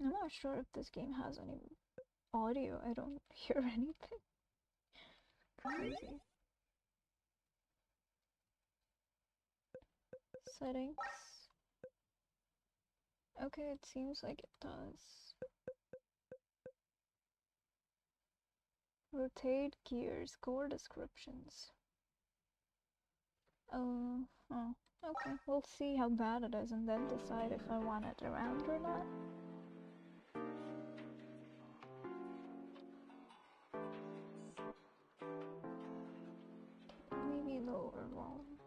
I'm not sure if this game has any audio. I don't hear anything. Crazy. Settings. Okay, it seems like it does. Rotate gears, core descriptions. Oh, okay. We'll see how bad it is and then decide if I want it around or not. Maybe lower volume.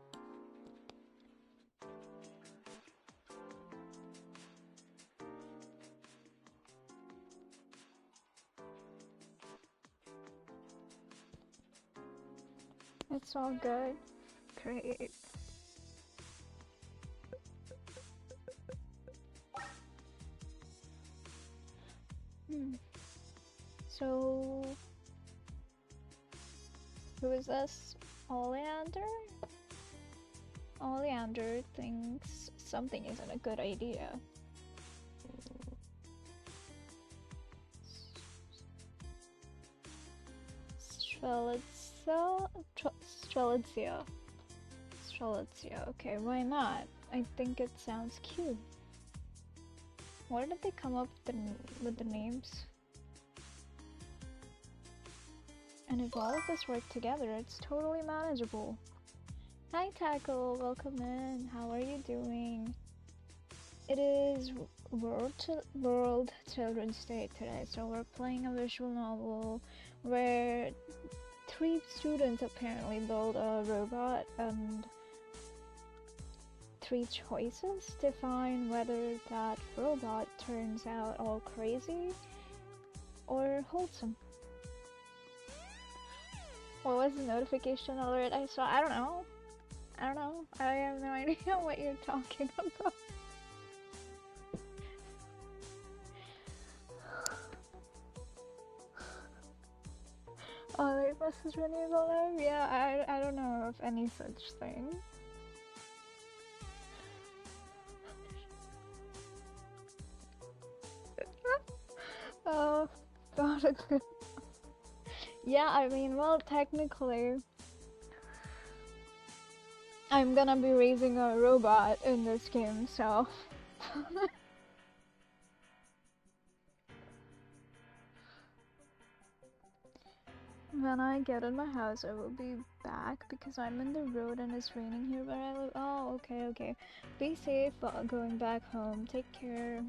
It's all good. Great. So, who is this? Oleander? Oleander thinks something isn't a good idea. Strelitzia. Okay, why not? I think it sounds cute. Where did they come up with the names? And if all of us work together, it's totally manageable. Hi Tackle, welcome in. How are you doing? It is World Children's Day today, so we're playing a visual novel where 3 students apparently build a robot and 3 choices define whether that robot turns out all crazy or wholesome. What was the notification alert I saw? I don't know. I have no idea what you're talking about. Alert message when you're alive? Yeah, I don't know of any such thing. Oh, got it. Yeah, I mean, well, technically, I'm gonna be raising a robot in this game, so. When I get in my house, I will be back because I'm in the road and it's raining here where I live. Oh, okay. Be safe while going back home. Take care.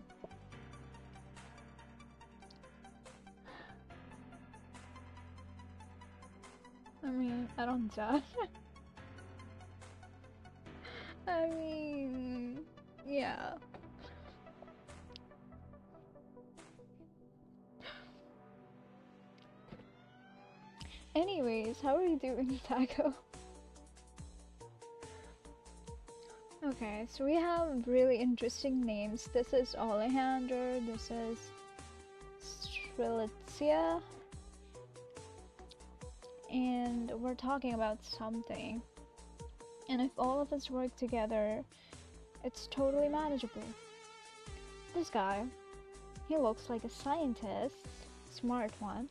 I mean, I don't judge. I mean, yeah. Anyways, how are you doing, Taco? Okay, so we have really interesting names. This is Alejandro, this is Strelitzia, and we're talking about something. And if all of us work together, it's totally manageable. This guy, he looks like a scientist, smart one,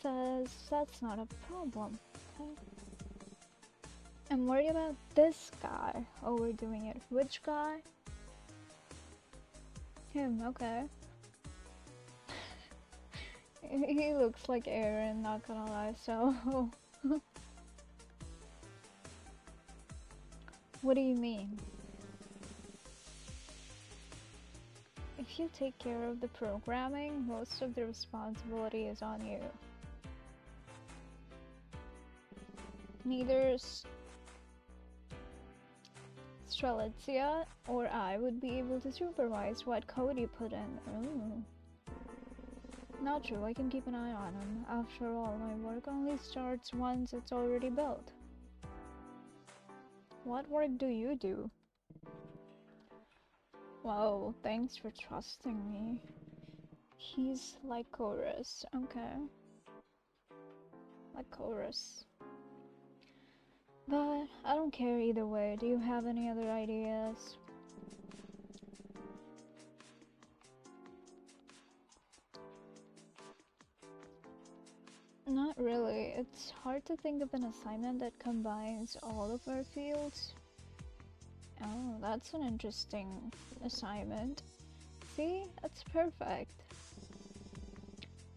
says that's not a problem. Okay? I'm worried about this guy overdoing it. Which guy? Him, okay. He looks like Aaron, not gonna lie, so... What do you mean? If you take care of the programming, most of the responsibility is on you. Neither Strelitzia or I would be able to supervise what code you put in. Ooh. Not true, I can keep an eye on him. After all, my work only starts once it's already built. What work do you do? Wow, thanks for trusting me. He's like Chorus, okay. Like Chorus. But I don't care either way. Do you have any other ideas? Not really. It's hard to think of an assignment that combines all of our fields. Oh, that's an interesting assignment. See? That's perfect.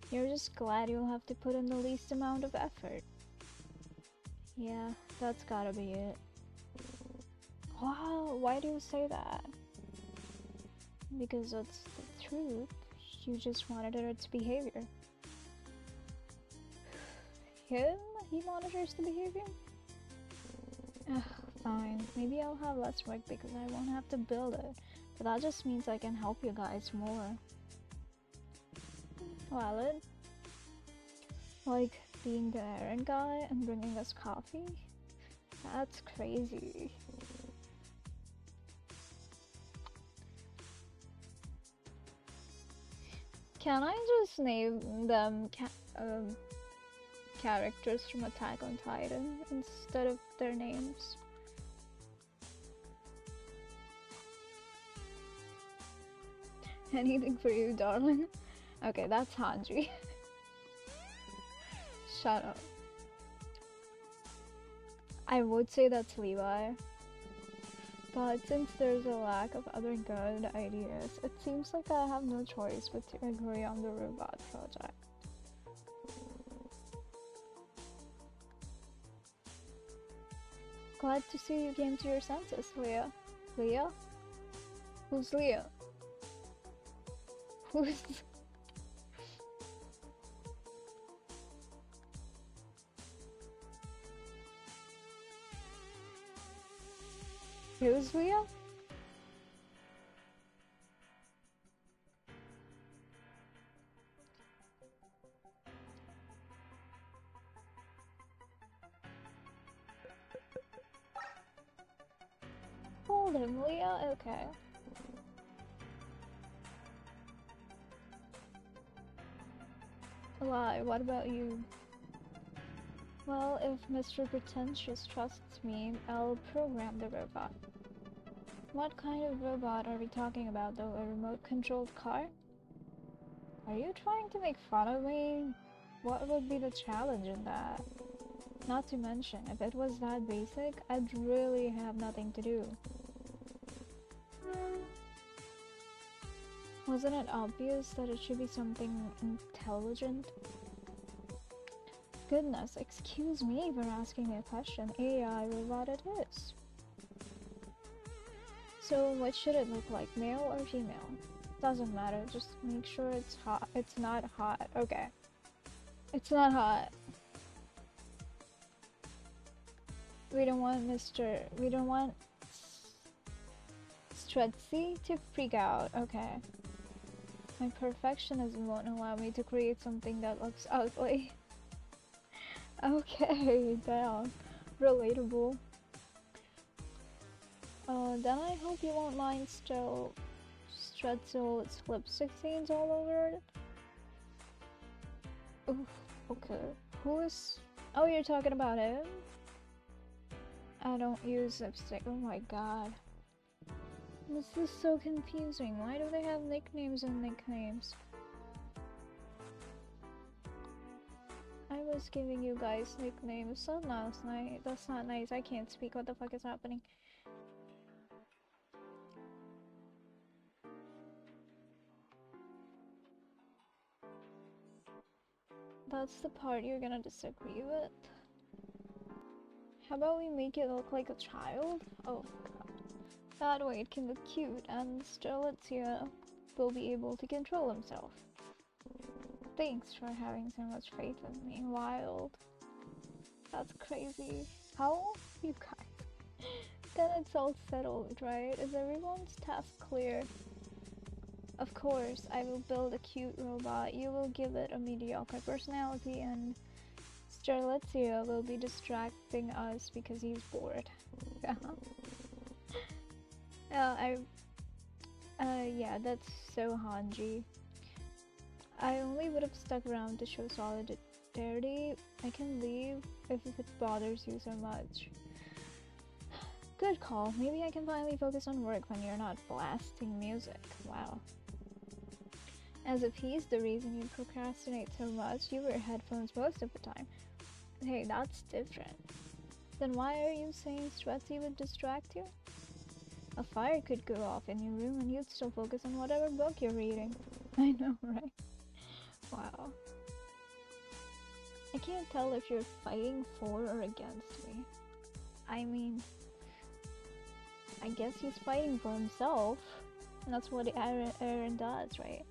You're just glad you'll have to put in the least amount of effort. Yeah, that's gotta be it. Wow, why do you say that? Because that's the truth. You just monitored its behavior. Him? He monitors the behavior? Ugh, fine. Maybe I'll have less work because I won't have to build it. But that just means I can help you guys more. Valid? Like being the errand guy and bringing us coffee? That's crazy. Can I just name them characters from Attack on Titan instead of their names? Anything for you, darling. Okay, that's Hanji. Shut up. I would say that's Levi. But since there's a lack of other good ideas, it seems like I have no choice but to agree on the robot project. Glad to see you came to your senses, Leah. Leah? Who's Leah? Who's... Who's Leah? Hold him, Leah? Okay. Lie, what about you? Well, if Mr. Pretentious trusts me, I'll program the robot. What kind of robot are we talking about though? A remote-controlled car? Are you trying to make fun of me? What would be the challenge in that? Not to mention, if it was that basic, I'd really have nothing to do. Wasn't it obvious that it should be something intelligent? Goodness, excuse me for asking a question. AI robot it is. So what should it look like, male or female? Doesn't matter, just make sure it's hot. It's not hot, okay. It's not hot. We don't want Stretsy to freak out, okay. My perfectionism won't allow me to create something that looks ugly. Okay, damn. Relatable. Then I hope you won't mind Stretzel's lipstick stains all over it. Oof, okay. Who's... Oh, you're talking about him? I don't use lipstick, oh my god. This is so confusing. Why do they have nicknames and nicknames? I was giving you guys nicknames. So last night. That's not nice. I can't speak. What the fuck is happening? That's the part you're gonna disagree with. How about we make it look like a child? Oh god. That way it can look cute and Strelitzia will be able to control himself. Thanks for having so much faith in me. Wild. That's crazy. How old are you guys? Then it's all settled, right? Is everyone's task clear? Of course, I will build a cute robot. You will give it a mediocre personality and Strelitzia will be distracting us because he's bored. Yeah, that's so Hanji. I only would have stuck around to show solidarity. I can leave if it bothers you so much. Good call. Maybe I can finally focus on work when you're not blasting music. Wow. As if he's the reason you procrastinate so much. You wear headphones most of the time. Hey, that's different. Then why are you saying sweaty would distract you? A fire could go off in your room and you'd still focus on whatever book you're reading. I know, right? Wow. I can't tell if you're fighting for or against me. I mean, I guess he's fighting for himself. And that's what Aaron does, right?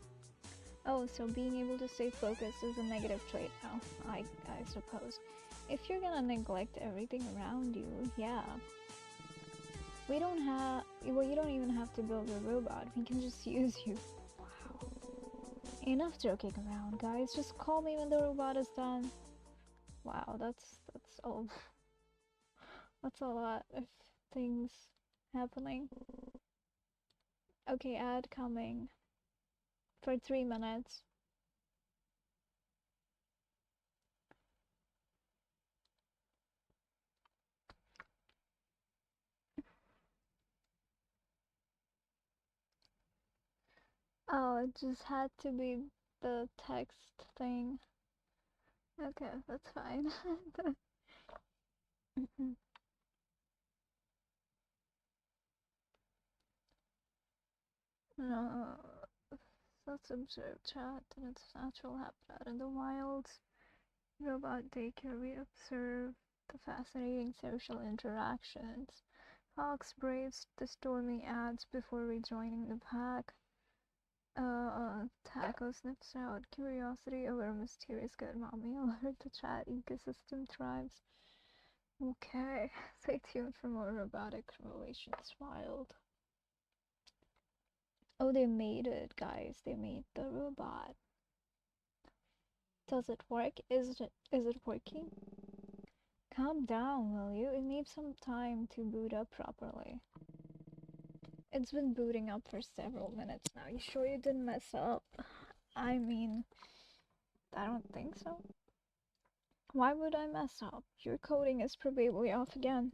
Oh, so being able to stay focused is a negative trait now, I suppose. If you're gonna neglect everything around you, yeah. You don't even have to build a robot. We can just use you. Wow. Enough joking around, guys. Just call me when the robot is done. Wow, that's all. That's a lot of things happening. Okay, ad coming. For 3 minutes. Oh, it just had to be the text thing. Okay, that's fine. No, let's observe chat in its natural habitat in the wild. Robot daycare, we observe the fascinating social interactions. Fox braves the stormy ads before rejoining the pack. Taco sniffs out curiosity over a mysterious good mommy alert. The chat ecosystem thrives. Okay, stay tuned for more robotic relations wild. Oh, they made it, guys. They made the robot. Does it work? Is it working? Calm down, will you? It needs some time to boot up properly. It's been booting up for several minutes now. You sure you didn't mess up? I mean, I don't think so. Why would I mess up? Your coding is probably off again.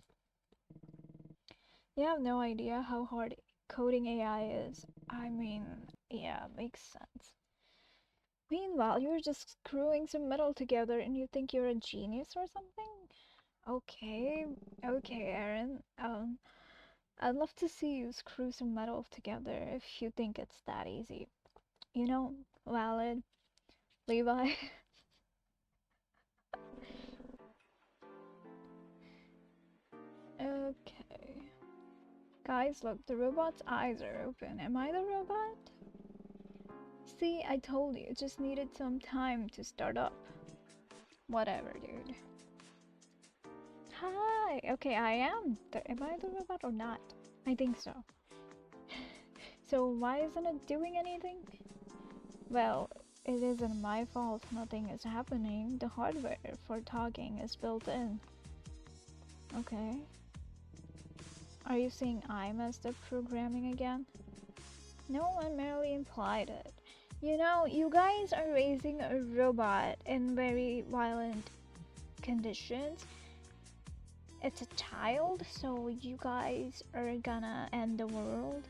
You have no idea how hard coding AI is. I mean, yeah, makes sense. Meanwhile, you're just screwing some metal together and you think you're a genius or something? Okay, Aaron. I'd love to see you screw some metal together if you think it's that easy. You know, valid. Levi. Okay. Guys, look, the robot's eyes are open. Am I the robot? See, I told you, it just needed some time to start up. Whatever, dude. Hi! Okay, I am. Am I the robot or not? I think so. So why isn't it doing anything? Well, it isn't my fault nothing is happening. The hardware for talking is built in. Okay. Are you saying I messed up programming again? No one merely implied it. You know, you guys are raising a robot in very violent conditions. It's a child, so you guys are gonna end the world.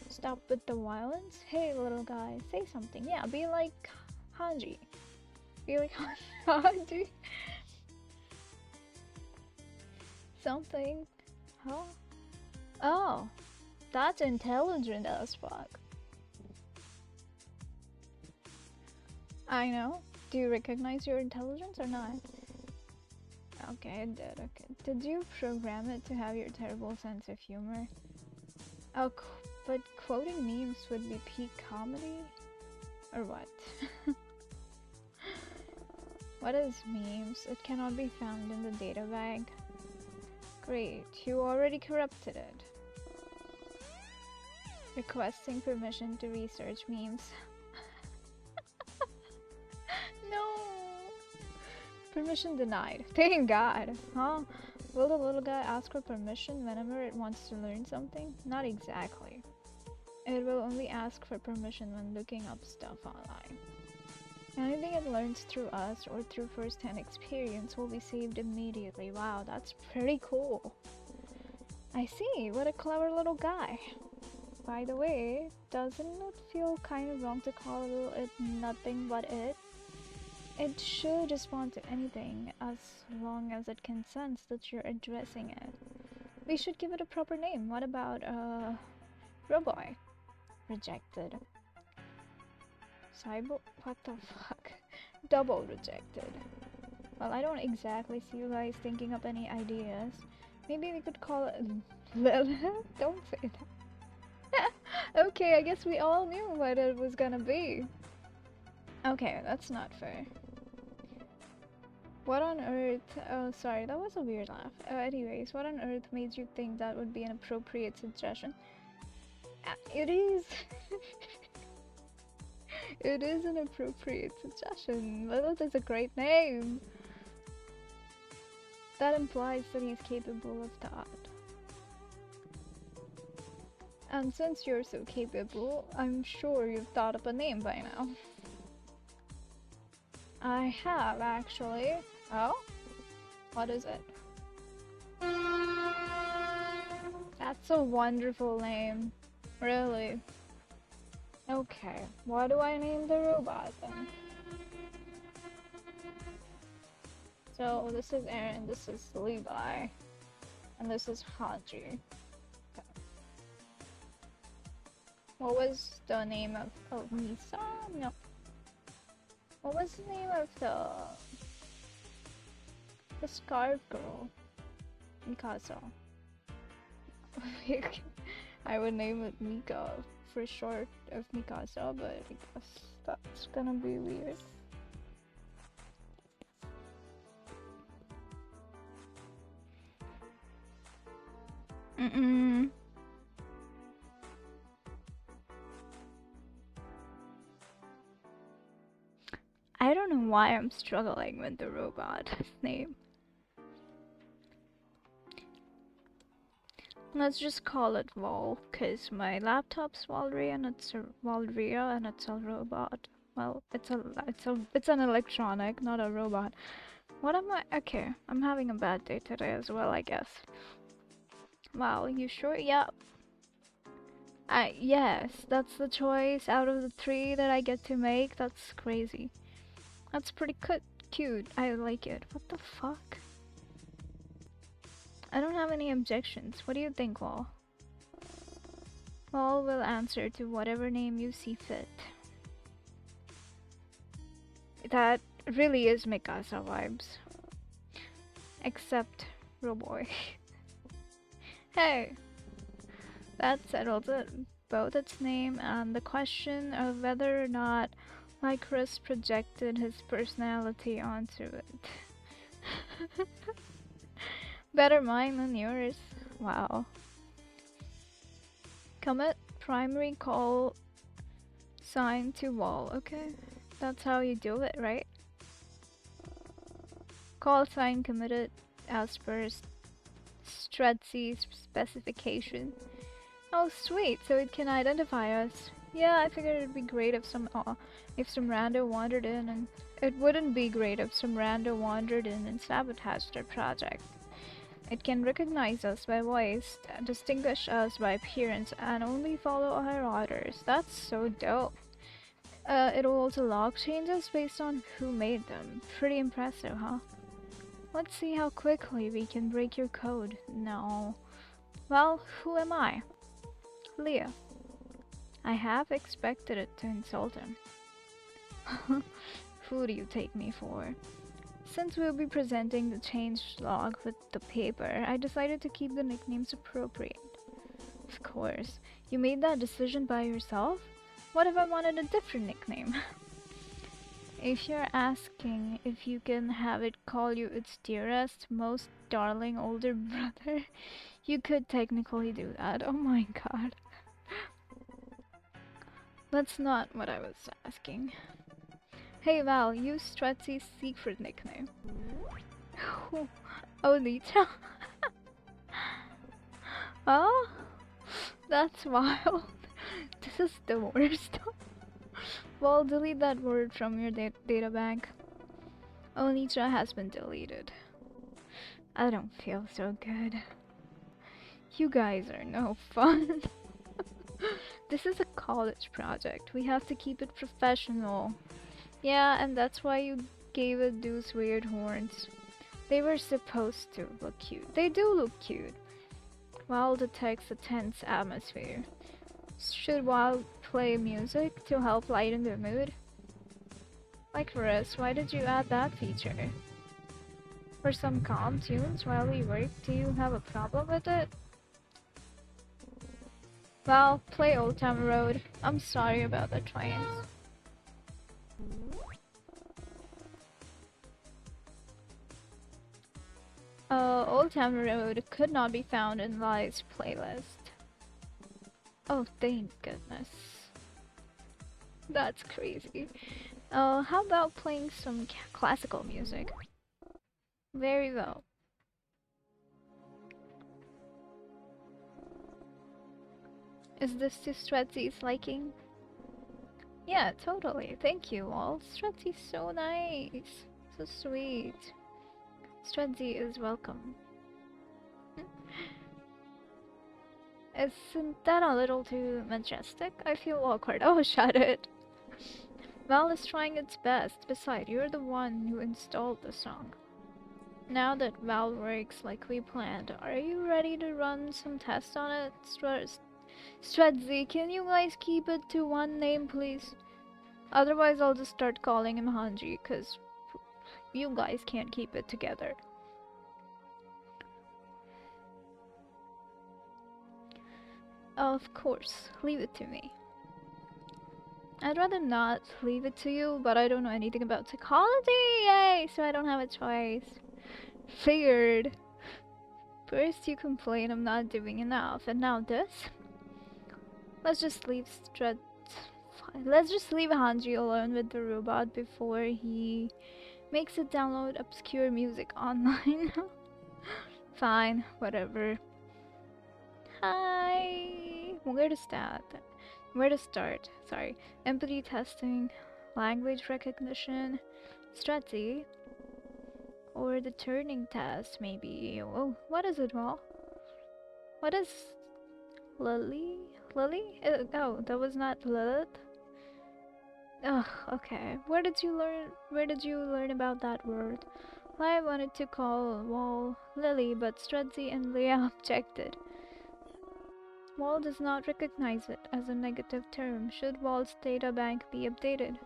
Stop with the violence. Hey, little guy, say something. Yeah, be like Hanji. Be like Hanji. Something. Huh? Oh, that's intelligent as fuck. I know. Do you recognize your intelligence or not? Okay, it did. Okay. Did you program it to have your terrible sense of humor? Oh, but quoting memes would be peak comedy? Or what? What is memes? It cannot be found in the data bank. Great, you already corrupted it. Requesting permission to research memes. No! Permission denied. Thank God. Huh? Will the little guy ask for permission whenever it wants to learn something? Not exactly. It will only ask for permission when looking up stuff online. Anything it learns through us or through first-hand experience will be saved immediately. Wow, that's pretty cool. I see. What a clever little guy. By the way, doesn't it feel kind of wrong to call it nothing but it? It should respond to anything as long as it can sense that you're addressing it. We should give it a proper name. What about, Roboy? Rejected. Cyber? What the fuck? Double rejected. Well, I don't exactly see you guys thinking up any ideas. Maybe we could call it Lilith? Don't say that. Okay, I guess we all knew what it was gonna be. Okay, that's not fair. What on earth? Oh, sorry, that was a weird laugh. Anyways, what on earth made you think that would be an appropriate suggestion? It is. It is an appropriate suggestion. Lilith is a great name. That implies that he's capable of thought. And since you're so capable, I'm sure you've thought up a name by now. I have, actually. Oh? What is it? That's a wonderful name. Really. Okay, what do I name the robot then? So this is Aaron, this is Levi, and this is Haji. Okay. What was the name of Misa? No. What was the name of the scarf girl? Mikasa. I would name it Mika for short of Mikasa, but I guess that's gonna be weird. I don't know why I'm struggling with the robot's name. Let's just call it Vol, cause my laptop's Valria and it's a Valria and it's a robot. Well, it's an electronic, not a robot. What am I? Okay, I'm having a bad day today as well, I guess. Wow, you sure? Yeah. Yes, that's the choice out of the 3 that I get to make. That's crazy. That's pretty cute. I like it. What the fuck? I don't have any objections. What do you think, Wall? Wall will answer to whatever name you see fit. That really is Mikasa vibes. Except Roboy. Hey! That settles it. Both its name and the question of whether or not Lycrus projected his personality onto it. Better mine than yours. Wow. Commit primary call sign to wall. Okay, that's how you do it, right? Call sign committed as per Stretzy's specification. Oh sweet, so it can identify us. Yeah, I figured it'd be great if some rando wandered in, and it wouldn't be great if some rando wandered in and sabotaged our project. It can recognize us by voice, distinguish us by appearance, and only follow our orders. That's so dope. It'll also log changes based on who made them. Pretty impressive, huh? Let's see how quickly we can break your code. No. Well, who am I? Leah. I have expected it to insult him. Who do you take me for? Since we'll be presenting the change log with the paper, I decided to keep the nicknames appropriate. Of course. You made that decision by yourself? What if I wanted a different nickname? If you're asking if you can have it call you its dearest, most darling older brother, you could technically do that. Oh my god. That's not what I was asking. Hey Val, use Stretzy's secret nickname. Oh, Lita? Oh? That's wild. This is the worst. Well, delete that word from your data bank. Onitra has been deleted. I don't feel so good. You guys are no fun. This is a college project. We have to keep it professional. Yeah, and that's why you gave it those weird horns. They were supposed to look cute. They do look cute. Wild detects a tense atmosphere. Should Wild play music to help lighten the mood? Like Chris, why did you add that feature? For some calm tunes while we work, do you have a problem with it? Well, play Old Town Road. I'm sorry about the trains. Old Town Road could not be found in Li's playlist. Oh, thank goodness. That's crazy. How about playing some classical music? Very well. Is this to Stretzy's liking? Yeah, totally. Thank you all. Stretzy's so nice. So sweet. Stretzy is welcome. Isn't that a little too majestic? I feel awkward. Oh, shut it. Val is trying its best. Besides, you're the one who installed the song. Now that Val works like we planned, are you ready to run some tests on it? Stretzy, can you guys keep it to one name, please? Otherwise, I'll just start calling him Hanji, cause you guys can't keep it together. Of course, leave it to me. I'd rather not leave it to you, but I don't know anything about psychology, yay! So I don't have a choice. Figured. First you complain I'm not doing enough, and now this? Let's just leave Hanji alone with the robot before he makes it download obscure music online. Fine, whatever. Hi! Where to start? Sorry. Empathy testing, language recognition, Stretzy, or the turning test, maybe. Oh, what is it, Wall? What is Lily? Lily? Oh, that was not Lilith? Ugh, okay. Where did you learn about that word? I wanted to call Wall Lily, but Stretzy and Leah objected. Wall does not recognize it as a negative term. Should Wall's data bank be updated?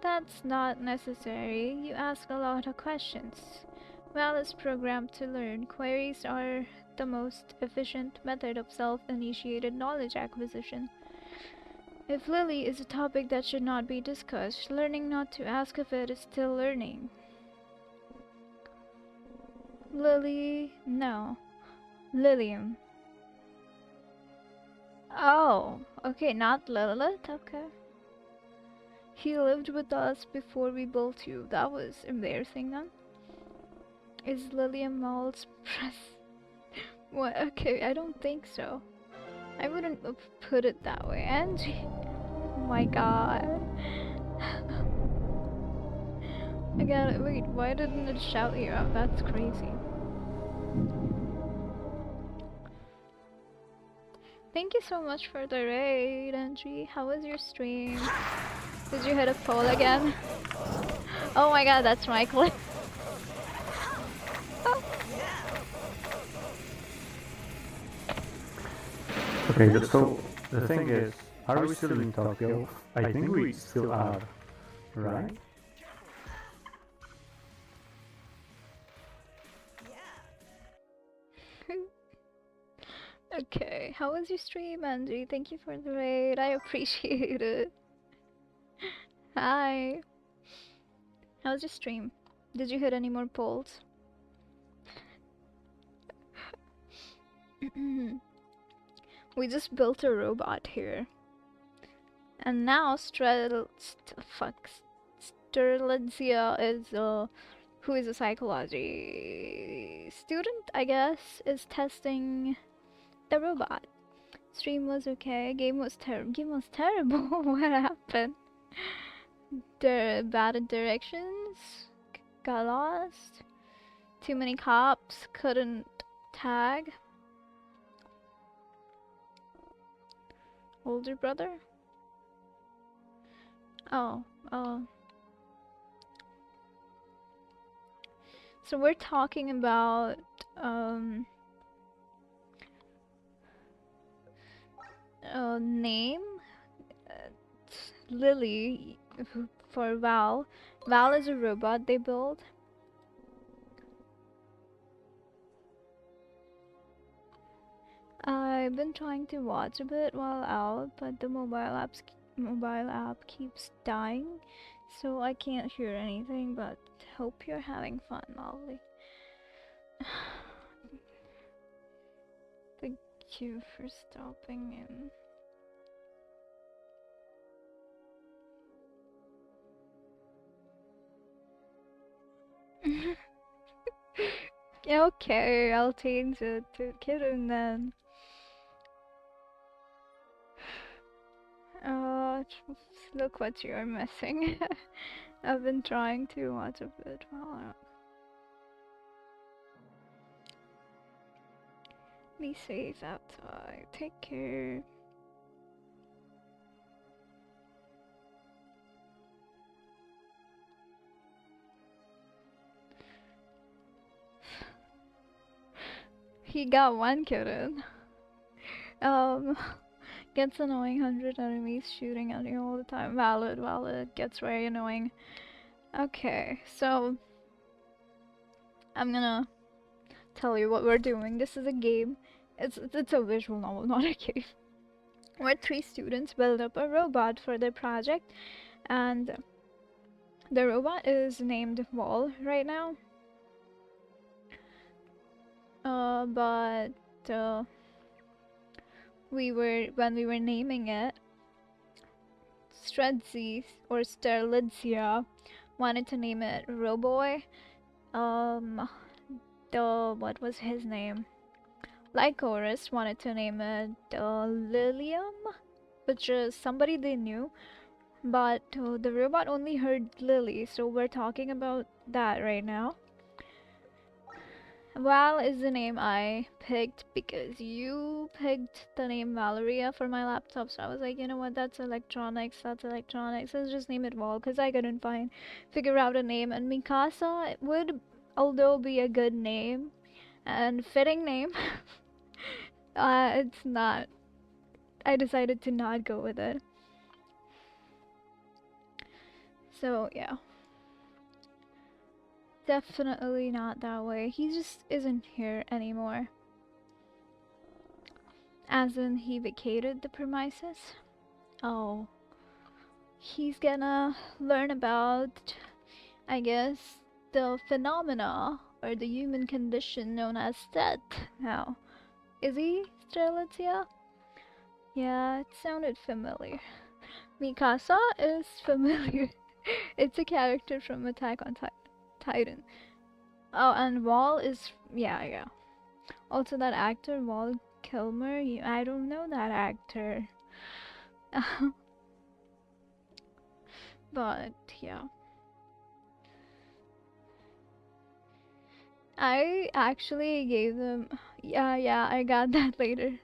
That's not necessary. You ask a lot of questions. Wall is programmed to learn. Queries are the most efficient method of self-initiated knowledge acquisition. If Lily is a topic that should not be discussed, learning not to ask of it is still learning. Lily... no. Lilium. Oh, okay, not Lilith, okay. He lived with us before we built you. That was embarrassing then. Is Lilium Mall's press? What? Okay, I don't think so. I wouldn't have put it that way. Angie. Oh my god. Again, wait, why didn't it shout you out? That's crazy. Thank you so much for the raid, Angie. How was your stream? Did you hit a pole again? Oh my god, that's my clip. Okay, so the thing is, are we still in Tokyo? I think we still are, right? Okay, how was your stream, Angie? Thank you for the raid. I appreciate it. Hi. How was your stream? Did you hit any more polls? We just built a robot here. And now Strelitzia is who is a psychology student, I guess, is testing the robot. Stream was okay. Game was terrible. What happened? Bad directions. Got lost. Too many cops. Couldn't tag. Older brother? Oh, oh. So we're talking about um name. Lily for Val. Val is a robot they build. I've been trying to watch a bit while out, but the mobile app keeps dying, so I can't hear anything. But hope you're having fun, Molly. Thank you for stopping in. Okay, I'll change it to kitten then. Look what you're missing. I've been trying to watch a bit while out. Be safe outside. Take care. He got one kitten. Um, gets annoying. 100 enemies shooting at you all the time. Valid, valid. Gets very annoying. Okay, so I'm gonna tell you what we're doing. This is a game. It's a visual novel, not a game. Where 3 students build up a robot for their project, and the robot is named Wall right now. But when we were naming it, Stredzi or Sterlitzia wanted to name it Roboy. What was his name? Lycoris wanted to name it Lilium, which is somebody they knew. But the robot only heard Lily, so we're talking about that right now. Val is the name I picked because you picked the name Valeria for my laptop, so I was like, you know what, that's electronics, let's just name it Val, because I couldn't figure out a name, and Mikasa would, although be a good name, and fitting name, it's not, I decided to not go with it. So, yeah. Definitely not that way. He just isn't here anymore. As in, he vacated the premises. Oh. He's gonna learn about, I guess, the phenomena or the human condition known as death now. Is he Strelitzia? Yeah, it sounded familiar. Mikasa is familiar. It's a character from Attack on Titan. Oh, and Wall is, yeah. Also, that actor, Wall Kilmer, I don't know that actor. But, yeah. I actually gave them, yeah, I got that later.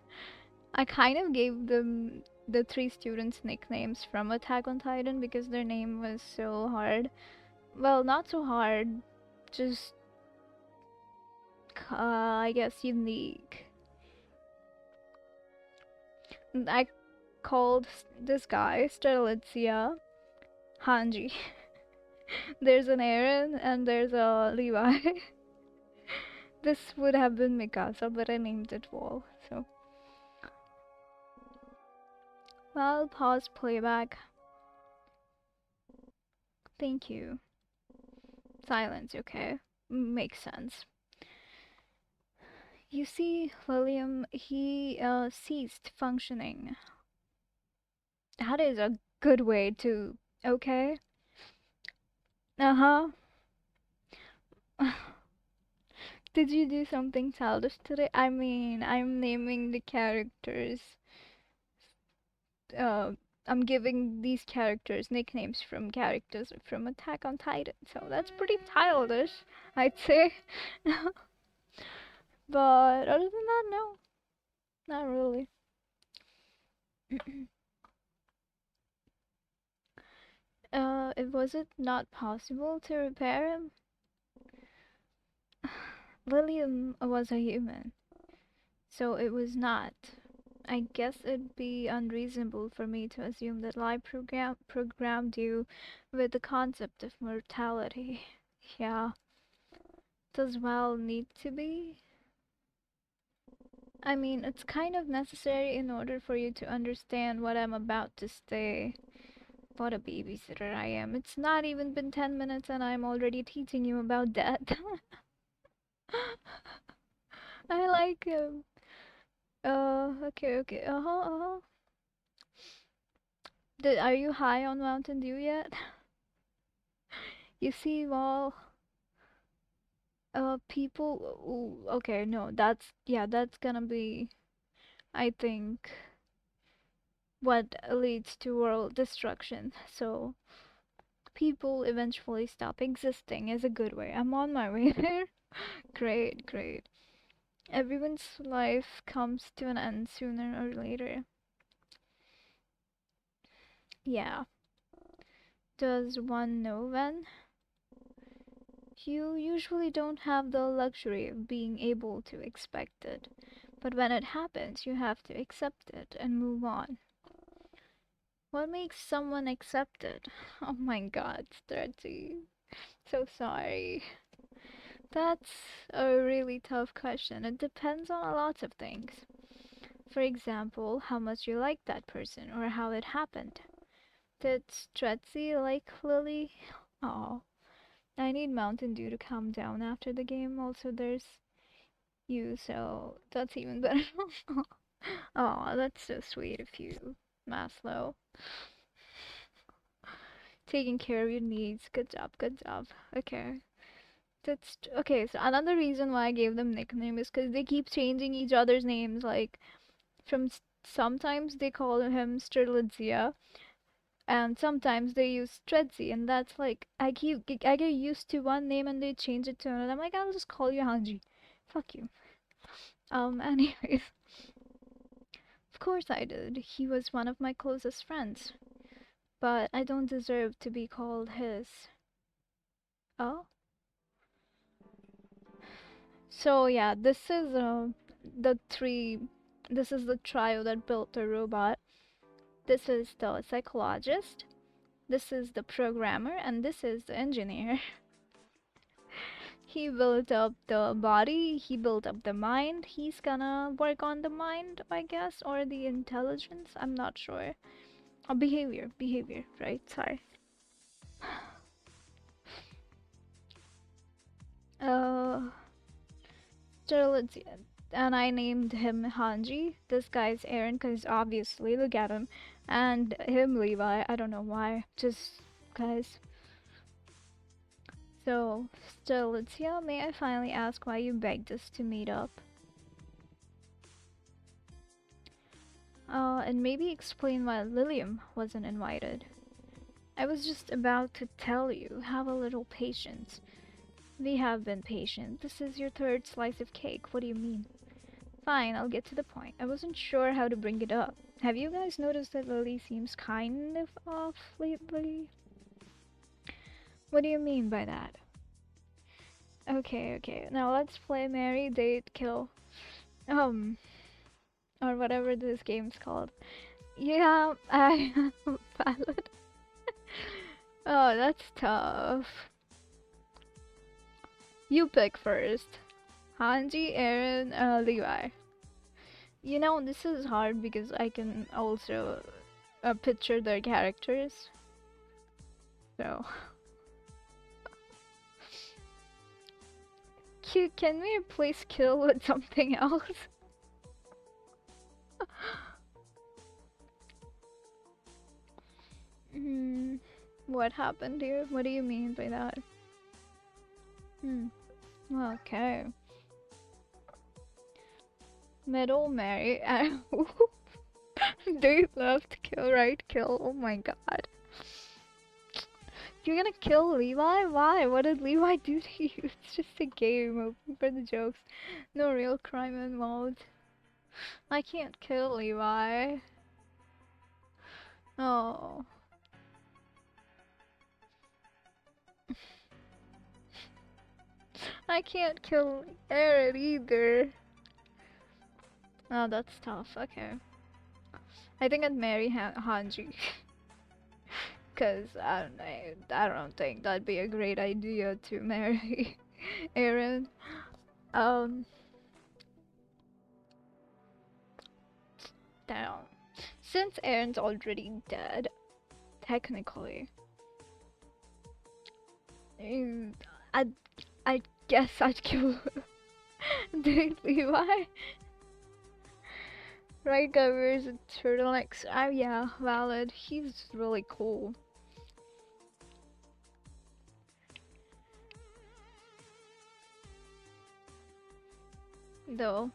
I kind of gave them the 3 students nicknames from Attack on Titan because their name was so hard. Well, not so hard, just, I guess unique. I called this guy Sterlitzia Hanji. There's an Aaron and there's a Levi. This would have been Mikasa, but I named it Wall, so. Well, pause playback. Thank you. Silence, okay? Makes sense. You see, William, he ceased functioning. That is a good way to. Okay? Uh huh. Did you do something childish today? I mean, I'm naming the characters. Uh, I'm giving these characters nicknames from characters from Attack on Titan, so that's pretty childish, I'd say. But other than that, no, not really. Was it not possible to repair him? Lilium was a human, so it was not. I guess it'd be unreasonable for me to assume that life programmed you with the concept of mortality. Yeah, does well need to be? I mean, it's kind of necessary in order for you to understand what I'm about to say. What a babysitter I am. It's not even been 10 minutes and I'm already teaching you about death. I like him. Okay, okay. Uh-huh. Are you high on Mountain Dew yet? You see, well, people. Ooh, okay, no, yeah, that's gonna be, I think, what leads to world destruction. So, people eventually stop existing is a good way. I'm on my way there. Great, great. Everyone's life comes to an end sooner or later. Yeah. Does one know when? You usually don't have the luxury of being able to expect it. But when it happens, you have to accept it and move on. What makes someone accept it? Oh my god, Stretchy. So sorry. That's a really tough question. It depends on a lot of things. For example, how much you like that person or how it happened. Did Stretchy like Lily? Oh, I need Mountain Dew to calm down after the game. Also, there's you, so that's even better. Oh, that's so sweet of you, Maslow. Taking care of your needs. Good job, good job. Okay. Okay, so another reason why I gave them nickname is because they keep changing each other's names. Like, sometimes they call him Sterlitzia, and sometimes they use Stretzy, and that's like, I get used to one name and they change it to another. I'm like, I'll just call you Hanji. Fuck you. Anyways, of course I did. He was one of my closest friends, but I don't deserve to be called his. Oh? So yeah, the three, this is the trio that built the robot. This is the psychologist, this is the programmer, and this is the engineer. He built up the body, he built up the mind. He's gonna work on the mind, I guess, or the intelligence. I'm not sure. Behavior, right? Sorry. Uh, let's see. And I named him Hanji. This guy's Aaron, because obviously, look at him. And him Levi. I don't know why. Just guys. So, Stelizia, may I finally ask why you begged us to meet up? And maybe explain why Lilium wasn't invited. I was just about to tell you, have a little patience. We have been patient. This is your third slice of cake. What do you mean? Fine, I'll get to the point. I wasn't sure how to bring it up. Have you guys noticed that Lily seems kind of off lately? What do you mean by that? Okay, okay. Now let's play Marry, Date, Kill. Um, or whatever this game's called. Yeah, I am valid. Oh, that's tough. You pick first. Hanji, Aaron, Levi. You know, this is hard because I can also picture their characters. So, can we replace kill with something else? Hmm, what happened here? What do you mean by that? Hmm, okay. Middle Mary. They left kill, right? Kill. Oh my god. You're gonna kill Levi? Why? What did Levi do to you? It's just a game, open for the jokes. No real crime involved. I can't kill Levi. Oh. I can't kill Aaron either. Oh, that's tough. Okay. I think I'd marry Hanji. Cause I don't think that'd be a great idea to marry Aaron. Um, Damn. Since Aaron's already dead, technically, mm, I I guess I'd kill Dave Levi. Right guy wears a turtleneck. Oh yeah, valid. He's really cool. Though.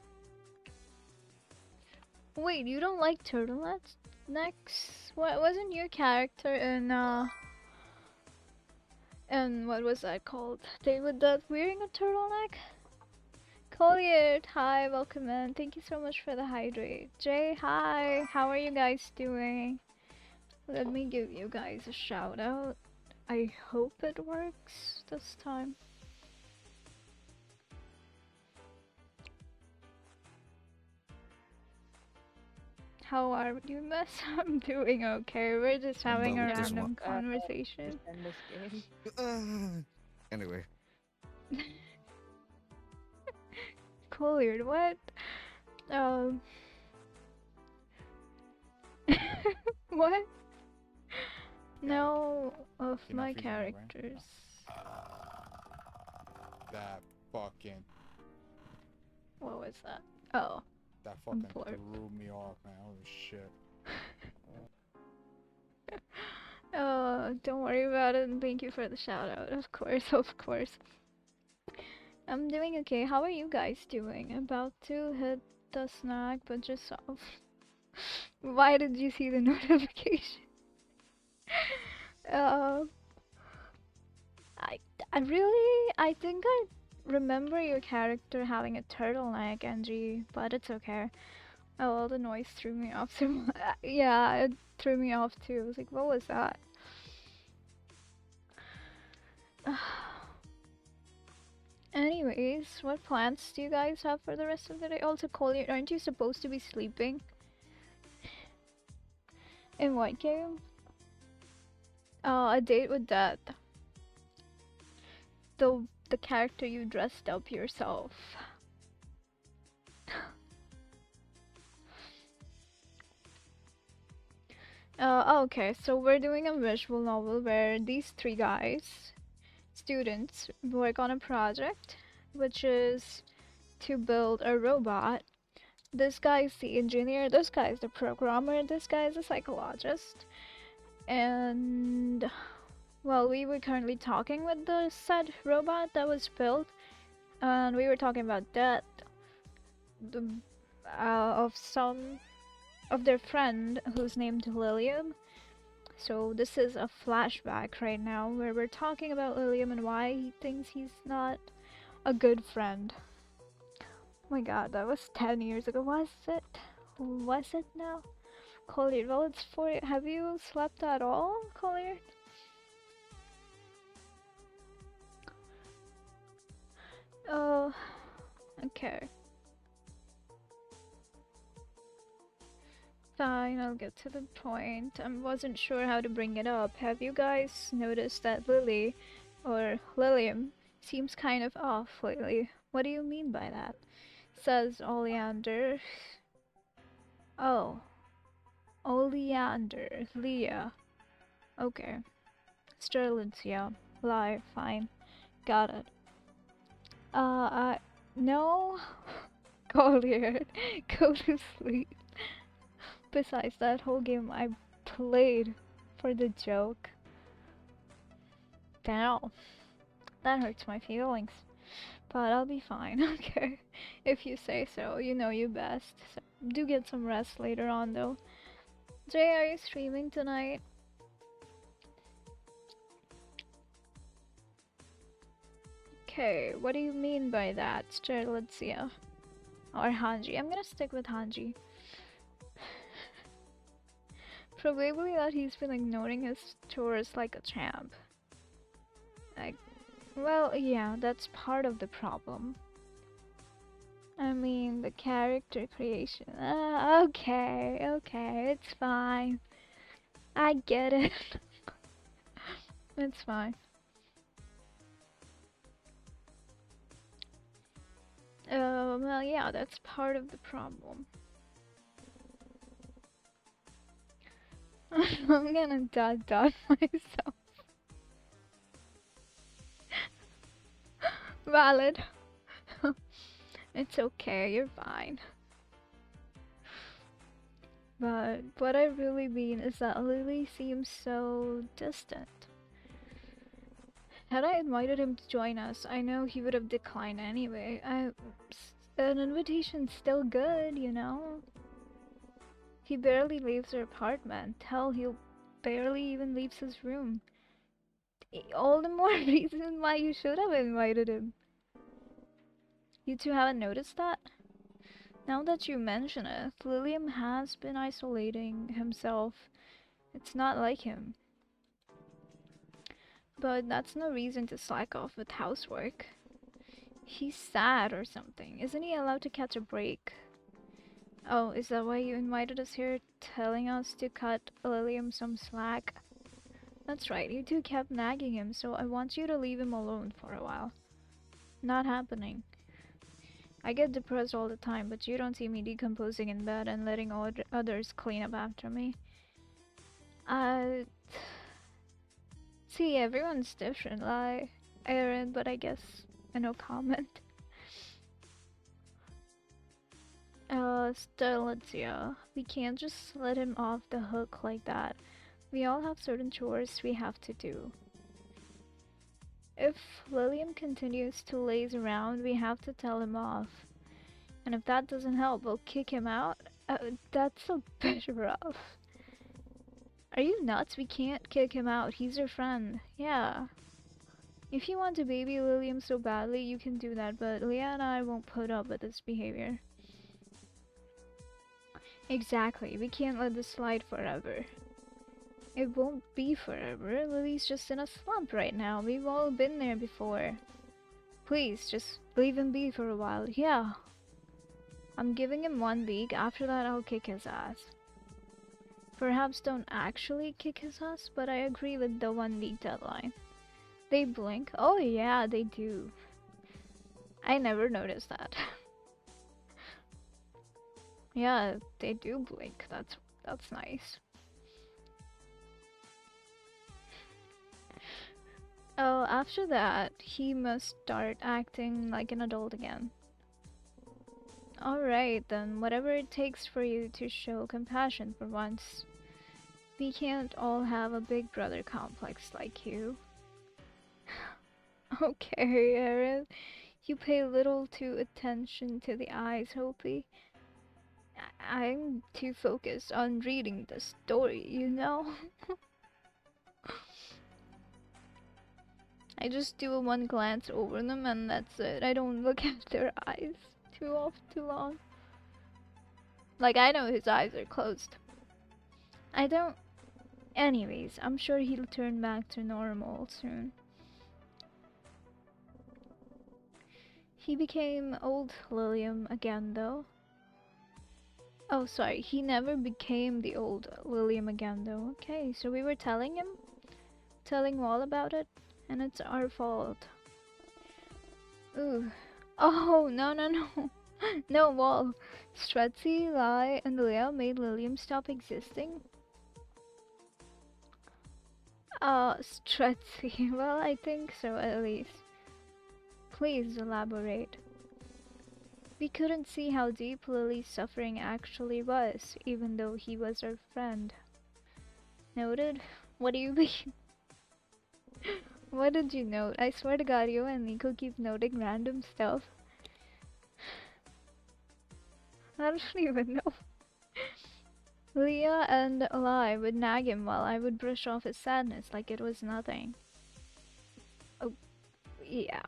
Wait, you don't like turtlenecks? Next, what wasn't your character in what was that called? David that wearing a turtleneck? Collier, hi, welcome in. Thank you so much for the hydrate. Jay, hi. How are you guys doing? Let me give you guys a shout out. I hope it works this time. How are you, miss? I'm doing okay. We're just having a random conversation. In this game. Anyway. Collier, what? What? No of You're not my feeding me, right? characters. That fucking What was that? Oh, that fucking Blurb. threw me off, man. Holy shit. Don't worry about it, and thank you for the shout out. Of course, of course. I'm doing okay. How are you guys doing? About to hit the snack, but just off. Why did you see the notification? Uh, I, I think I remember your character having a turtleneck, Angie, but it's okay. Oh, well, the noise threw me off. So, yeah, it threw me off too. I was like, what was that? Anyways, what plans do you guys have for the rest of the day? Also, Collier, aren't you supposed to be sleeping? In what game? A date with death. The character you dressed up yourself. Okay, so we're doing a visual novel where these three guys, students, work on a project, which is to build a robot. This guy's the engineer, this guy's the programmer, this guy's a psychologist. And, well, we were currently talking with the said robot that was built, and we were talking about death of their friend who's named Lilium. So this is a flashback right now where we're talking about Lilium and why he thinks he's not a good friend. Oh my god, that was 10 years ago, was it? Was it now? Collier, well it's 4. Have you slept at all, Collier? Oh, okay. Fine, I'll get to the point. I wasn't sure how to bring it up. Have you guys noticed that Lily, or Lilium, seems kind of off lately? What do you mean by that? Says Oleander. Oh. Oleander. Leah. Okay. Sterlincia. Lie. Fine. Got it. No. Collier. Go to sleep. Besides, that whole game I played for the joke. Damn. That hurts my feelings. But I'll be fine, okay? If you say so, you know you best. So do get some rest later on though. Jay, are you streaming tonight? Okay, what do you mean by that, Sterlitzia? Or Hanji? I'm gonna stick with Hanji. Probably that he's been ignoring his chores like a champ. Like, well, yeah, that's part of the problem. I mean, the character creation. Okay, it's fine. I get it. It's fine. Well, yeah, that's part of the problem. I'm gonna dot myself. Valid. It's okay, you're fine. But what I really mean is that Lily seems so distant. Had I invited him to join us, I know he would have declined anyway. An invitation's still good, you know? He barely leaves her apartment. Hell, he barely even leaves his room. All the more reason why you should have invited him. You two haven't noticed that? Now that you mention it, Lilium has been isolating himself. It's not like him. But that's no reason to slack off with housework. He's sad or something. Isn't he allowed to catch a break? Oh, is that why you invited us here, telling us to cut Lilium some slack? That's right, you two kept nagging him, so I want you to leave him alone for a while. Not happening. I get depressed all the time, but you don't see me decomposing in bed and letting others clean up after me. See, everyone's different, like Aaron, but I guess no comment. Stelazia, we can't just let him off the hook like that. We all have certain chores we have to do. If Lilium continues to laze around, we have to tell him off. And if that doesn't help, we'll kick him out. That's a bit rough. Are you nuts? We can't kick him out. He's your friend. Yeah. If you want to baby Lilium so badly, you can do that, but Leah and I won't put up with this behavior. Exactly. We can't let this slide forever. It won't be forever. Lily's just in a slump right now. We've all been there before. Please, just leave him be for a while. Yeah. I'm giving him 1 week. After that, I'll kick his ass. Perhaps don't actually kick his ass, but I agree with the 1 week deadline. They blink? Oh yeah, they do. I never noticed that. Yeah, they do blink. That's nice. Oh, after that, he must start acting like an adult again. Alright then, whatever it takes for you to show compassion for once. We can't all have a big brother complex like you. Okay, Aaron. You pay little to attention to the eyes, Hopi. I'm too focused on reading the story, you know? I just do a 1 glance over them and that's it. I don't look at their eyes too long. Like, I know his eyes are closed. I don't... Anyways, I'm sure he'll turn back to normal soon. He became old Lilium again, though. Oh, sorry, he never became the old Lilium again, though. Okay, so we were telling Wall about it, and it's our fault. Ooh. Oh, no. No, Wall. Stretzy, Lai, and Leah made Lilium stop existing? Stretzy. Well, I think so, at least. Please elaborate. We couldn't see how deep Lily's suffering actually was, even though he was our friend. Noted? What do you mean? What did you note? I swear to God, you and Nico keep noting random stuff. I don't even know. Leah and Eli would nag him while I would brush off his sadness like it was nothing. Oh, yeah.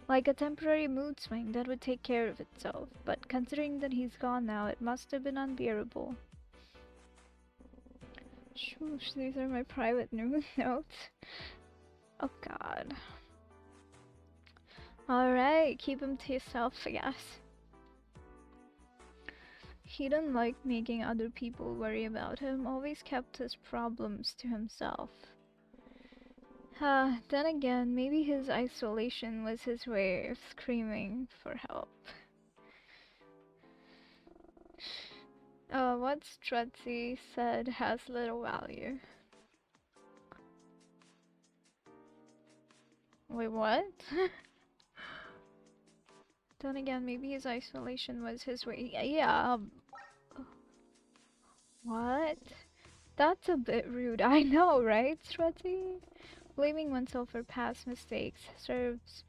Like a temporary mood swing that would take care of itself, but considering that he's gone now, it must have been unbearable. Shoosh, these are my private notes. Oh god. Alright, keep him to yourself, I guess. He didn't like making other people worry about him, always kept his problems to himself. Then again, maybe his isolation was his way of screaming for help. What Strutzy said has little value. Wait, what? Then again, maybe his isolation was his way. Yeah, what? That's a bit rude. I know, right, Strutzy? Blaming oneself for past mistakes serves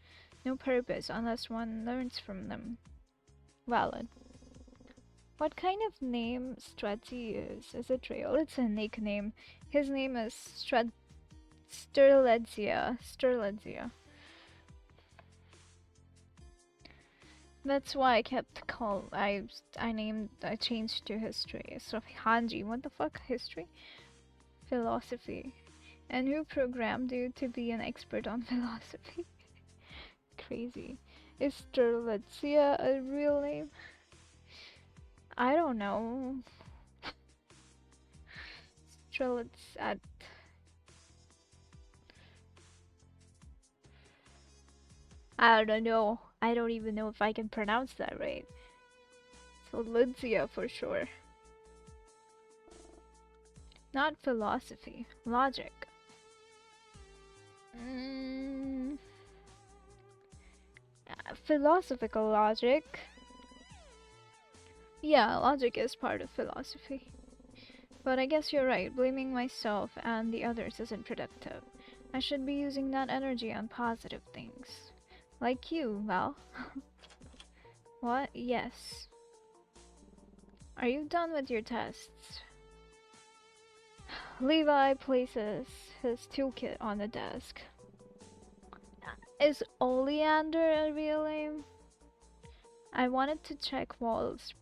no purpose unless one learns from them. Valid. What kind of name Strutzy is? Is it real? It's a nickname. His name is Sturledzia. That's why I kept I changed to history. So Hanji, what the fuck? History? Philosophy. And who programmed you to be an expert on philosophy? Crazy. Is Sturledzia a real name? I don't know. Strelitz at I don't know. I don't even know if I can pronounce that right. So Ludzia for sure. Not philosophy. Logic. Philosophical logic. Yeah, logic is part of philosophy. But I guess you're right. Blaming myself and the others isn't productive. I should be using that energy on positive things. Like you, Val. What? Yes. Are you done with your tests? Levi places his toolkit on the desk. Is Oleander a real name? I wanted to check Wall's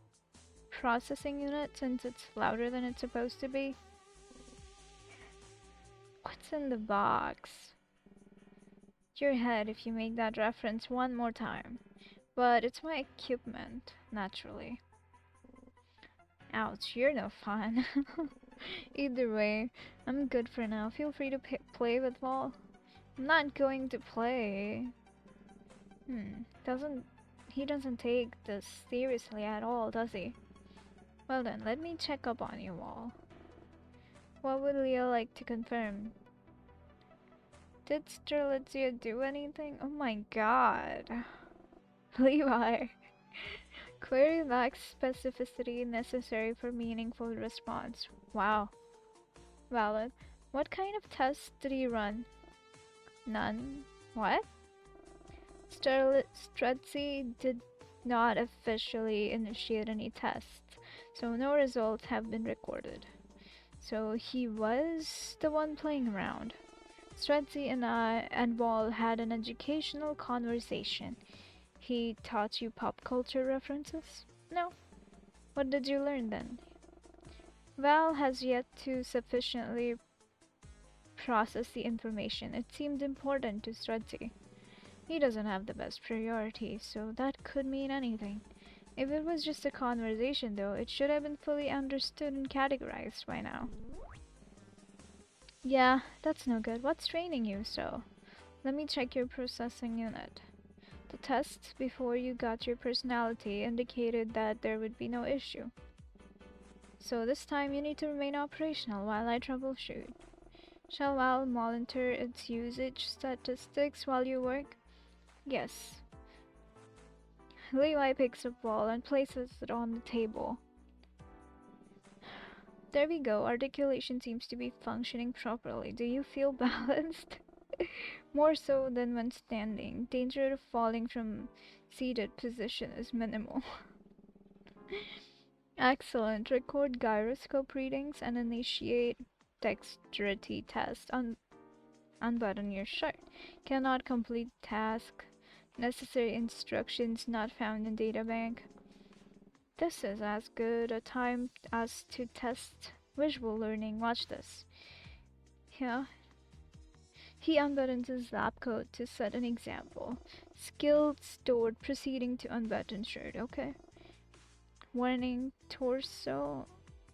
processing unit since it's louder than it's supposed to be. What's in the box? Your head if you make that reference one more time. But it's my equipment, naturally. Ouch, you're no fun. Either way, I'm good for now. Feel free to play with Wall. I'm not going to play. He doesn't take this seriously at all, does he? Well then, let me check up on you all. What would Leo like to confirm? Did Strelitzia do anything? Oh my god. Levi. Query lacks specificity necessary for meaningful response. Wow. Valid. What kind of tests did he run? None. What? Strutzy did not officially initiate any tests, so no results have been recorded. So he was the one playing around. Strutzy and Wall had an educational conversation. He taught you pop culture references? No. What did you learn then? Val has yet to sufficiently process the information. It seemed important to Strutzy. He doesn't have the best priorities, so that could mean anything. If it was just a conversation though, it should have been fully understood and categorized by now. Yeah, that's no good. What's training you so? Let me check your processing unit. The tests before you got your personality indicated that there would be no issue. So this time you need to remain operational while I troubleshoot. Shall I monitor its usage statistics while you work? Yes. Levi picks up Wall and places it on the table. There we go. Articulation seems to be functioning properly. Do you feel balanced? More so than when standing. Danger of falling from seated position is minimal. Excellent. Record gyroscope readings and initiate dexterity test. Unbutton your shirt. Cannot complete task. Necessary instructions not found in databank. This is as good a time as to test Visual learning, watch this. Yeah. He unbuttons his lab coat to set an example. Skilled stored proceeding to unbutton shirt, okay. Warning, torso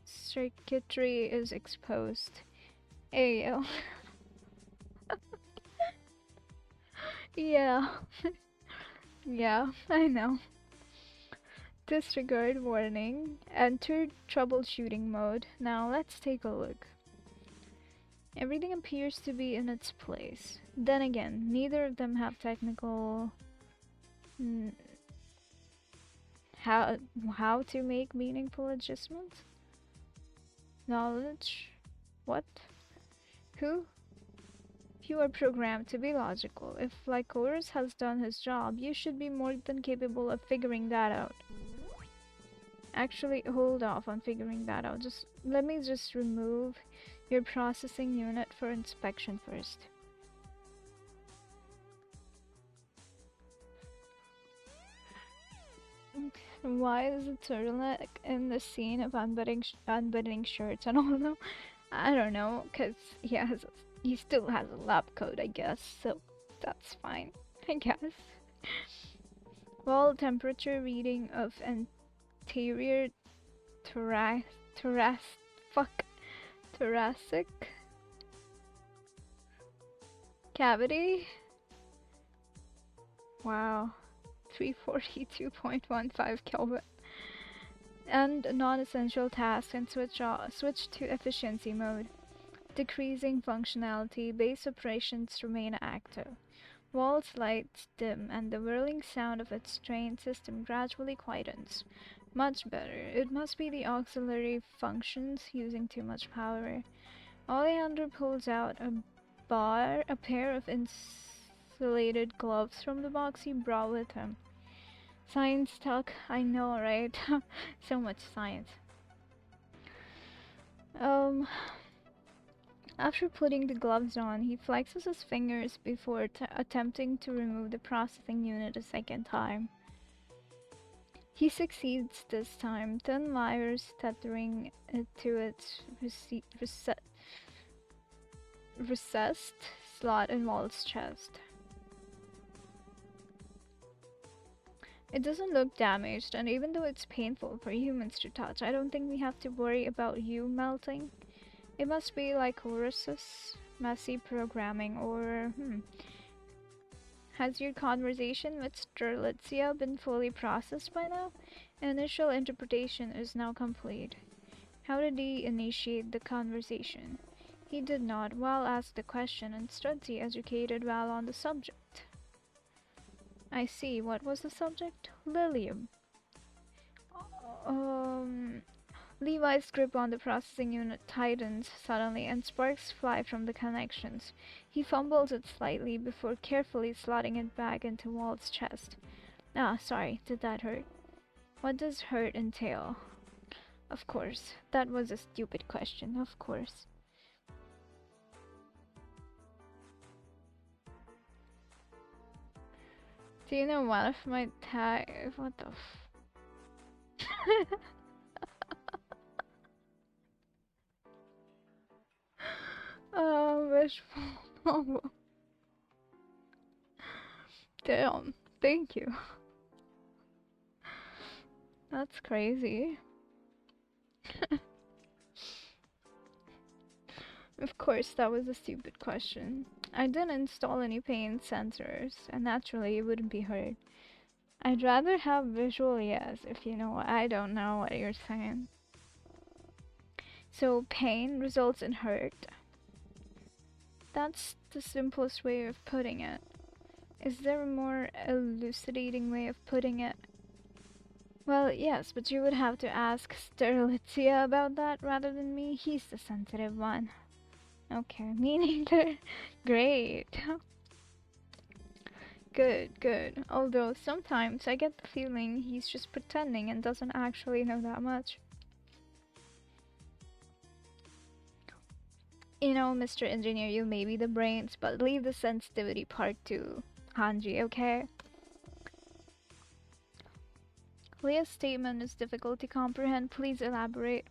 circuitry is exposed. Ayo. Yeah. Yeah, I know. Disregard warning. Enter troubleshooting mode. Now let's take a look. Everything appears to be in its place. Then again, neither of them have technical mm, how to make meaningful adjustments. Knowledge. What? Who? You are programmed to be logical. If Lycoris has done his job, you should be more than capable of figuring that out. Actually, hold off on figuring that out. Just let me just remove your processing unit for inspection first. Why is the turtleneck in the scene of unbuttoning shirts and all of I don't know, cause he still has a lab coat, I guess. So that's fine, I guess. Well, temperature reading of anterior thoracic cavity. Wow, 342.15 Kelvin. And non-essential tasks and switch to efficiency mode. Decreasing functionality, base operations remain active. Walls lights dim and the whirling sound of its train system gradually quietens. Much better. It must be the auxiliary functions using too much power. Oleander pulls out a pair of insulated gloves from the box he brought with him. Science talk, I know, right? So much science. After putting the gloves on, he flexes his fingers before attempting to remove the processing unit a second time. He succeeds this time, thin wires tethering it to its recessed slot in Walt's chest. It doesn't look damaged, and even though it's painful for humans to touch, I don't think we have to worry about you melting. It must be like Horus's messy programming, or has your conversation with Strelitzia been fully processed by now? Initial interpretation is now complete. How did he initiate the conversation? He did not. Val asked the question, and Strelitzia educated Val on the subject. I see. What was the subject? Lilium. Levi's grip on the processing unit tightens suddenly and sparks fly from the connections. He fumbles it slightly before carefully slotting it back into Walt's chest. Ah, sorry, did that hurt? What does hurt entail? Of course, that was a stupid question, of course. Do you know one of my what the wishful novel. Damn, thank you. That's crazy. Of course, that was a stupid question. I didn't install any pain sensors, and naturally it wouldn't be hurt. I'd rather have visual yes, if you know. I don't know what you're saying. So pain results in hurt. That's the simplest way of putting it. Is there a more elucidating way of putting it? Well, yes, but you would have to ask Sterlitzia about that rather than me. He's the sensitive one. Okay, me neither. Great. Good, good. Although sometimes I get the feeling he's just pretending and doesn't actually know that much. You know, Mr. Engineer, you may be the brains, but leave the sensitivity part to Hanji, okay? Leah's statement is difficult to comprehend. Please elaborate.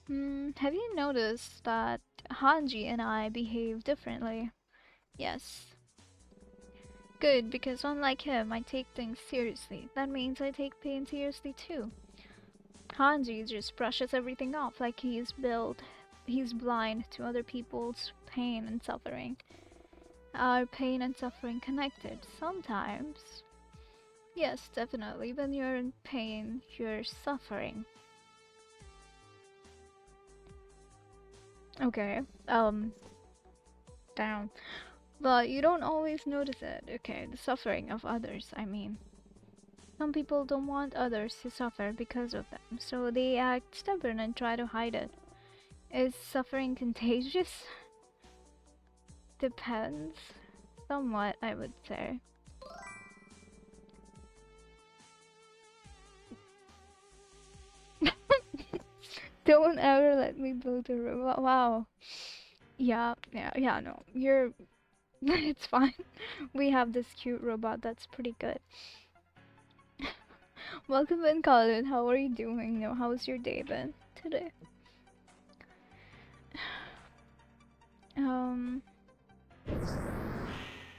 Have you noticed that Hanji and I behave differently? Yes. Good, because unlike him, I take things seriously. That means I take pain seriously too. Hanji just brushes everything off like he's blind to other people's pain and suffering. Are pain and suffering connected? Sometimes. Yes, definitely. When you're in pain, you're suffering. Okay, down. But you don't always notice it. Okay, the suffering of others, I mean. Some people don't want others to suffer because of them, so they act stubborn and try to hide it. Is suffering contagious? Depends. Somewhat, I would say. Don't ever let me build a robot. Wow. Yeah, no. You're. It's fine. We have this cute robot that's pretty good. Welcome in, Colin. How are you doing? No, how's your day been today? Um.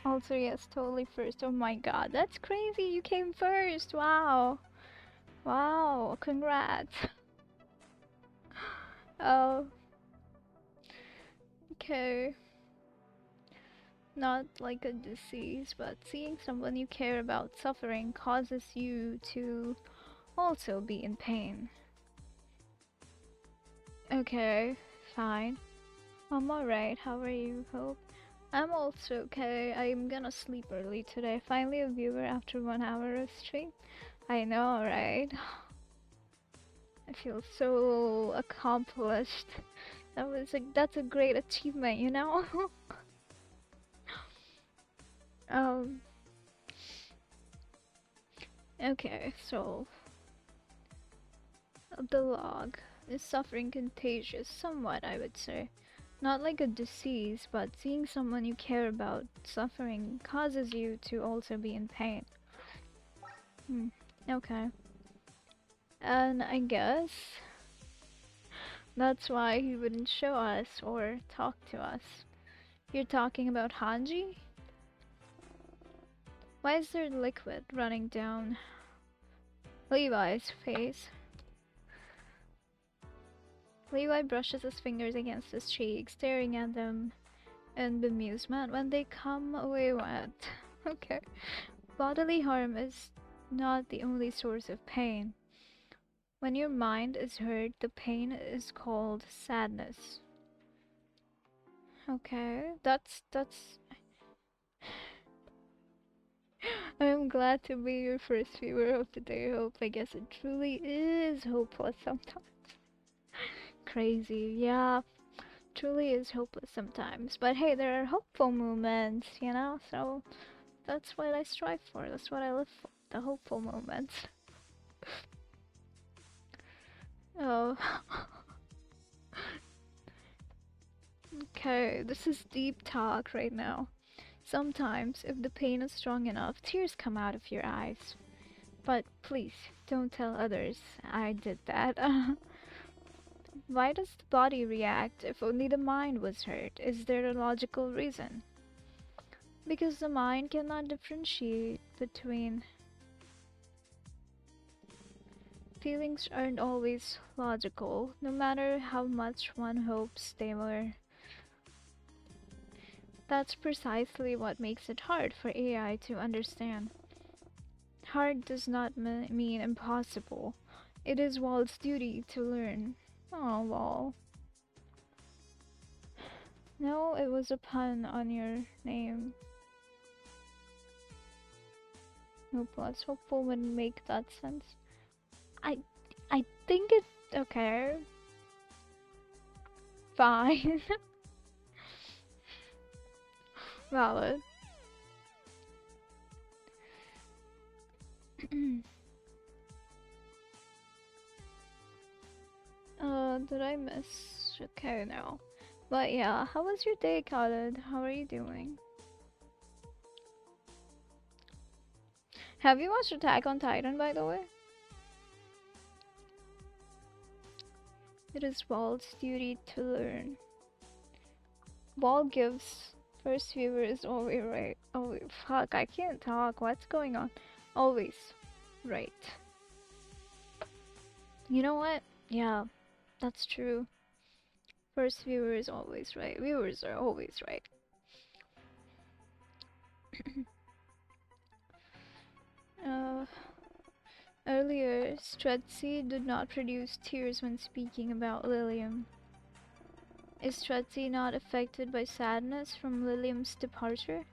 Also, yes, totally first. Oh my god, that's crazy. You came first. Wow. Wow. Congrats. Oh. Okay. Not like a disease, but seeing someone you care about suffering causes you to also be in pain. Okay, fine. I'm alright. How are you, Hope? I'm also okay. I'm gonna sleep early today. Finally a viewer after 1 hour of stream. I know, right? I feel so accomplished. That's a great achievement, you know? um okay, so the log is suffering contagious, somewhat I would say. Not like a disease, but seeing someone you care about suffering causes you to also be in pain. Hmm. Okay. And I guess that's why he wouldn't show us or talk to us. You're talking about Hanji? Why is there liquid running down Levi's face? Levi brushes his fingers against his cheek, staring at them in bemusement when they come away wet. Okay. Bodily harm is not the only source of pain. When your mind is hurt, the pain is called sadness. Okay, that's I am glad to be your first viewer of the day, Hope. I guess it truly is hopeless sometimes. Crazy, yeah, truly is hopeless sometimes. But hey, there are hopeful moments, you know? So that's what I strive for, that's what I live for, the hopeful moments. Oh. Okay, this is deep talk right now. Sometimes, if the pain is strong enough, tears come out of your eyes. But please, don't tell others I did that. Why does the body react if only the mind was hurt? Is there a logical reason? Because the mind cannot differentiate between feelings aren't always logical, no matter how much one hopes they were. That's precisely what makes it hard for AI to understand. Hard does not mean impossible. It is Walt's duty to learn. Oh, Wall. No, it was a pun on your name. No plus. Hopeful wouldn't make that sense. I I think it okay. Fine. Valid. Did I miss? Okay, no. But yeah, how was your day, Khaled? How are you doing? Have you watched Attack on Titan, by the way? It is Wald's duty to learn. Wald gives first viewer is always right. Oh fuck, I can't talk. What's going on? Always right. You know what? Yeah, that's true. First viewer is always right. Viewers are always right. uh, Earlier, Stretsy did not produce tears when speaking about Lilium. Is Stretsy not affected by sadness from Lilium's departure?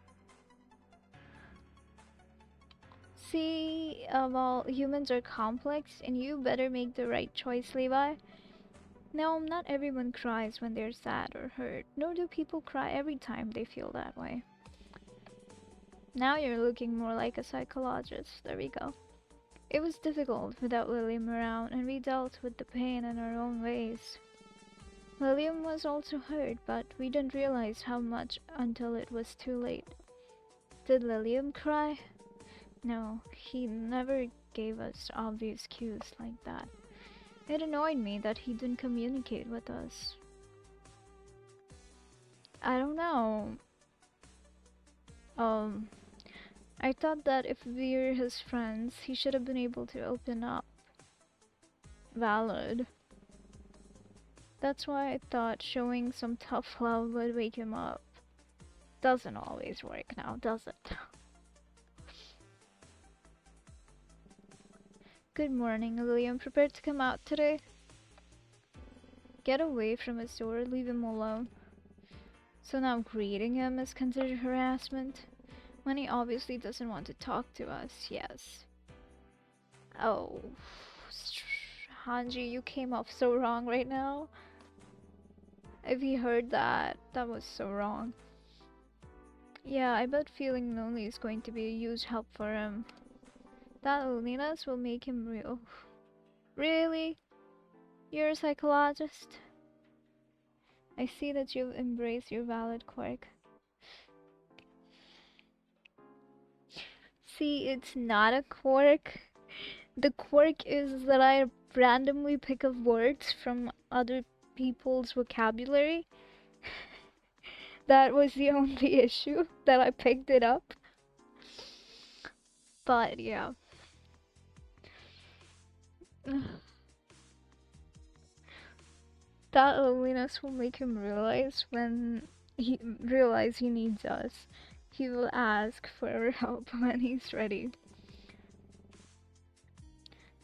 See, well, humans are complex, and you better make the right choice, Levi. No, not everyone cries when they're sad or hurt, nor do people cry every time they feel that way. Now you're looking more like a psychologist. There we go. It was difficult without Lilium around, and we dealt with the pain in our own ways. Lilium was also hurt, but we didn't realize how much until it was too late. Did Lilium cry? No, he never gave us obvious cues like that. It annoyed me that he didn't communicate with us. I don't know. I thought that if we're his friends, he should have been able to open up. Valid. That's why I thought showing some tough love would wake him up. Doesn't always work now, does it? Good morning, Lilium. Prepared to come out today? Get away from his door, leave him alone. So now greeting him is considered harassment? When he obviously doesn't want to talk to us, yes. Oh, Hanji, you came off so wrong right now. If he heard that, that was so wrong. Yeah, I bet feeling lonely is going to be a huge help for him. That loneliness will make him real. Really? You're a psychologist? I see that you've embraced your valid quirk. See, it's not a quirk. The quirk is that I randomly pick up words from other people's vocabulary. That was the only issue, that I picked it up. But yeah. That loneliness will make him realize when he needs us. He will ask for our help when he's ready.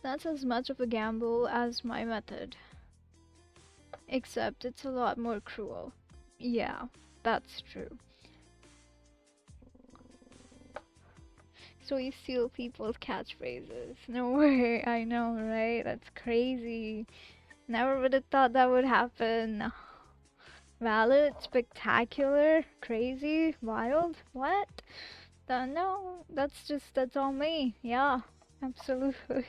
That's as much of a gamble as my method. Except it's a lot more cruel. Yeah, that's true. So you steal people's catchphrases. No way, I know, right? That's crazy. Never would have thought that would happen. Valid, spectacular, crazy, wild, what? No, that's all me. Yeah, absolutely.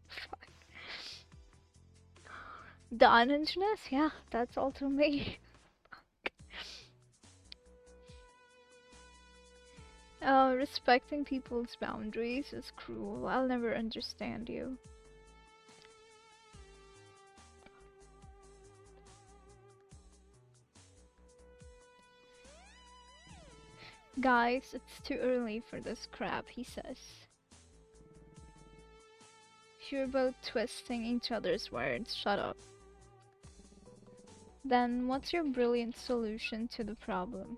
Fuck. The unhingedness? Yeah, that's also me. Respecting people's boundaries is cruel. I'll never understand you. Guys, it's too early for this crap, he says. You're both twisting each other's words. Shut up. Then what's your brilliant solution to the problem?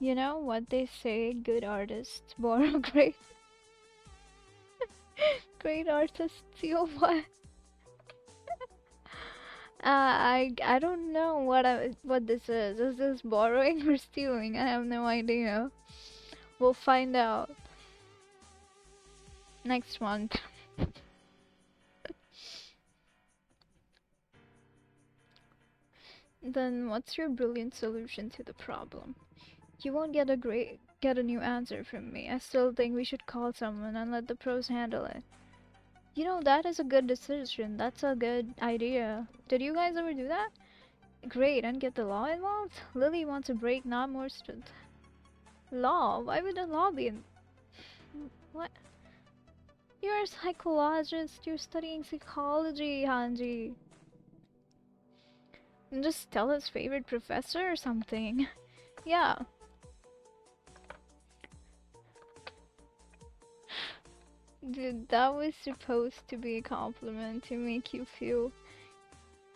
You know what they say, good artists borrow great great artists steal what? I don't know what this is. Is this borrowing or stealing? I have no idea. We'll find out next month. Then what's your brilliant solution to the problem? You won't get a new answer from me. I still think we should call someone and let the pros handle it. You know, that is a good decision. That's a good idea. Did you guys ever do that? Great, and get the law involved? Lily wants to break not more law? Why would the law be in... What? You're a psychologist. You're studying psychology, Hanji. And just tell his favorite professor or something. Yeah. Dude, that was supposed to be a compliment to make you feel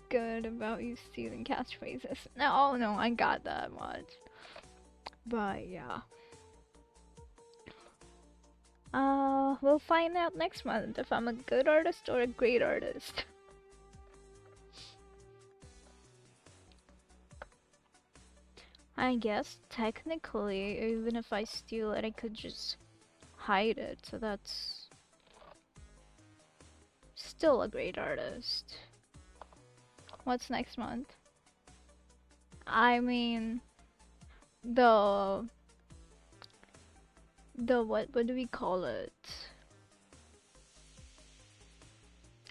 good about you stealing catchphrases. No, oh no, I got that much. But yeah. We'll find out next month if I'm a good artist or a great artist. I guess technically, even if I steal it, I could just hide it, so that's still a great artist. What's next month? I mean, the what do we call it?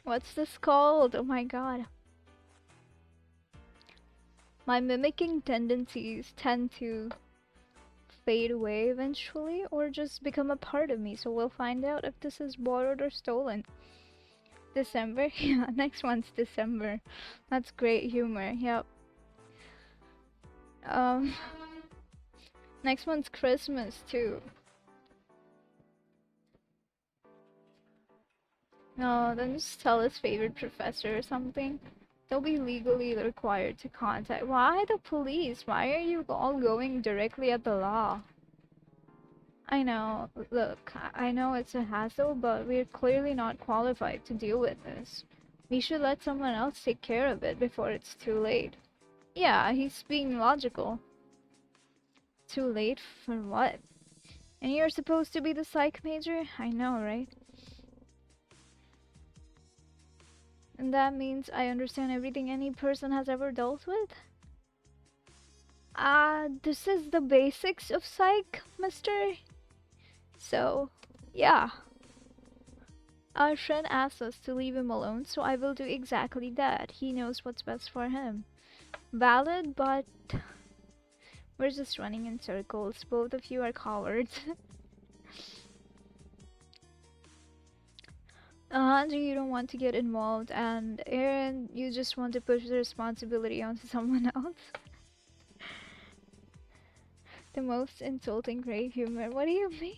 What's this called? Oh my god. My mimicking tendencies tend to fade away eventually or just become a part of me, so we'll find out if this is borrowed or stolen. December? Yeah, next one's December. That's great humor, yep. Um, next one's Christmas too. No, then just tell his favorite professor or something. They'll be legally required to contact. Why the police? Why are you all going directly at the law? I know, look, I know it's a hassle, but we're clearly not qualified to deal with this. We should let someone else take care of it before it's too late. Yeah, he's being logical. Too late for what? And you're supposed to be the psych major? I know, right? And that means I understand everything any person has ever dealt with? This is the basics of psych, mister. So, yeah. Our friend asked us to leave him alone, so I will do exactly that. He knows what's best for him. Valid, but we're just running in circles. Both of you are cowards. Hanji, you don't want to get involved, and Aaron, you just want to push the responsibility onto someone else. The most insulting gray humor. What do you mean?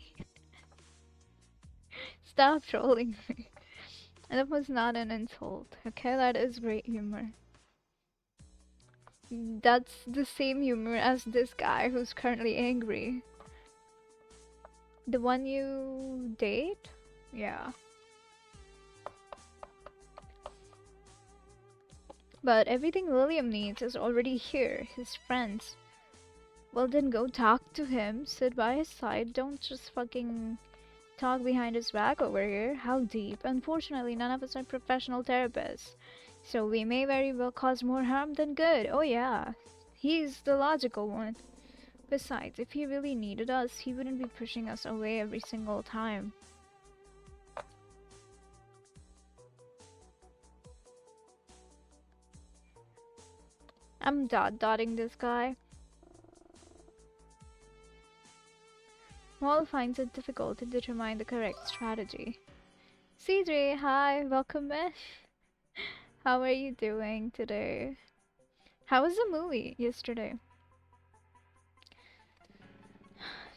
Stop trolling me. That was not an insult, okay? That is great humor. That's the same humor as this guy who's currently angry. The one you date? Yeah. But everything William needs is already here. His friends. Well, then go talk to him. Sit by his side. Don't just fucking talk behind his back over here. How deep? Unfortunately, none of us are professional therapists. So we may very well cause more harm than good. Oh yeah. He's the logical one. Besides, if he really needed us, he wouldn't be pushing us away every single time. I'm dotting this guy. Wall finds it difficult to determine the correct strategy. CJ, hi, welcome in. How are you doing today? How was the movie yesterday?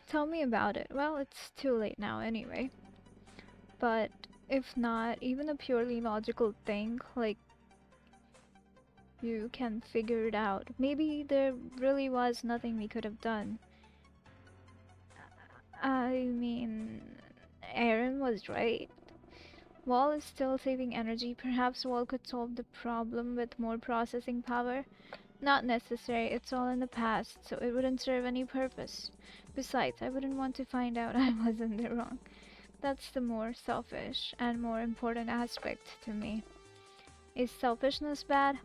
Tell me about it. Well, it's too late now anyway. But if not, even a purely logical thing, like you can figure it out. Maybe there really was nothing we could have done. I mean, Aaron was right. Wall is still saving energy. Perhaps Wall could solve the problem with more processing power. Not necessary, it's all in the past, so it wouldn't serve any purpose. Besides, I wouldn't want to find out I was in the wrong. That's the more selfish and more important aspect to me. Is selfishness bad?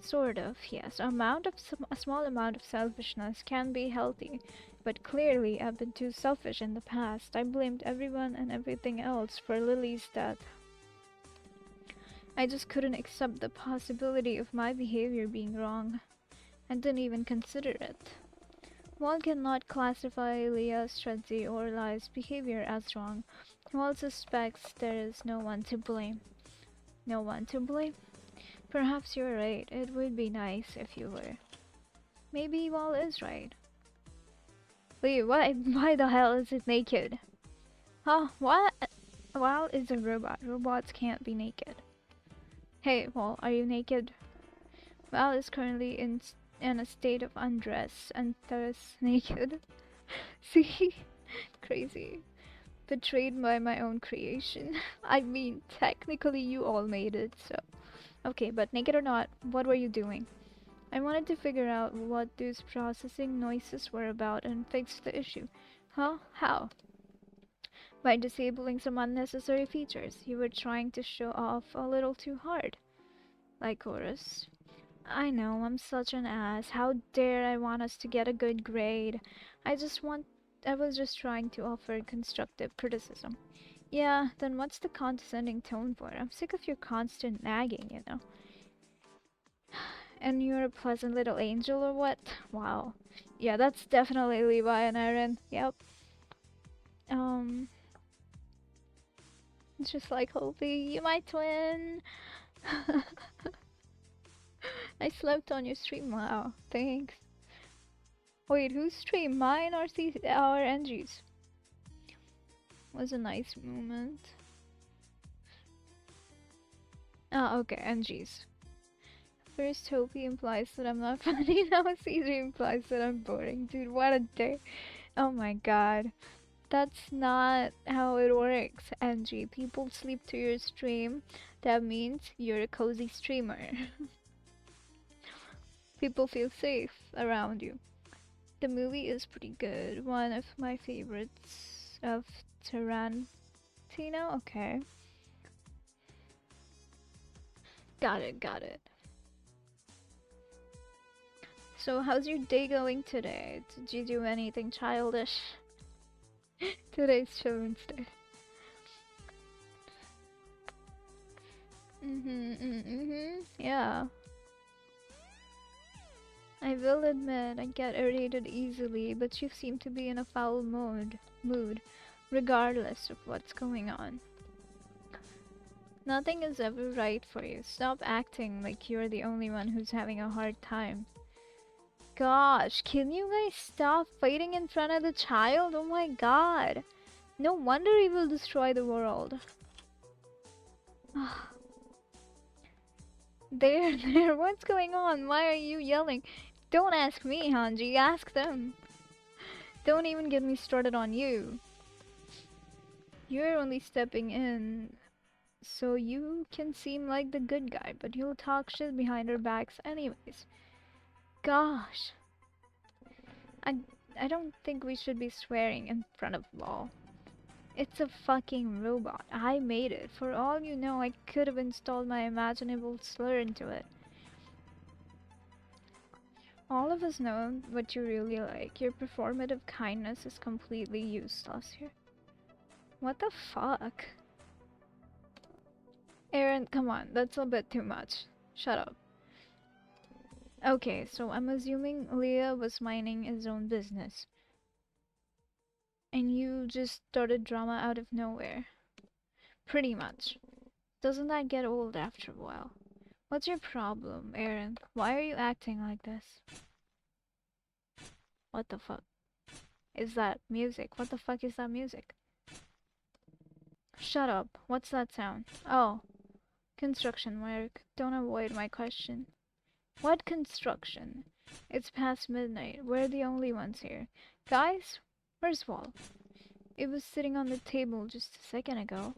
Sort of, yes. A small amount of selfishness can be healthy, but clearly I've been too selfish in the past. I blamed everyone and everything else for Lily's death. I just couldn't accept the possibility of my behavior being wrong. I didn't even consider it. One cannot classify Leah's strategy or Lai's behavior as wrong. Wall suspects there is no one to blame. No one to blame? Perhaps you're right. It would be nice if you were. Maybe Wall is right. Wait, what? Why the hell is it naked? Huh? What? Wall is a robot. Robots can't be naked. Hey, Wall, are you naked? Val is currently in a state of undress and thus naked. See? Crazy. Betrayed by my own creation. I mean, technically you all made it, so. Okay, but naked or not, what were you doing? I wanted to figure out what those processing noises were about and fix the issue. Huh? How? By disabling some unnecessary features. You were trying to show off a little too hard. Like chorus. I know, I'm such an ass. How dare I want us to get a good grade? I was just trying to offer constructive criticism. Yeah, then what's the condescending tone for? I'm sick of your constant nagging, you know. And you're a pleasant little angel or what? Wow. Yeah, that's definitely Levi and Aaron. Yep. It's just like Hopi, you my twin. I slept on your stream. Wow, thanks. Wait, whose stream? Mine or Angie's? Was a nice moment. Ah, okay, Angie's. First, Hopi implies that I'm not funny. Now, Caesar implies that I'm boring. Dude, what a day. Oh my god. That's not how it works, Angie. People sleep to your stream. That means you're a cozy streamer. People feel safe around you. The movie is pretty good. One of my favorites of Tarantino. Okay. Got it, got it. So how's your day going today? Did you do anything childish? Today's Children's Day. Yeah. I will admit I get irritated easily, but you seem to be in a foul mood, regardless of what's going on. Nothing is ever right for you. Stop acting like you're the only one who's having a hard time. Gosh, can you guys stop fighting in front of the child? Oh my god. No wonder he will destroy the world. There, what's going on? Why are you yelling? Don't ask me, Hanji, ask them. Don't even get me started on you. You're only stepping in so you can seem like the good guy, but you'll talk shit behind our backs anyways. Gosh. I don't think we should be swearing in front of Law. It's a fucking robot. I made it. For all you know, I could have installed my imaginable slur into it. All of us know what you really like. Your performative kindness is completely useless here. What the fuck? Aaron, come on. That's a bit too much. Shut up. Okay, so I'm assuming Leah was minding his own business. And you just started drama out of nowhere. Pretty much. Doesn't that get old after a while? What's your problem, Aaron? Why are you acting like this? What the fuck? Is that music? What the fuck is that music? Shut up. What's that sound? Oh. Construction work. Don't avoid my question. What construction? It's past midnight. We're the only ones here. Guys, where's Wall? It was sitting on the table just a second ago.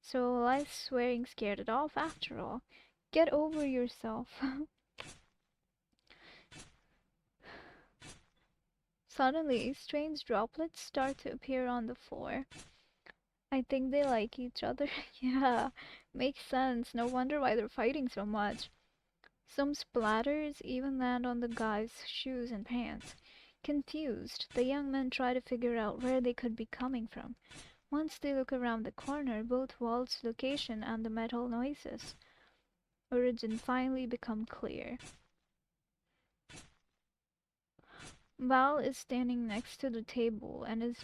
So lies swearing scared it off after all. Get over yourself. Suddenly, strange droplets start to appear on the floor. I think they like each other. Yeah, makes sense. No wonder why they're fighting so much. Some splatters even land on the guy's shoes and pants. Confused, the young men try to figure out where they could be coming from. Once they look around the corner, both Walt's location and the metal noises origin finally become clear. Val is standing next to the table and is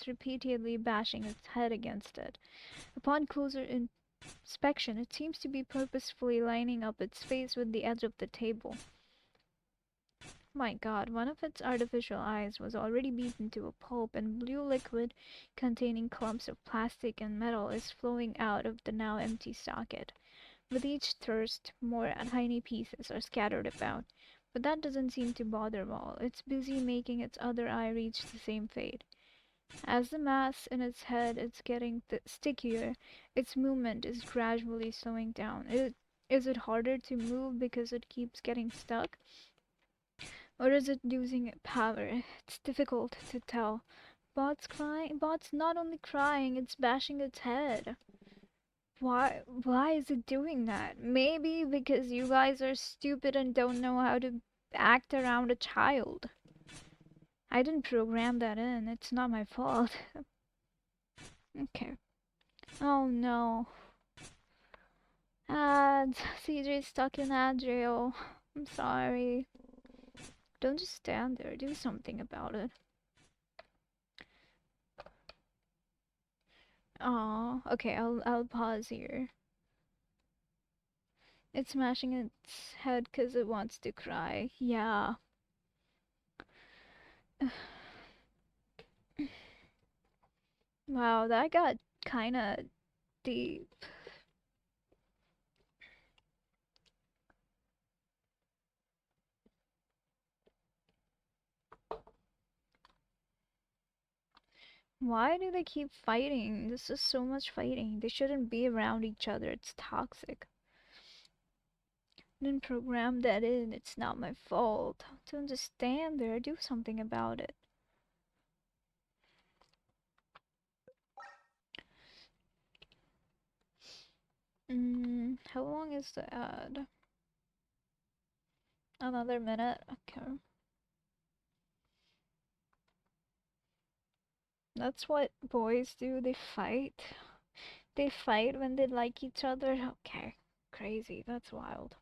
repeatedly bashing its head against it. Upon closer inspection, it seems to be purposefully lining up its face with the edge of the table. My god, one of its artificial eyes was already beaten to a pulp, and blue liquid containing clumps of plastic and metal is flowing out of the now empty socket. With each thrust, more tiny pieces are scattered about, but that doesn't seem to bother Wall. It's busy making its other eye reach the same fate. As the mass in its head is getting stickier, its movement is gradually slowing down. Is it harder to move because it keeps getting stuck? Or is it losing power? It's difficult to tell. Bot's crying. Bot's not only crying, it's bashing its head. Why is it doing that? Maybe because you guys are stupid and don't know how to act around a child. I didn't program that in. It's not my fault. Okay. Oh no. CJ's stuck in that jail. I'm sorry. Don't just stand there. Do something about it. Oh, okay. I'll pause here. It's smashing its head 'cause it wants to cry. Yeah. Wow, that got kinda deep. Why do they keep fighting? This is so much fighting. They shouldn't be around each other. It's toxic. Didn't program that in. It's not my fault. Don't just stand there. Do something about it. How long is the ad? Another minute? Okay. That's what boys do. They fight. They fight when they like each other. Okay. Crazy. That's wild.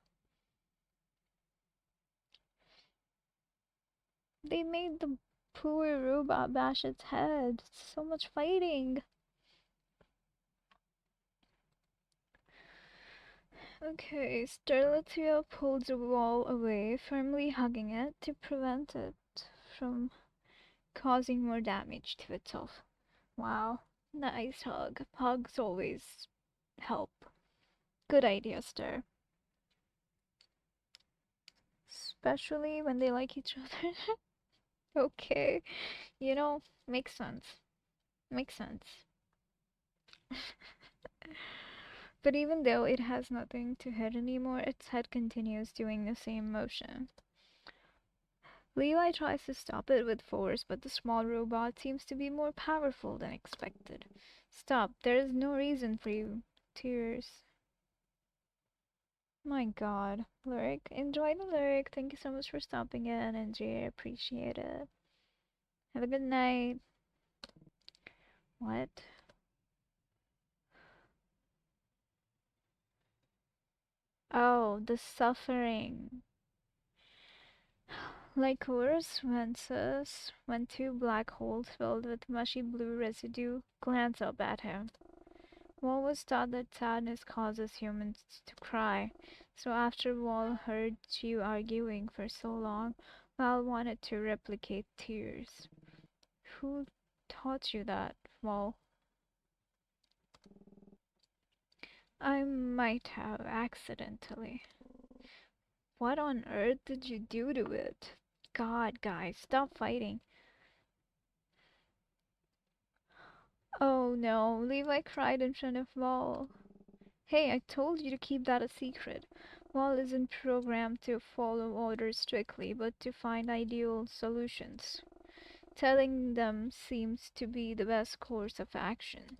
They made the poor robot bash its head. So much fighting. Okay, Sterlitia pulls the wall away, firmly hugging it to prevent it from causing more damage to itself. Wow, nice hug. Hugs always help. Good idea, Ster. Especially when they like each other. Okay, you know, makes sense. Makes sense. But even though it has nothing to hit anymore, its head continues doing the same motion. Levi tries to stop it with force, but the small robot seems to be more powerful than expected. Stop, there is no reason for you. Tears. My god. Lyric. Enjoy the lyric. Thank you so much for stopping in, NJ. I appreciate it. Have a good night. What? Oh, the suffering. Lycoris Ventus, when two black holes filled with mushy blue residue glance up at him. Wall was taught that sadness causes humans to cry, so after Wall heard you arguing for so long, Val wanted to replicate tears. Who taught you that, Wall? I might have accidentally. What on earth did you do to it? God, guys, stop fighting. Oh no, Levi cried in front of Wall. Hey, I told you to keep that a secret. Wall isn't programmed to follow orders strictly, but to find ideal solutions. Telling them seems to be the best course of action.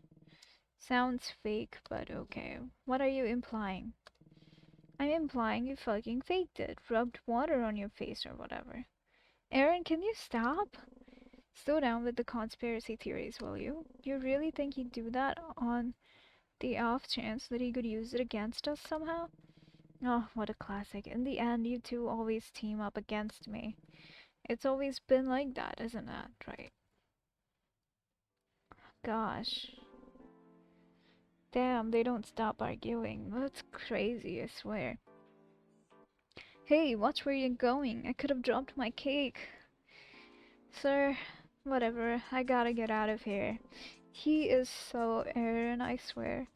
Sounds fake, but okay. What are you implying? I'm implying you fucking faked it, rubbed water on your face or whatever. Aaron, can you stop? Slow down with the conspiracy theories, will you? You really think he'd do that on the off chance that he could use it against us somehow? Oh, what a classic. In the end, you two always team up against me. It's always been like that, isn't it? Right. Gosh. Damn, they don't stop arguing. That's crazy, I swear. Hey, watch where you're going. I could have dropped my cake. Sir, whatever. I gotta get out of here. He is so Aaron, I swear.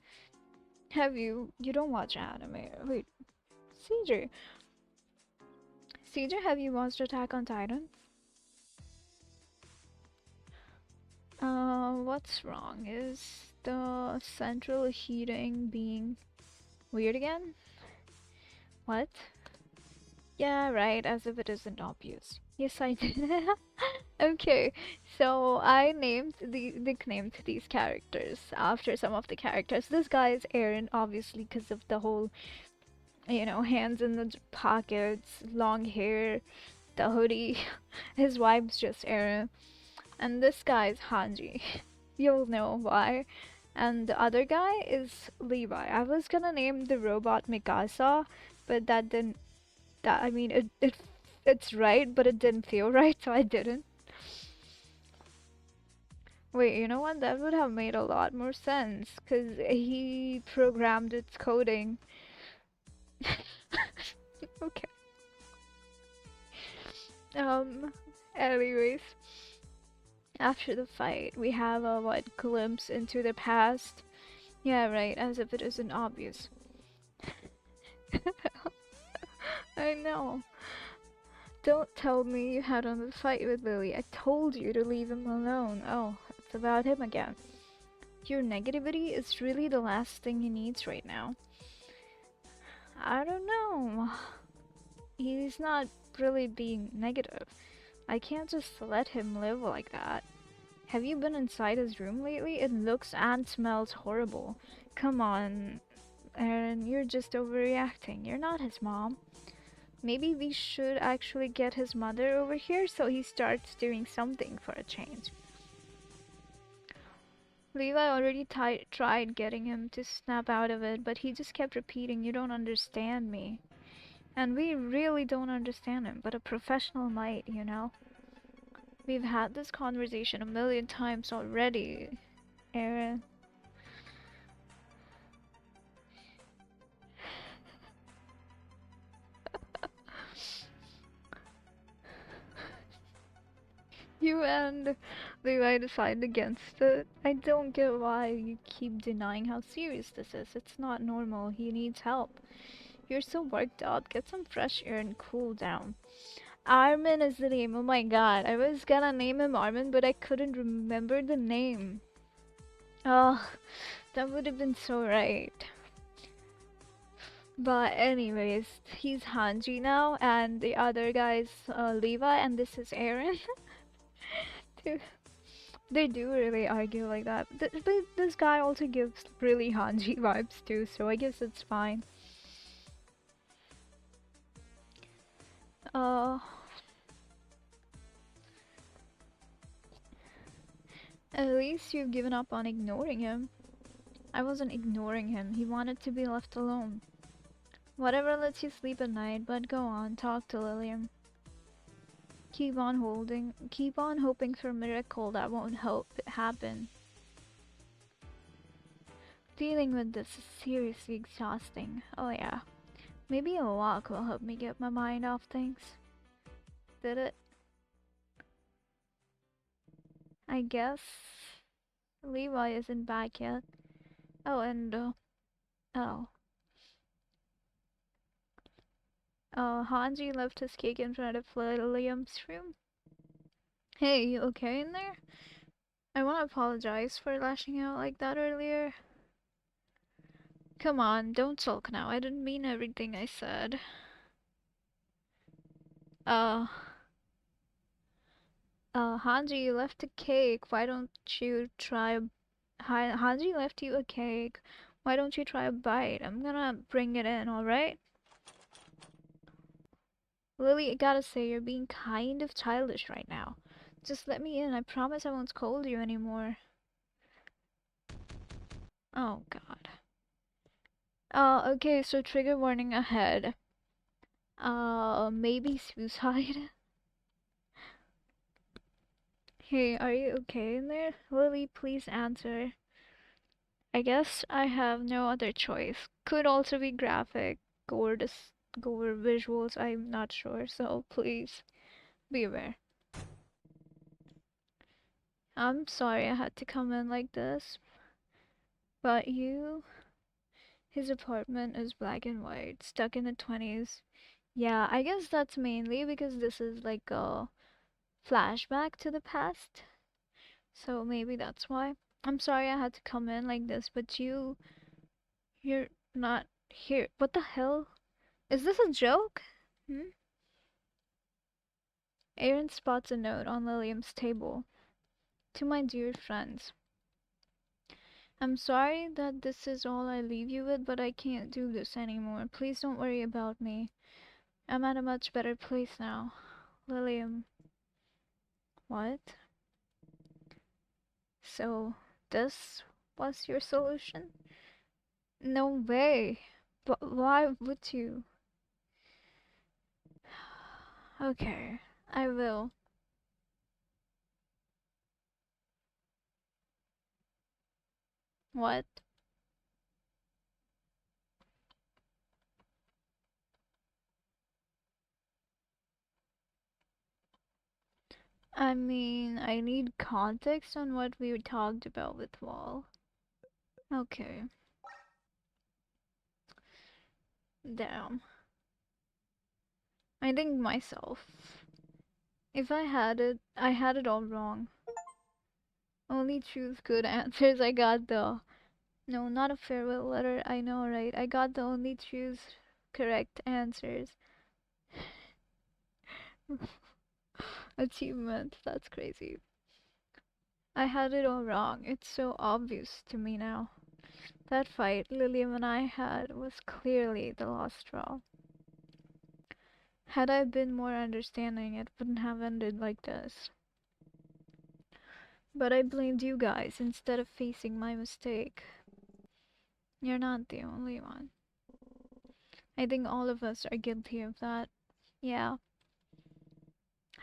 You don't watch anime. Wait, CJ. CJ, have you watched Attack on Titan? What's wrong? Is the central heating being weird again? What? Yeah, right, as if it isn't obvious. Yes, I did. Okay, so I nicknamed these characters after some of the characters. This guy is Aaron, obviously, because of the whole, hands in the pockets, long hair, the hoodie. His vibe's just Aaron. And this guy is Hanji. You'll know why. And the other guy is Levi. I was gonna name the robot Mikasa, but that didn't. That I mean, it's right, but it didn't feel right, so I didn't. Wait, you know what? That would have made a lot more sense, cause he programmed its coding. Okay. Um. Anyways, after the fight, we have a what glimpse into the past. Yeah, right. As if it isn't obvious. I know. Don't tell me you had another fight with Lily. I told you to leave him alone. Oh, it's about him again. Your negativity is really the last thing he needs right now. I don't know. He's not really being negative. I can't just let him live like that. Have you been inside his room lately? It looks and smells horrible. Come on, Aaron, you're just overreacting. You're not his mom. Maybe we should actually get his mother over here so he starts doing something for a change. Levi already tried getting him to snap out of it, but he just kept repeating, "You don't understand me." And we really don't understand him, but a professional might. We've had this conversation a million times already, Aaron. You and Levi decided against it. I don't get why you keep denying how serious this is. It's not normal. He needs help. You're so worked up. Get some fresh air and cool down. Armin is the name. Oh my god. I was gonna name him Armin, but I couldn't remember the name. Oh, that would have been so right. But anyways, he's Hanji now, and the other guy's Levi, and this is Aaron. They do really argue like that. But this guy also gives really Hanji vibes too, so I guess it's fine. Uh, at least you've given up on ignoring him. I wasn't ignoring him, he wanted to be left alone. Whatever lets you sleep at night, but go on, talk to Lillian. Keep on hoping for a miracle that won't happen. Dealing with this is seriously exhausting. Oh yeah. Maybe a walk will help me get my mind off things. Did it? I guess Levi isn't back yet. Oh, and oh. Hanji left his cake in front of Liam's room. Hey, you okay in there? I want to apologize for lashing out like that earlier. Come on, don't sulk now. I didn't mean everything I said. Uh, Hanji, you left a cake. Why don't you try Hanji left you a cake. Why don't you try a bite? I'm gonna bring it in, alright? Lily, I gotta say, you're being kind of childish right now. Just let me in. I promise I won't scold you anymore. Oh, God. Okay, so trigger warning ahead. Maybe suicide? Hey, are you okay in there? Lily, please answer. I guess I have no other choice. Could also be graphic, gore, gore visuals, I'm not sure, so please be aware. I'm sorry I had to come in like this, but his apartment is black and white, stuck in the 20s. Yeah, I guess that's mainly because this is like a flashback to the past, so maybe that's why. I'm sorry I had to come in like this, but you're not here. What the hell? Is this a joke? Hmm? Aaron spots a note on Lilium's table. To my dear friends, I'm sorry that this is all I leave you with, but I can't do this anymore. Please don't worry about me. I'm at a much better place now. Lilium. What? So, this was your solution? No way. But why would you? Okay, I will. What? I mean, I need context on what we talked about with Wall. Okay. Damn. I think myself. If I had it all wrong. Only truth, good answers. I got the. No, not a farewell letter. I know, right? I got the only truth, correct answers. Achievement. That's crazy. I had it all wrong. It's so obvious to me now. That fight Lilium and I had was clearly the last straw. Had I been more understanding, it wouldn't have ended like this. But I blamed you guys instead of facing my mistake. You're not the only one. I think all of us are guilty of that. Yeah,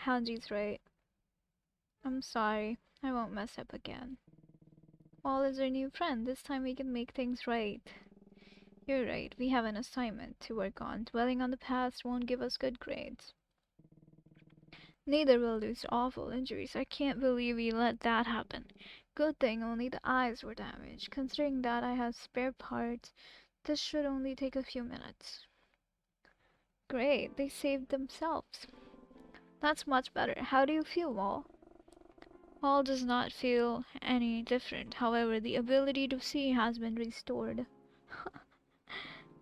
Hanji's right. I'm sorry. I won't mess up again. Wall is our new friend. This time we can make things right. You're right. We have an assignment to work on. Dwelling on the past won't give us good grades. Neither will these awful injuries. I can't believe we let that happen. Good thing only the eyes were damaged. Considering that I have spare parts, this should only take a few minutes. Great, they saved themselves. That's much better. How do you feel, Wall? Wall does not feel any different. However, the ability to see has been restored.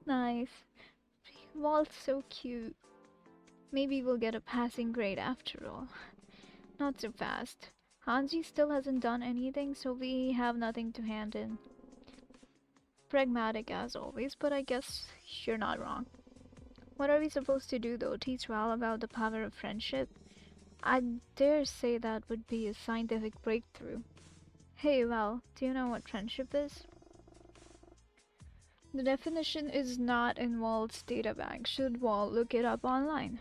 Nice. Wall's so cute. Maybe we'll get a passing grade after all. Not so fast. Hanji still hasn't done anything, so we have nothing to hand in. Pragmatic as always, but I guess you're not wrong. What are we supposed to do though? Teach Val about the power of friendship? I dare say that would be a scientific breakthrough. Hey Val, do you know what friendship is? The definition is not in Wall's databank. Should Wall look it up online?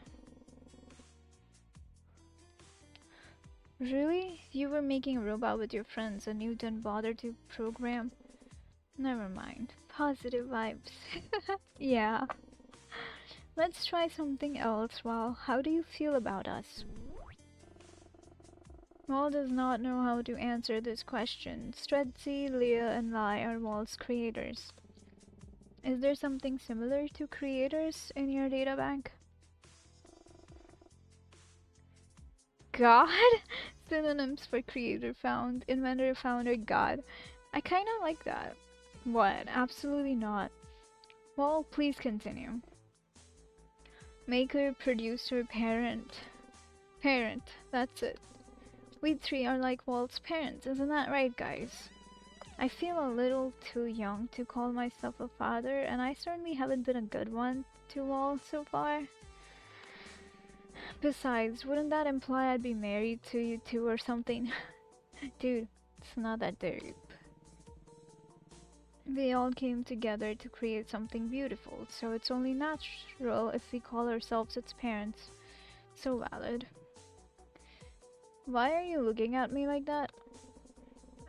Really? You were making a robot with your friends and you didn't bother to program? Never mind. Positive vibes. Yeah. Let's try something else. Well, how do you feel about us? Wall does not know how to answer this question. Stretzy, Leah, and Lai are Wall's creators. Is there something similar to creators in your databank? God? Synonyms for creator found, inventor, founder, god. I kinda like that. What? Absolutely not. Well, please continue. Maker, producer, parent. Parent, that's it. We three are like Walt's parents, isn't that right, guys? I feel a little too young to call myself a father, and I certainly haven't been a good one to Walt so far. Besides, wouldn't that imply I'd be married to you two or something? Dude, it's not that deep. We all came together to create something beautiful, so it's only natural if we call ourselves its parents. So valid. Why are you looking at me like that?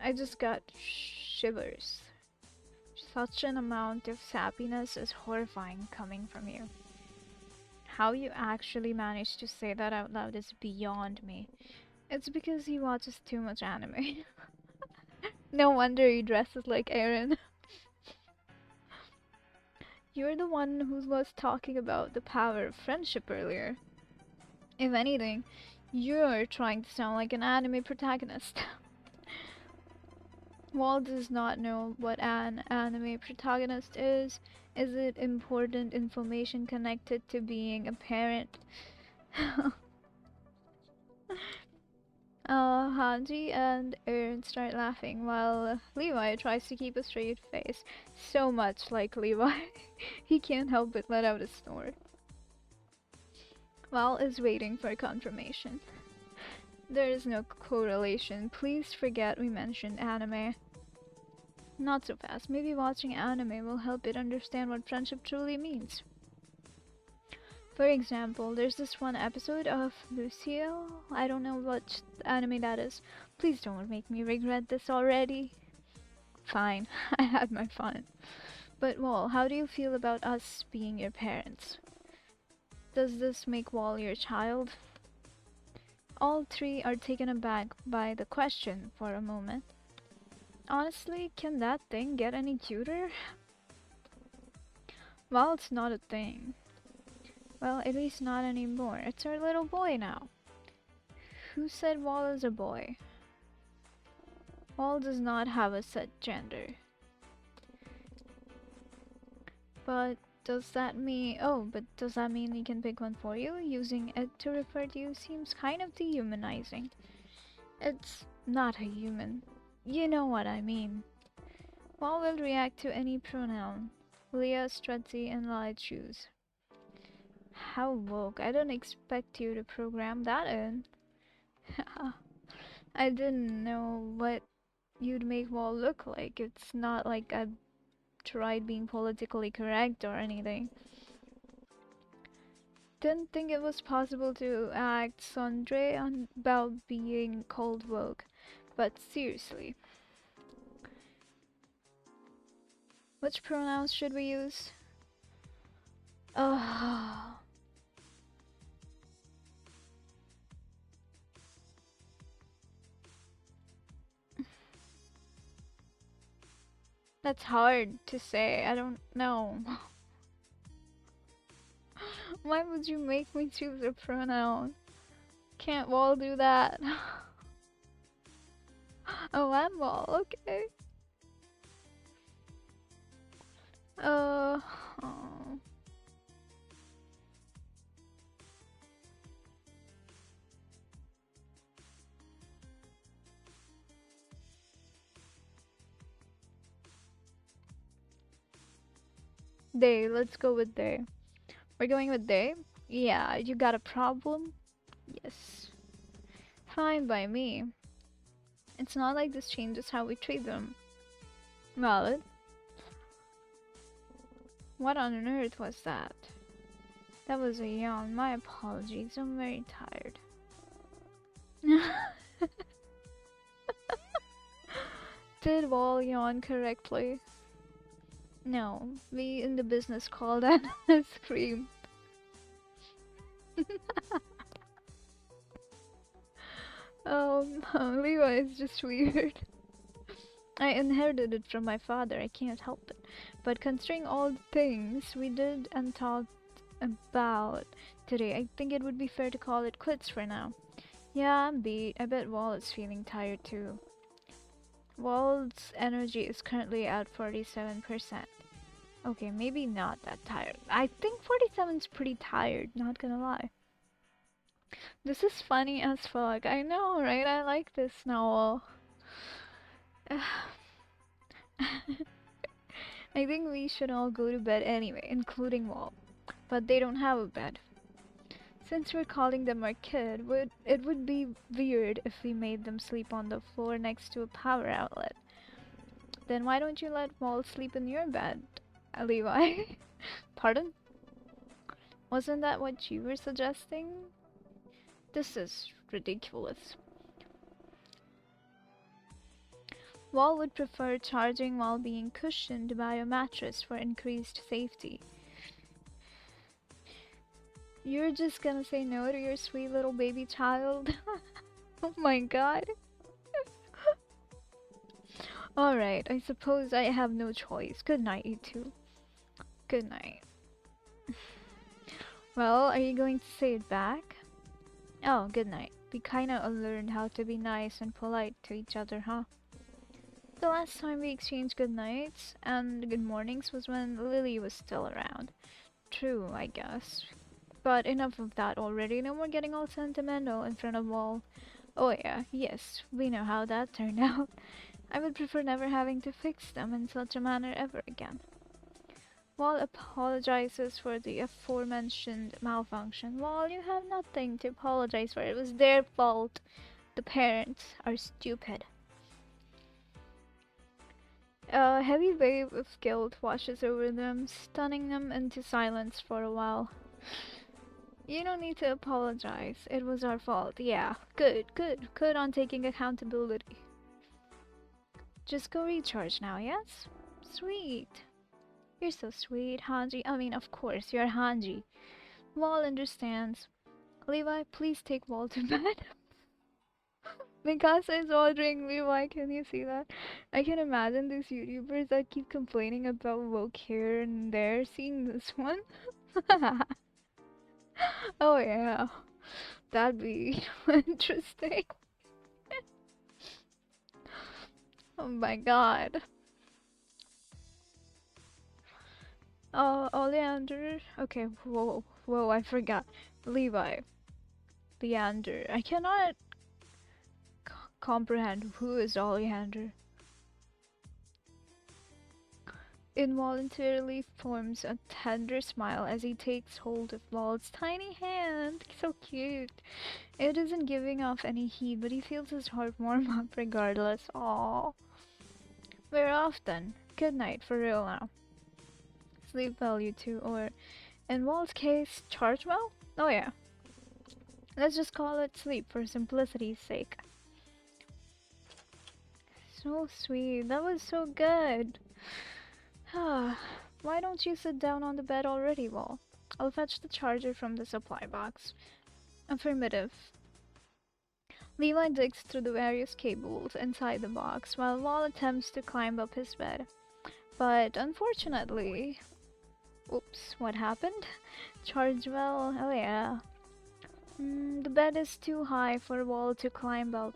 I just got shivers. Such an amount of sappiness is horrifying coming from you. How you actually managed to say that out loud is beyond me. It's because he watches too much anime. No wonder he dresses like Aaron. You're the one who was talking about the power of friendship earlier. If anything, you're trying to sound like an anime protagonist. Walt does not know what an anime protagonist is. Is it important information connected to being a parent? Hanji and Aaron start laughing while Levi tries to keep a straight face. So much like Levi, he can't help but let out a snort. Val is waiting for confirmation. There is no correlation. Please forget we mentioned anime. Not so fast. Maybe watching anime will help it understand what friendship truly means. For example, there's this one episode of Lucio. I don't know what anime that is. Please don't make me regret this already. Fine, I had my fun. But Wall, how do you feel about us being your parents? Does this make Wall your child? All three are taken aback by the question for a moment. Honestly, can that thing get any cuter? Well, it's not a thing. Well, at least not anymore. It's our little boy now. Who said Wall is a boy? Wall does not have a set gender. But does that mean... Oh, but does that mean we can pick one for you? Using it to refer to you seems kind of dehumanizing. It's not a human. You know what I mean. Wall will react to any pronoun. Leah, strutzy, and light shoes. How woke. I don't expect you to program that in. I didn't know what you'd make Wall look like. It's not like I've tried being politically correct or anything. Didn't think it was possible to act Sondre on about being cold woke. But seriously. Which pronouns should we use? Ugh. That's hard to say. I don't know. Why would you make me choose a pronoun? Can't Wall do that? Oh, I'm Wall, okay. Oh. They, let's go with they. We're going with they? Yeah, you got a problem? Yes. Fine by me. It's not like this changes how we treat them. Valid. What on earth was that? That was a yawn. My apologies. I'm very tired. Did Wall yawn correctly? No, we in the business call that a scream. Levi is just weird. I inherited it from my father, I can't help it. But considering all the things we did and talked about today, I think it would be fair to call it quits for now. Yeah, I'm beat. I bet Wall is feeling tired too. Wall's energy is currently at 47%. Okay, maybe not that tired. I think 47 is pretty tired, not gonna lie. This is funny as fuck. I know, right? I like this now. I think we should all go to bed anyway, including Wall. But they don't have a bed. Since we're calling them our kid, it would be weird if we made them sleep on the floor next to a power outlet. Then why don't you let Walt sleep in your bed, Levi? Pardon? Wasn't that what you were suggesting? This is ridiculous. Wall would prefer charging while being cushioned by a mattress for increased safety. You're just gonna say no to your sweet little baby child? Oh my god. Alright, I suppose I have no choice. Good night, you two. Good night. Well, are you going to say it back? Oh, good night. We kinda learned how to be nice and polite to each other, huh? The last time we exchanged good nights and good mornings was when Lily was still around. True, I guess. But enough of that already. No more getting all sentimental in front of all. Oh yeah, yes, we know how that turned out. I would prefer never having to fix them in such a manner ever again. Wall apologizes for the aforementioned malfunction. Wall, you have nothing to apologize for. It was their fault. The parents are stupid. A heavy wave of guilt washes over them, stunning them into silence for a while. You don't need to apologize. It was our fault. Yeah, good on taking accountability. Just go recharge now, yes? Sweet. You're so sweet, Hanji. I mean, of course, you're Hanji. Wall understands. Levi, please take Wall to bed. Mikasa is ordering Levi, can you see that? I can imagine these YouTubers that keep complaining about woke here and there seeing this one. Oh yeah, that'd be interesting. Oh my god. Oh, Oleander. Okay, whoa, I forgot. Levi. Leander. I cannot comprehend who is Oleander. Involuntarily forms a tender smile as he takes hold of Walt's tiny hand. So cute. It isn't giving off any heat, but he feels his heart warm up regardless. Aww. We're off then. Good night, for real now. Sleep well, you two, or in Walt's case, charge well? Oh yeah. Let's just call it sleep for simplicity's sake. So sweet. That was so good. Why don't you sit down on the bed already, Wall? I'll fetch the charger from the supply box. Affirmative. Levi digs through the various cables inside the box while Wall attempts to climb up his bed. But unfortunately... Oops, what happened? Charge well, oh yeah. The bed is too high for Wall to climb up.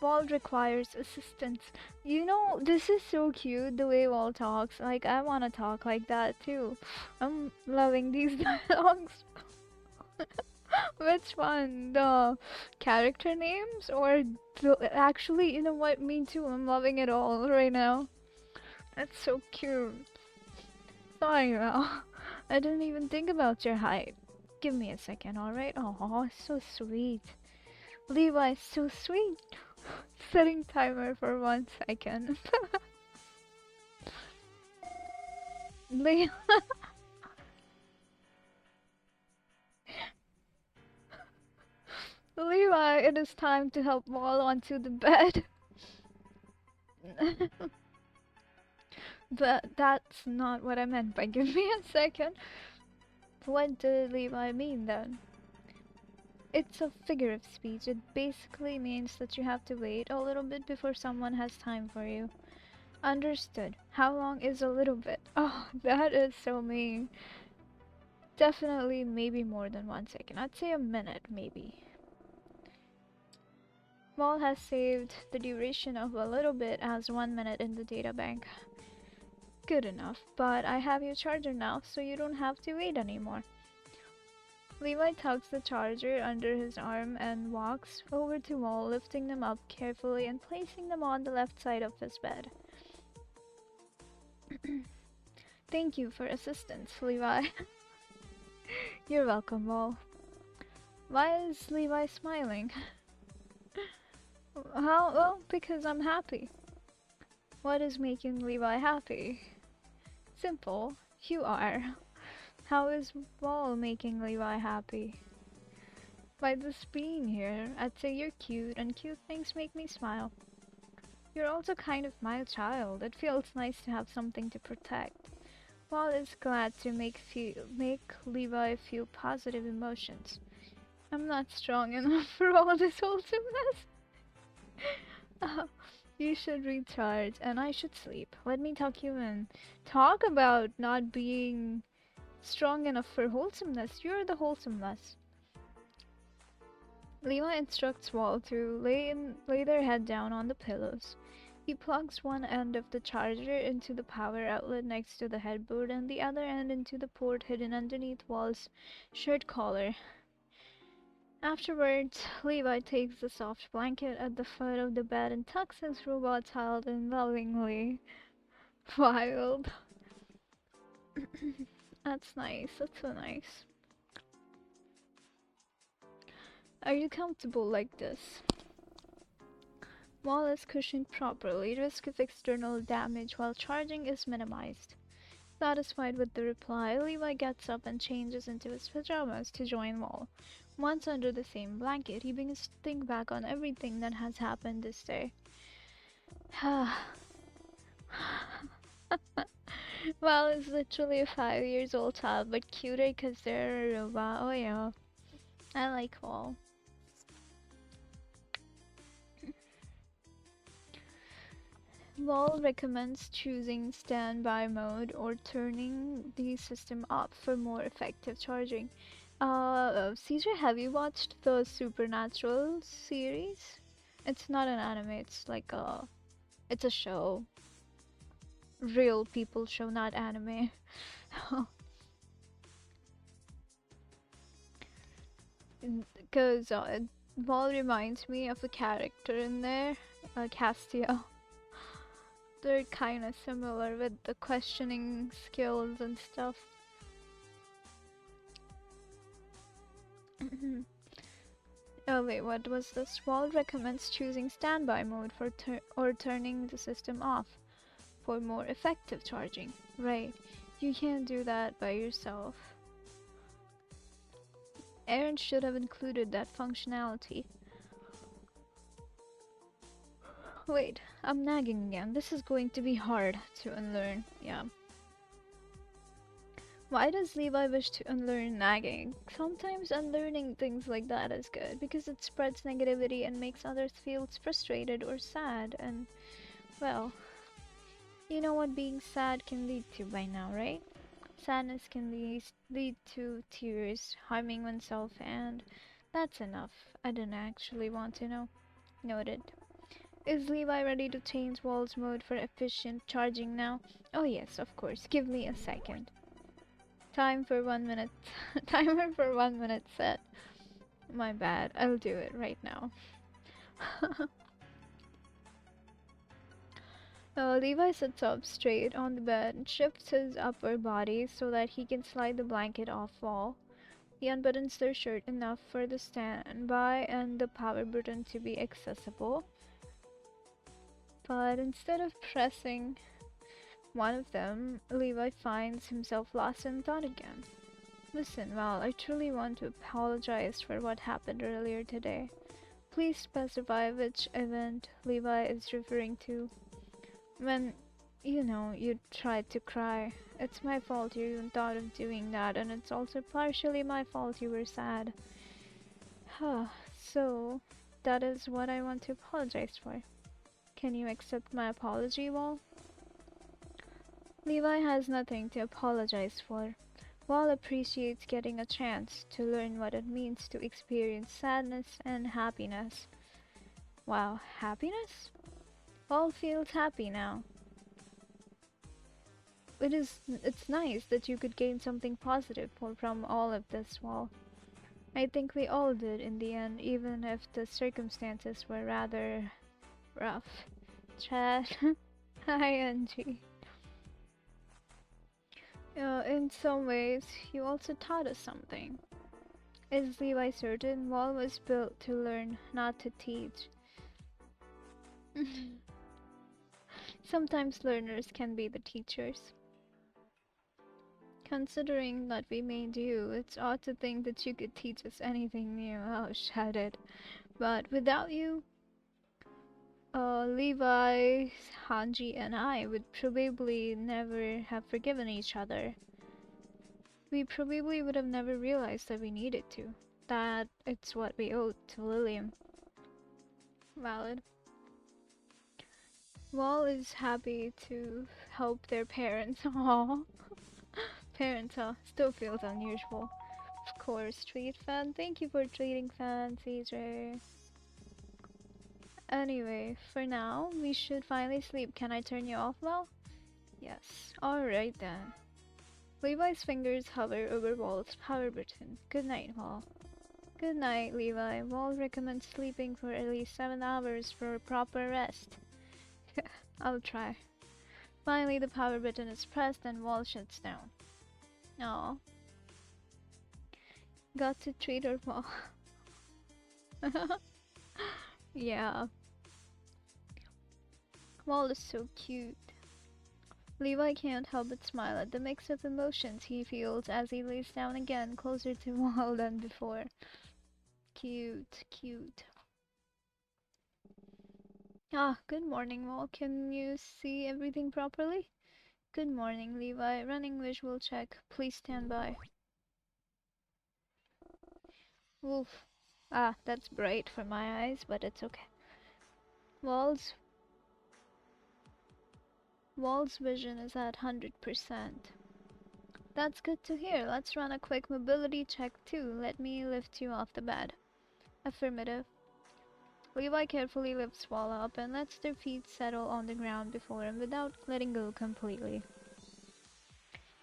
Wall requires assistance. You know, this is so cute the way Wall talks. Like, I wanna talk like that too. I'm loving these dialogues. Which one? The character names or actually, you know what? Me too. I'm loving it all right now. That's so cute. Sorry, Mel. I didn't even think about your height. Give me a second, alright? Oh, so sweet. Levi's so sweet. Setting timer for 1 second. Levi. Levi, it is time to help Wall onto the bed. But that's not what I meant by give me a second. What did Levi mean then? It's a figure of speech. It basically means that you have to wait a little bit before someone has time for you. Understood. How long is a little bit? Oh, that is so mean. Definitely maybe more than 1 second. I'd say a minute, maybe. Wall has saved the duration of a little bit as 1 minute in the data bank. Good enough, but I have your charger now, so you don't have to wait anymore. Levi tucks the charger under his arm and walks over to Wall, lifting them up carefully and placing them on the left side of his bed. Thank you for assistance, Levi. You're welcome, Wall. Why is Levi smiling? How? Well, because I'm happy. What is making Levi happy? Simple. You are. How is Wall making Levi happy? By just being here, I'd say you're cute, and cute things make me smile. You're also kind of my child. It feels nice to have something to protect. Wall is glad to make Levi feel positive emotions. I'm not strong enough for all this wholesomeness. You should recharge, and I should sleep. Let me tuck you in. Talk about not being strong enough for wholesomeness. You're the wholesomeness. Levi instructs Wall to lay their head down on the pillows. He plugs one end of the charger into the power outlet next to the headboard and the other end into the port hidden underneath Wall's shirt collar. Afterwards, Levi takes the soft blanket at the foot of the bed and tucks his robot child in lovingly. Wild. That's nice. That's so nice. Are you comfortable like this? Wall is cushioned properly. Risk of external damage while charging is minimized. Satisfied with the reply, Levi gets up and changes into his pajamas to join Wall. Once under the same blanket, he begins to think back on everything that has happened this day. Wall is literally a 5 years old child, but cuter because they're a robot. Oh yeah, I like Wall. Wall recommends choosing standby mode or turning the system off for more effective charging. Caesar, have you watched the Supernatural series? It's not an anime, it's a show. Real people show, not anime. Because Wall reminds me of a character in there, Castiel. They're kinda similar with the questioning skills and stuff. Oh wait, what was this? Wall recommends choosing standby mode or turning the system off for more effective charging. Right, you can't do that by yourself. Aaron should have included that functionality. Wait, I'm nagging again. This is going to be hard to unlearn. Yeah. Why does Levi wish to unlearn nagging? Sometimes unlearning things like that is good because it spreads negativity and makes others feel frustrated or sad, and well, you know what being sad can lead to by now, right? Sadness can lead to tears, harming oneself, and that's enough. I didn't actually want to know. Noted. Is Levi ready to change Wall's mode for efficient charging now? Oh yes, of course. Give me a second. Time for 1 minute. Timer for 1 minute set. My bad. I'll do it right now. Levi sits up straight on the bed and shifts his upper body so that he can slide the blanket off Wall. He unbuttons their shirt enough for the standby and the power button to be accessible. But instead of pressing one of them, Levi finds himself lost in thought again. Listen, Val, I truly want to apologize for what happened earlier today. Please specify which event Levi is referring to. When, you tried to cry. It's my fault you even thought of doing that, and it's also partially my fault you were sad. So, that is what I want to apologize for. Can you accept my apology, Wall? Levi has nothing to apologize for. Wall appreciates getting a chance to learn what it means to experience sadness and happiness. Wow, happiness? Wall feels happy now. It's nice that you could gain something positive from all of this, Wall. I think we all did in the end, even if the circumstances were rather rough. Chad. ING. In some ways, you also taught us something. Is Levi certain? Wall was built to learn, not to teach. Sometimes learners can be the teachers. Considering that we made you, it's odd to think that you could teach us anything new. Oh, shut it. But without you, Levi, Hanji, and I would probably never have forgiven each other. We probably would have never realized that we needed to. That it's what we owed to Lilium. Valid. Wall is happy to help their parents. Aww. Parents, still feels unusual. Of course, treat fan. Thank you for treating fan, CJ. Anyway, for now, we should finally sleep. Can I turn you off, Well? Yes. Alright then. Levi's fingers hover over Wall's power button. Good night, Wall. Good night, Levi. Wall recommends sleeping for at least 7 hours for proper rest. I'll try. Finally, the power button is pressed and Wall shuts down. Aw. Got to treat her Wall. Yeah. Wall is so cute. Levi can't help but smile at the mix of emotions he feels as he lays down again closer to Wall than before. Cute, cute. Ah, good morning, Wall. Can you see everything properly? Good morning, Levi. Running visual check. Please stand by. Oof. Ah, that's bright for my eyes, but it's okay. Wall's vision is at 100%. That's good to hear. Let's run a quick mobility check too. Let me lift you off the bed. Affirmative. Levi carefully lifts Wall up and lets their feet settle on the ground before him without letting go completely.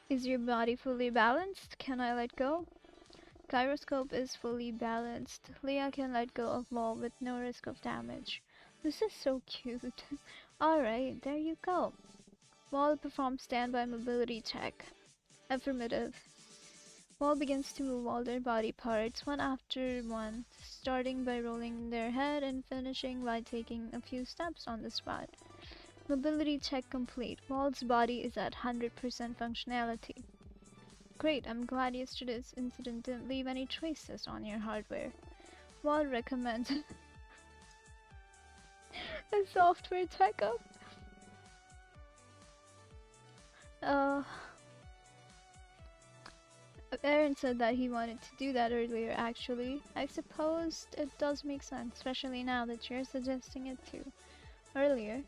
Is your body fully balanced? Can I let go? Gyroscope is fully balanced. Leah can let go of Wall with no risk of damage. This is so cute. Alright, there you go. Wall performs standby mobility check. Affirmative. Wall begins to move all their body parts one after one, starting by rolling their head and finishing by taking a few steps on the spot. Mobility check complete. Wall's body is at 100% functionality. Great, I'm glad yesterday's incident didn't leave any traces on your hardware. Wall recommends a software checkup. Aaron said that he wanted to do that earlier, actually. I suppose it does make sense, especially now that you're suggesting it too. Earlier,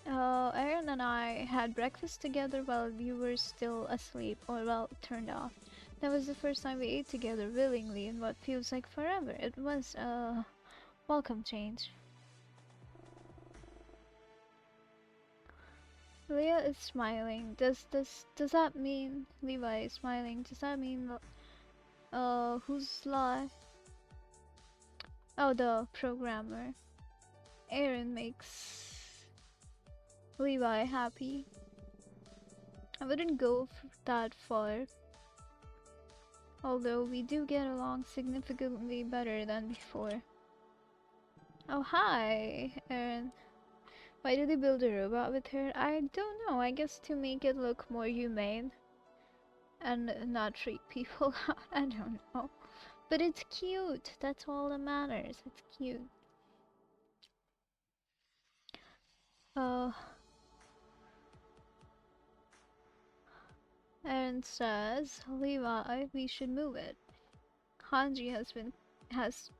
Aaron and I had breakfast together while you were still asleep, or well, turned off. That was the first time we ate together willingly in what feels like forever. It was a welcome change. Leah is smiling. Does that mean Levi is smiling? Does that mean who's lie? Oh, the programmer. Aaron makes Levi happy. I wouldn't go that far. Although we do get along significantly better than before. Oh, hi, Aaron. Why did they build a robot with her? I don't know. I guess to make it look more humane. And not treat people out. I don't know. But it's cute. That's all that matters. It's cute. Aaron says, Levi, we should move it. Hanji has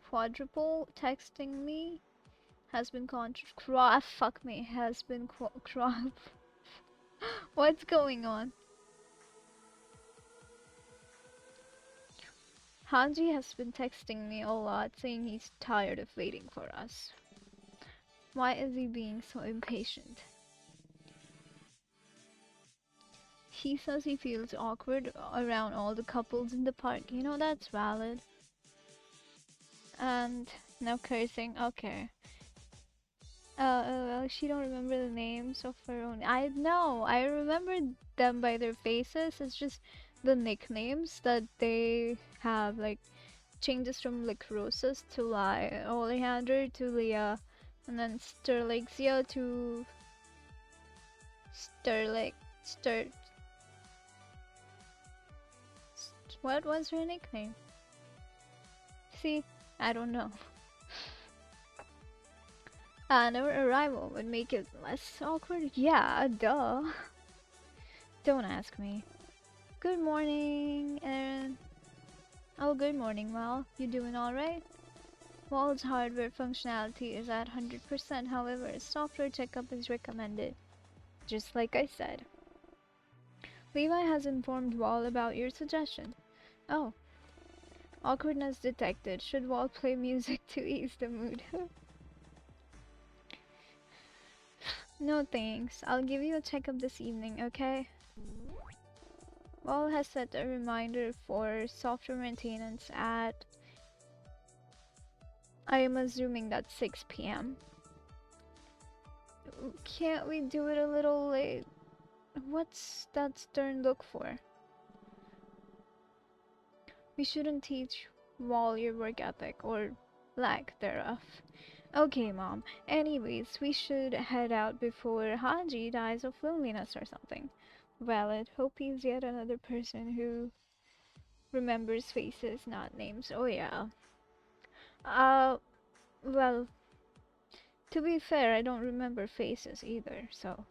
quadruple texting me. Has been fuck me. Has been What's going on? Hanji has been texting me a lot saying he's tired of waiting for us. Why is he being so impatient? He says he feels awkward around all the couples in the park. You know, that's valid. And no cursing. Okay. Well, she don't remember the names of her own. I know. I remember them by their faces. It's just the nicknames that they have, like changes from like Rosas to Alejandro to Leah And then Sterlixia to Sterling. What was her nickname? See, I don't know. And our arrival would make it less awkward? Yeah, duh. Don't ask me. Good morning, Aaron. Oh, good morning, Mal. You doing alright? Wall's hardware functionality is at 100%, however, software checkup is recommended. Just like I said. Levi has informed Wall about your suggestion. Oh. Awkwardness detected. Should Wall play music to ease the mood? No thanks. I'll give you a checkup this evening, okay? Wall has set a reminder for software maintenance at... I am assuming that's 6 p.m. Can't we do it a little late? What's that stern look for? We shouldn't teach Wall your work ethic, or lack thereof. Okay, Mom. Anyways, we should head out before Haji dies of loneliness or something. Valid. Hope he's yet another person who remembers faces, not names. Oh yeah. Well, to be fair, I don't remember faces either, so...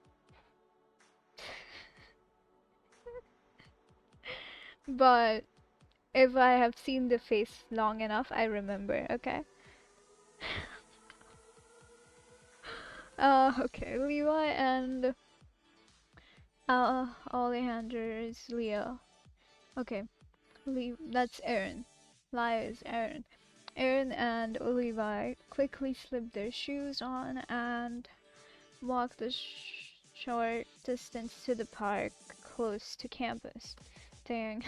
But if I have seen the face long enough, I remember, okay? Okay, Levi and Alejandro's Leo. Okay, that's Aaron. Laya is Aaron. Aaron and Levi quickly slipped their shoes on and walked the short distance to the park close to campus. Dang.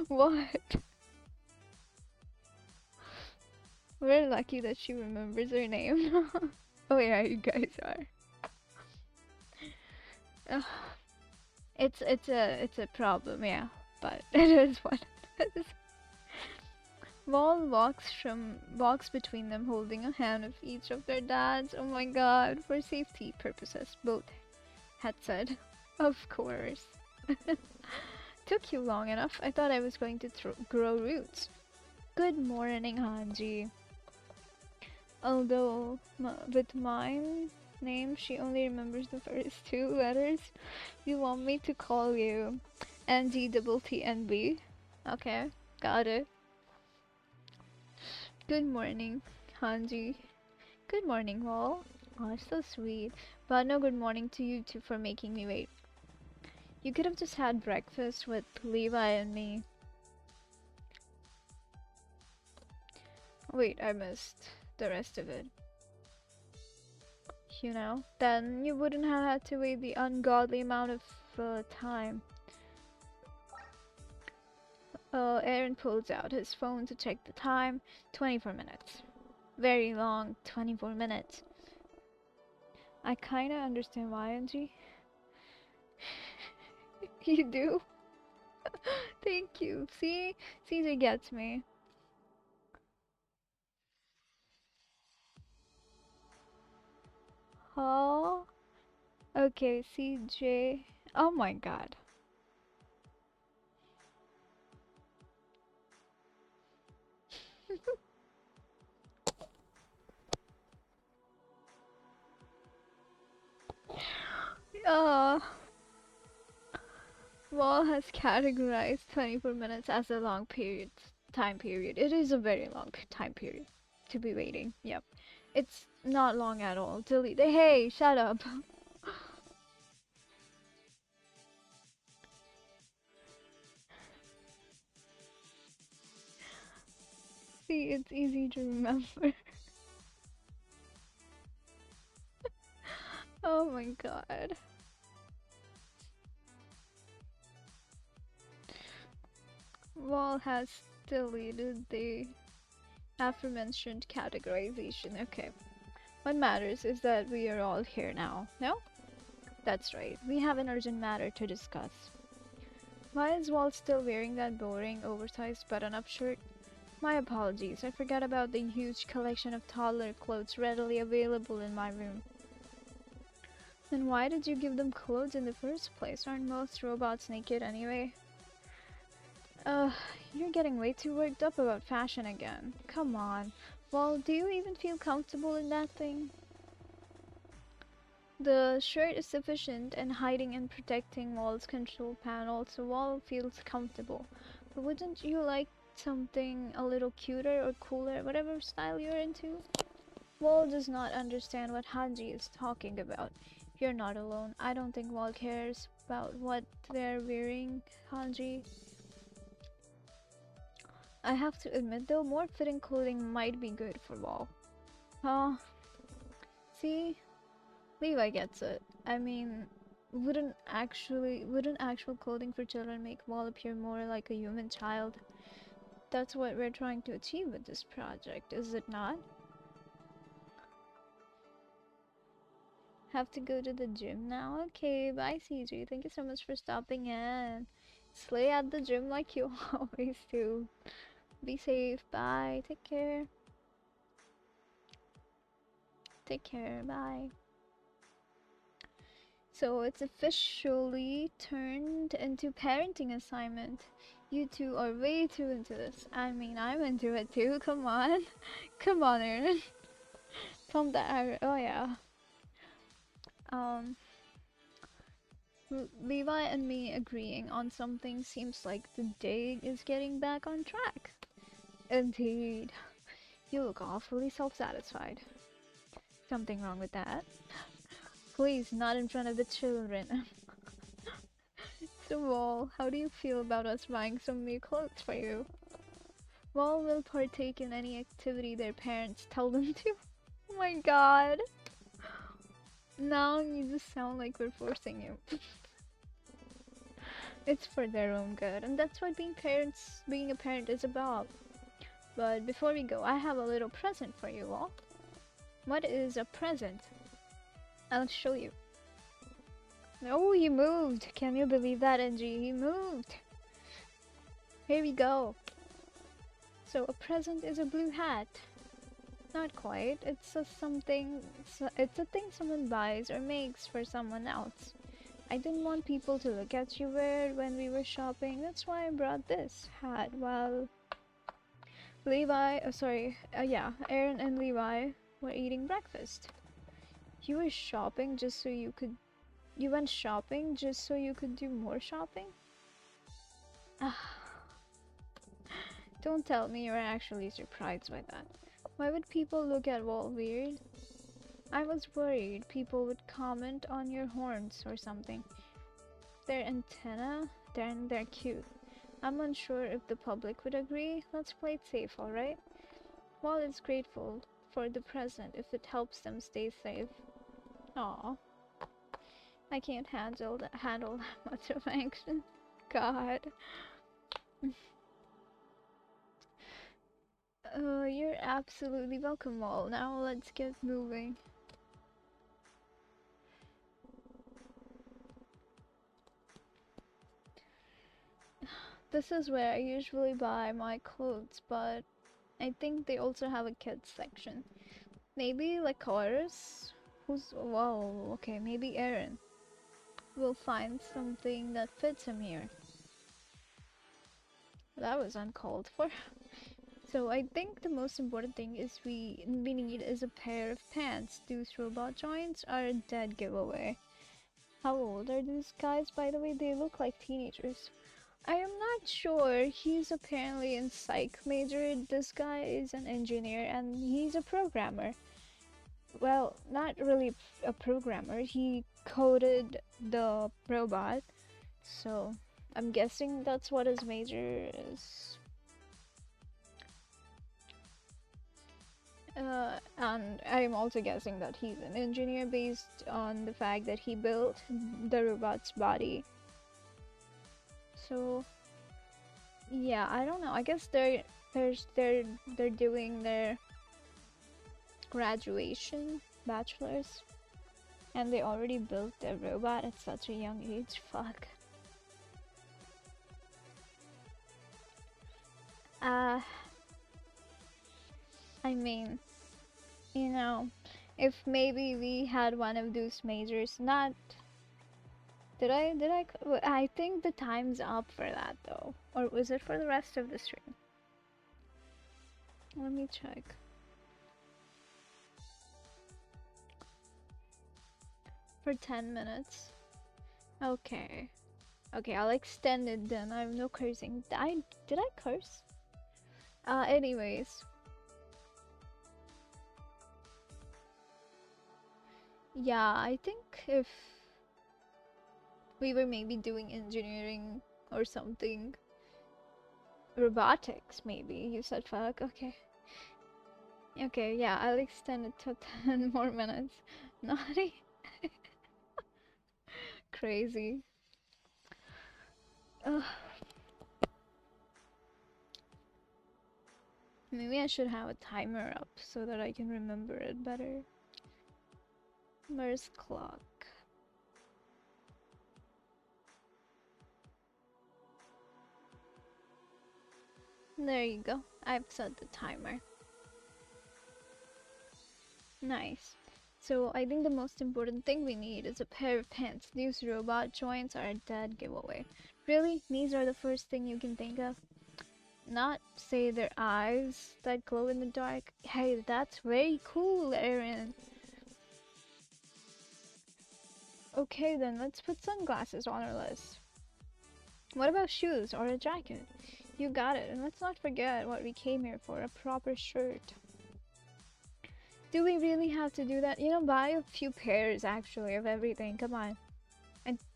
What? We're lucky that she remembers her name. Oh yeah, you guys are. Ugh. It's a problem, yeah, but it is what it is. Wall walks between them, holding a hand of each of their dads. Oh my god, for safety purposes, both had said. Of course. Took you long enough. I thought I was going to grow roots. Good morning, Hanji. Although, with mine name, she only remembers the first two letters. You want me to call you NGTTNB? Okay, got it. Good morning, Hanji. Good morning, Wall. Oh, so sweet. But no good morning to you two for making me wait. You could have just had breakfast with Levi and me. Wait, I missed the rest of it. You know, then you wouldn't have had to wait the ungodly amount of time. Aaron pulls out his phone to check the time. 24 minutes. Very long, 24 minutes. I kinda understand why, Angie. You do? Thank you. See? Caesar gets me. Oh. Okay, CJ. Oh my god. Wall has categorized 24 minutes as a long time period. It is a very long time period to be waiting. Yep. It's not long at all. Delete. Hey, shut up. See, it's easy to remember. Oh my god. Wall has deleted the aforementioned categorization. Okay. What matters is that we are all here now. No? That's right. We have an urgent matter to discuss. Why is Wall still wearing that boring, oversized button-up shirt? My apologies, I forgot about the huge collection of toddler clothes readily available in my room. Then why did you give them clothes in the first place? Aren't most robots naked anyway? Ugh, you're getting way too worked up about fashion again. Come on. Well, do you even feel comfortable in that thing? The shirt is sufficient and hiding and protecting Wall's control panel so Wall feels comfortable. But wouldn't you like something a little cuter or cooler, whatever style you're into? Wall does not understand what Hanji is talking about. You're not alone. I don't think Wall cares about what they're wearing, Hanji. I have to admit though, more fitting clothing might be good for Wall. Huh? See? Levi gets it. I mean, wouldn't actual clothing for children make Wall appear more like a human child? That's what we're trying to achieve with this project, is it not? Have to go to the gym now? Okay, bye CJ. Thank you so much for stopping in. Slay at the gym like you always do. Be safe. Bye. Take care. Take care. Bye. So it's officially turned into parenting assignment. You two are way too into this. I mean, I'm into it too. Come on. Come on, Aaron. From the oh yeah. Um Levi and me agreeing on something seems like the day is getting back on track. Indeed. You look awfully self-satisfied. Something wrong with that? Please, not in front of the children. So, Wall, how do you feel about us buying some new clothes for you? Wall will partake in any activity their parents tell them to. Oh my god. Now you just sound like we're forcing you. It's for their own good, and that's what being a parent is about. But before we go, I have a little present for you all. What is a present? I'll show you. Oh, he moved! Can you believe that, NG? He moved! Here we go. So a present is a blue hat. Not quite. It's a thing someone buys or makes for someone else. I didn't want people to look at you weird when we were shopping. That's why I brought this hat while Aaron and Levi were eating breakfast. You were shopping just so you could. You went shopping just so you could do more shopping? Don't tell me you're actually surprised by that. Why would people look at Wall weird? I was worried people would comment on your horns or something. Their antenna? They're cute. I'm unsure if the public would agree. Let's play it safe, alright? Wall is grateful for the present if it helps them stay safe. Aw. I can't handle that much of action. God. You're absolutely welcome, Wall. Now let's get moving. This is where I usually buy my clothes, but I think they also have a kids section. Maybe like Chorus? Whoa, okay, maybe Aaron will find something that fits him here. That was uncalled for. So I think the most important thing is we need is a pair of pants. Those robot joints are a dead giveaway. How old are these guys, by the way? They look like teenagers. I am not sure. He's apparently in psych major. This guy is an engineer and he's a programmer. Well, not really a programmer. He coded the robot. So I'm guessing that's what his major is. And I'm also guessing that he's an engineer based on the fact that he built the robot's body. So yeah, I don't know. I guess they're doing their graduation, bachelor's, and they already built their robot at such a young age. Fuck. I mean, you know, if maybe we had one of those majors, not. I think the time's up for that though. Or was it for the rest of the stream? Let me check. For 10 minutes. Okay. Okay, I'll extend it then. I have no cursing. Did I curse? Anyways. Yeah, I think if we were maybe doing engineering or something. Robotics, maybe. You said fuck, okay. Okay, yeah, I'll extend it to 10 more minutes. Naughty. Crazy. Ugh. Maybe I should have a timer up so that I can remember it better. Where's clock? There you go. I've set the timer. Nice. So I think the most important thing we need is a pair of pants. These robot joints are a dead giveaway. Really? These are the first thing you can think of? Not say their eyes that glow in the dark. Hey, that's very cool, Aaron. Okay then, let's put sunglasses on our list. What about shoes or a jacket? You got it, and let's not forget what we came here for, a proper shirt. Do we really have to do that? You know, buy a few pairs actually of everything, come on.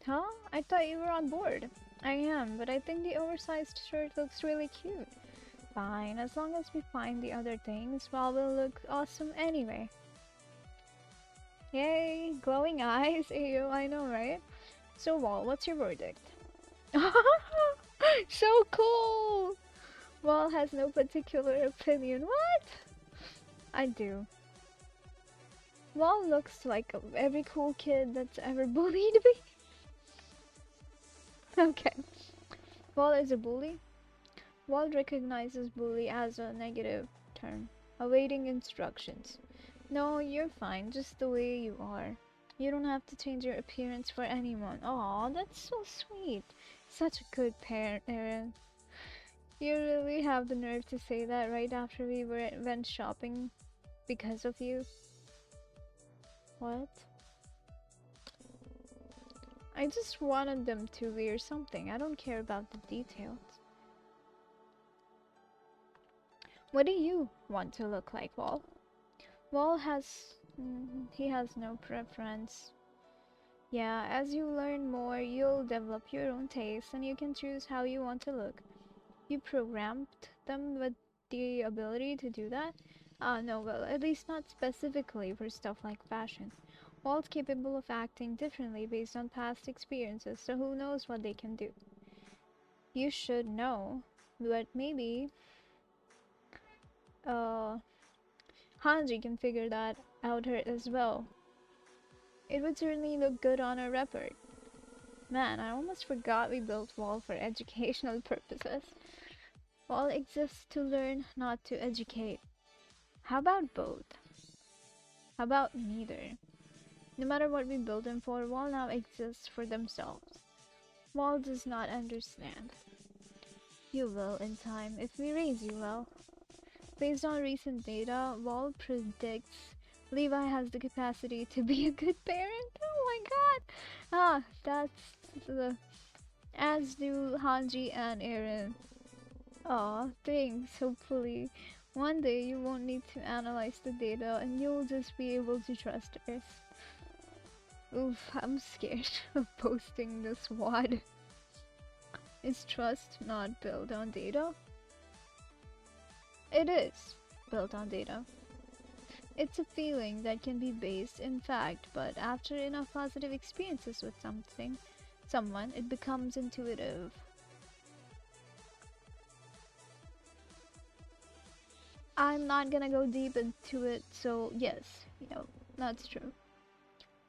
Huh? I thought you were on board. I am, but I think the oversized shirt looks really cute. Fine, as long as we find the other things, well, we'll look awesome anyway. Yay, glowing eyes, ayo, I know, right? So, Wall, what's your verdict? So cool! Wall has no particular opinion. What? I do. Wall looks like every cool kid that's ever bullied me. Okay. Wall is a bully. Wall recognizes bully as a negative term, awaiting instructions. No, you're fine, just the way you are. You don't have to change your appearance for anyone. Aw, that's so sweet. Such a good parent, Aaron. You really have the nerve to say that right after we went shopping because of you. What? I just wanted them to wear something. I don't care about the details. What do you want to look like, Wall? Wall has... he has no preference. Yeah, as you learn more, you'll develop your own taste and you can choose how you want to look. You programmed them with the ability to do that? No, well, at least not specifically for stuff like fashion. Wall's capable of acting differently based on past experiences, so who knows what they can do. You should know, but maybe Hanji can figure that out her as well. It would certainly look good on our report. Man, I almost forgot we built Wall for educational purposes. Wall exists to learn, not to educate. How about both? How about neither? No matter what we build him for, Wall now exists for themselves. Wall does not understand. You will in time, if we raise you well. Based on recent data, Wall predicts Levi has the capacity to be a good parent. Oh my god! That's the... As do Hanji and Aaron. Aw, thanks, hopefully. One day you won't need to analyze the data and you'll just be able to trust us. Oof, I'm scared of posting this WOD. Is trust not built on data? It is built on data. It's a feeling that can be based in fact, but after enough positive experiences with someone, it becomes intuitive. I'm not gonna go deep into it, so yes, that's true.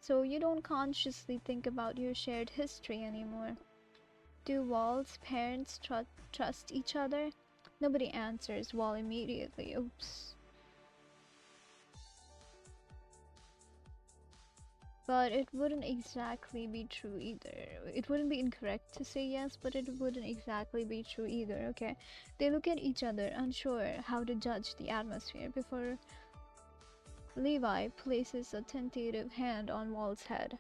So you don't consciously think about your shared history anymore. Do Wall's parents trust each other? Nobody answers Wall immediately. Oops. But it wouldn't exactly be true either. It wouldn't be incorrect to say yes, but it wouldn't exactly be true either, okay? They look at each other, unsure how to judge the atmosphere, before Levi places a tentative hand on Wall's head.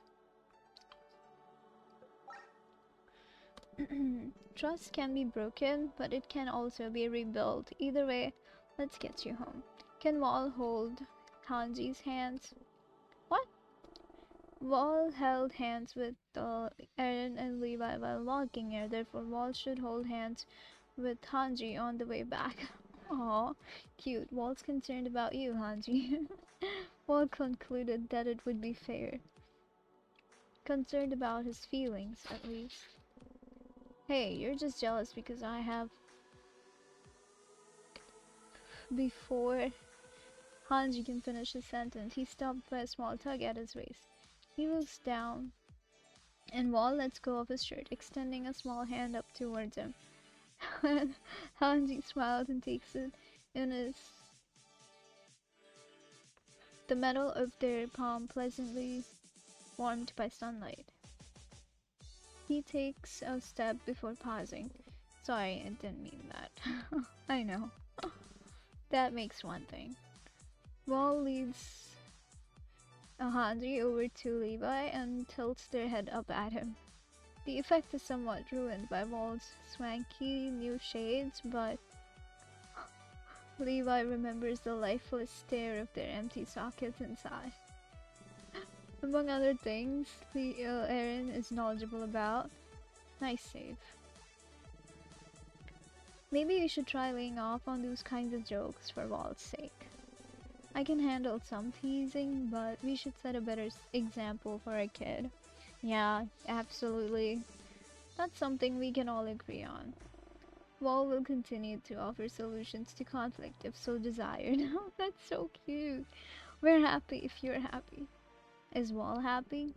Trust can be broken, but it can also be rebuilt. Either way, let's get you home. Can Wall hold Hanji's hands? What? Wall held hands with Aaron and Levi while walking here, therefore Wall should hold hands with Hanji on the way back. Aw, cute. Wall's concerned about you, Hanji. Wall concluded that it would be fair. Concerned about his feelings, at least. Hey, you're just jealous because I have... Before Hanji can finish his sentence, he's stopped by a small tug at his waist. He looks down, and Wall lets go of his shirt, extending a small hand up towards him. Hanji smiles and takes it in his... the metal of their palm pleasantly warmed by sunlight. He takes a step before pausing. Sorry, I didn't mean that. I know. That makes one thing. Wall leads Hanji over to Levi and tilts their head up at him. The effect is somewhat ruined by Wall's swanky new shades, but Levi remembers the lifeless stare of their empty sockets inside. Among other things, Aaron is knowledgeable about. Nice save. Maybe we should try laying off on those kinds of jokes for Wall's sake. I can handle some teasing, but we should set a better example for our kid. Yeah, absolutely. That's something we can all agree on. Wall will continue to offer solutions to conflict if so desired. Oh, that's so cute. We're happy if you're happy. Is Wall happy?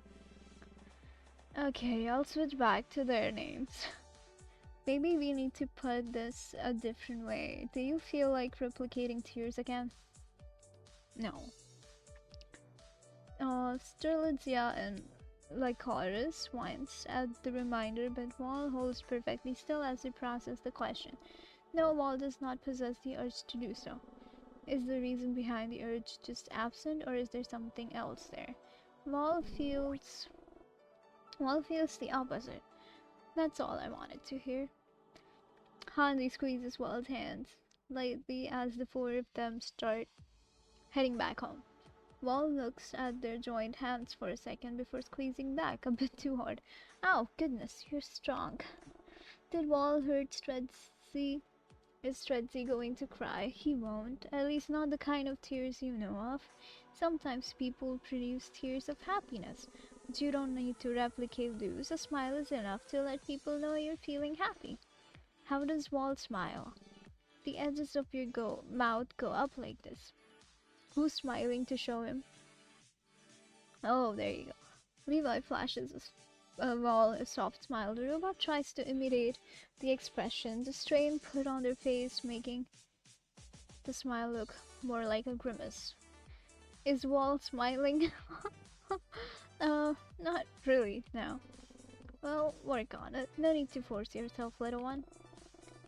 Okay, I'll switch back to their names. Maybe we need to put this a different way. Do you feel like replicating tears again? No. Sterlitzia and Lycoris whines at the reminder, but Wall holds perfectly still as they process the question. No, Wall does not possess the urge to do so. Is the reason behind the urge just absent, or is there something else there? Wall feels the opposite. That's all I wanted to hear. Hanji squeezes Wall's hands lightly as the four of them start heading back home. Wall looks at their joined hands for a second before squeezing back a bit too hard. Oh, goodness, you're strong. Did Wall hurt Stretzy? Is Stretzy going to cry? He won't. At least not the kind of tears you know of. Sometimes people produce tears of happiness, but you don't need to replicate those. A smile is enough to let people know you're feeling happy. How does Wall smile? The edges of your mouth go up like this. Who's smiling to show him? Oh, there you go. Levi flashes Wall a soft smile. The robot tries to imitate the expression, the strain put on their face, making the smile look more like a grimace. Is Wall smiling? Not really, no. Well, work on it. No need to force yourself, little one.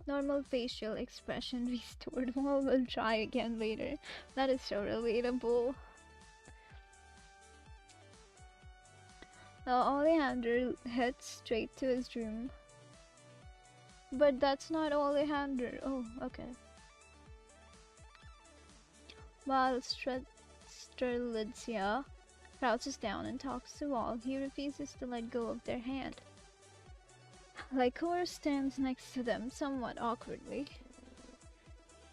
Normal facial expression restored. Wall will try again later. That is so relatable. Now Alejandro heads straight to his room. But that's not Alejandro. Oh, okay. While Strelitzia crouches down and talks to Wall, he refuses to let go of their hand. Lycor stands next to them somewhat awkwardly.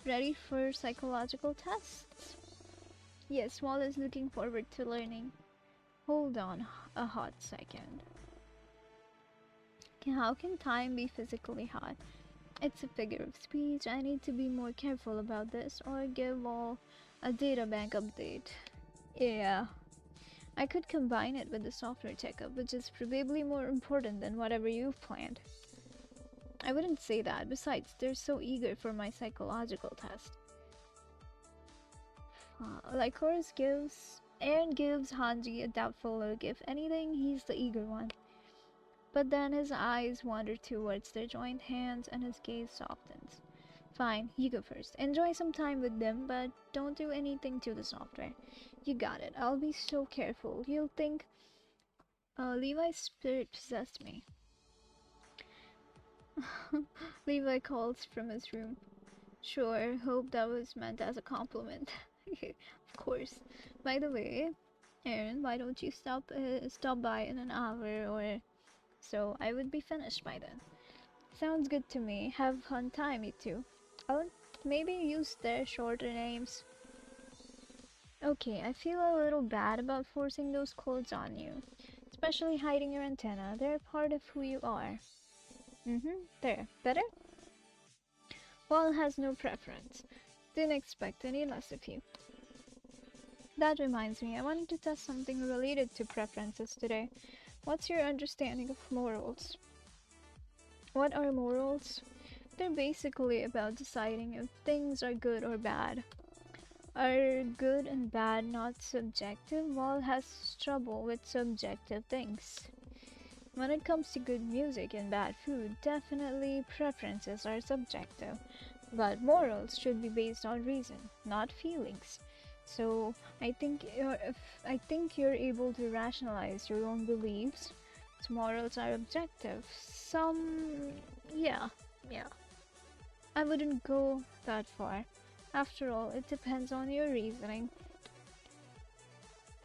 Ready for psychological tests? Yes, Wall is looking forward to learning. Hold on a hot second. How can time be physically hot? It's a figure of speech. I need to be more careful about this or give Wall a data bank update. Yeah. I could combine it with the software checkup, which is probably more important than whatever you've planned. I wouldn't say that. Besides, they're so eager for my psychological test. Lycoris gives Aaron gives Hanji a doubtful look. If anything, he's the eager one. But then his eyes wander towards their joined hands and his gaze softens. Fine, you go first. Enjoy some time with them, but don't do anything to the software. You got it. I'll be so careful. You'll think Levi's spirit possessed me. Levi calls from his room. Sure, hope that was meant as a compliment. Of course. By the way, Aaron, why don't you stop by in an hour or so? I would be finished by then. Sounds good to me. Have fun time, you two. I'll maybe use their shorter names. Okay, I feel a little bad about forcing those clothes on you. Especially hiding your antenna. They're part of who you are. There. Better? Wall has no preference. Didn't expect any less of you. That reminds me, I wanted to test something related to preferences today. What's your understanding of morals? What are morals? They're basically about deciding if things are good or bad. Are good and bad not subjective? Wall has trouble with subjective things. When it comes to good music and bad food, definitely preferences are subjective. But morals should be based on reason, not feelings. So I think you're able to rationalize your own beliefs. So morals are objective. Yeah. I wouldn't go that far. After all, it depends on your reasoning.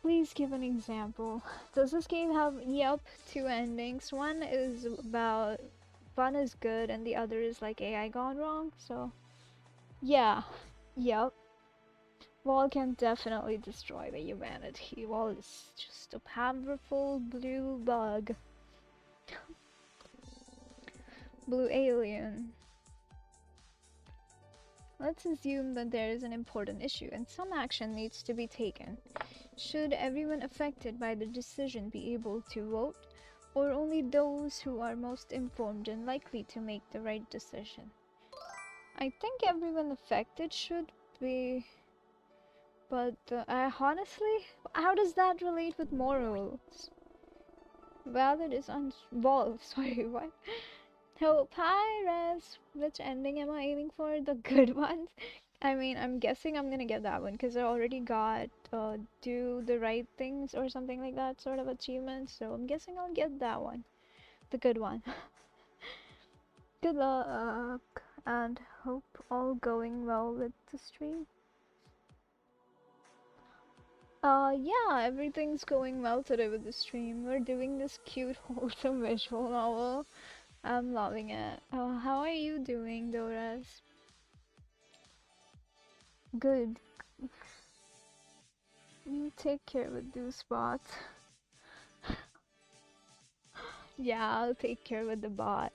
Please give an example. Does this game have, yep, two endings? One is good and the other is like AI gone wrong, so yeah, yep. Wall can definitely destroy the humanity. Wall is just a powerful blue bug. Blue alien. Let's assume that there is an important issue and some action needs to be taken. Should everyone affected by the decision be able to vote, or only those who are most informed and likely to make the right decision? I think everyone affected should be, but honestly, how does that relate with morals? Valid is unvolved. Sorry, what? Oh, Pirates! Which ending am I aiming for? The good ones? I mean, I'm guessing I'm gonna get that one because I already got do the right things or something like that sort of achievement, so I'm guessing I'll get that one. The good one. Good luck and hope all going well with the stream. Yeah, everything's going well today with the stream. We're doing this cute, wholesome visual novel. I'm loving it. How are you doing, Doras? Good. You take care with those spots. Yeah, I'll take care with the bot.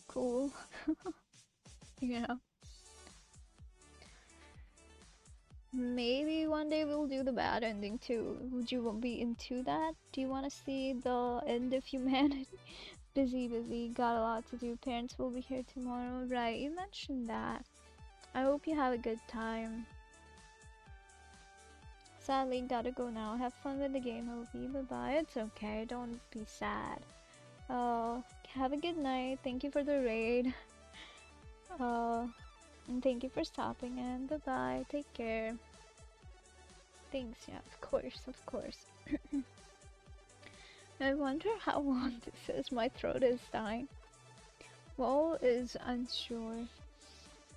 Cool. Yeah. Maybe one day we'll do the bad ending too. Would you be into that? Do you want to see the end of humanity? Busy, got a lot to do. Parents will be here tomorrow. Right, you mentioned that. I hope you have a good time. Sadly, gotta go now. Have fun with the game, Obi. Bye-bye. It's okay, don't be sad. Have a good night. Thank you for the raid. And thank you for stopping in. Bye-bye. Take care. Thanks, yeah, of course. I wonder how long this is. My throat is dying. Wall is unsure.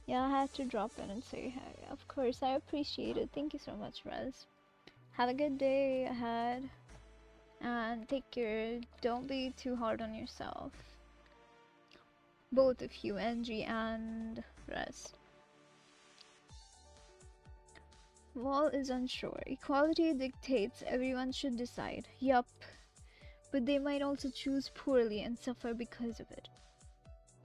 Yeah, I had to drop in and say hi. Of course, I appreciate it. Thank you so much, Rez. Have a good day ahead. And take care. Don't be too hard on yourself. Both of you, Angie and Rez. Wall is unsure. Equality dictates everyone should decide. Yup. But they might also choose poorly and suffer because of it.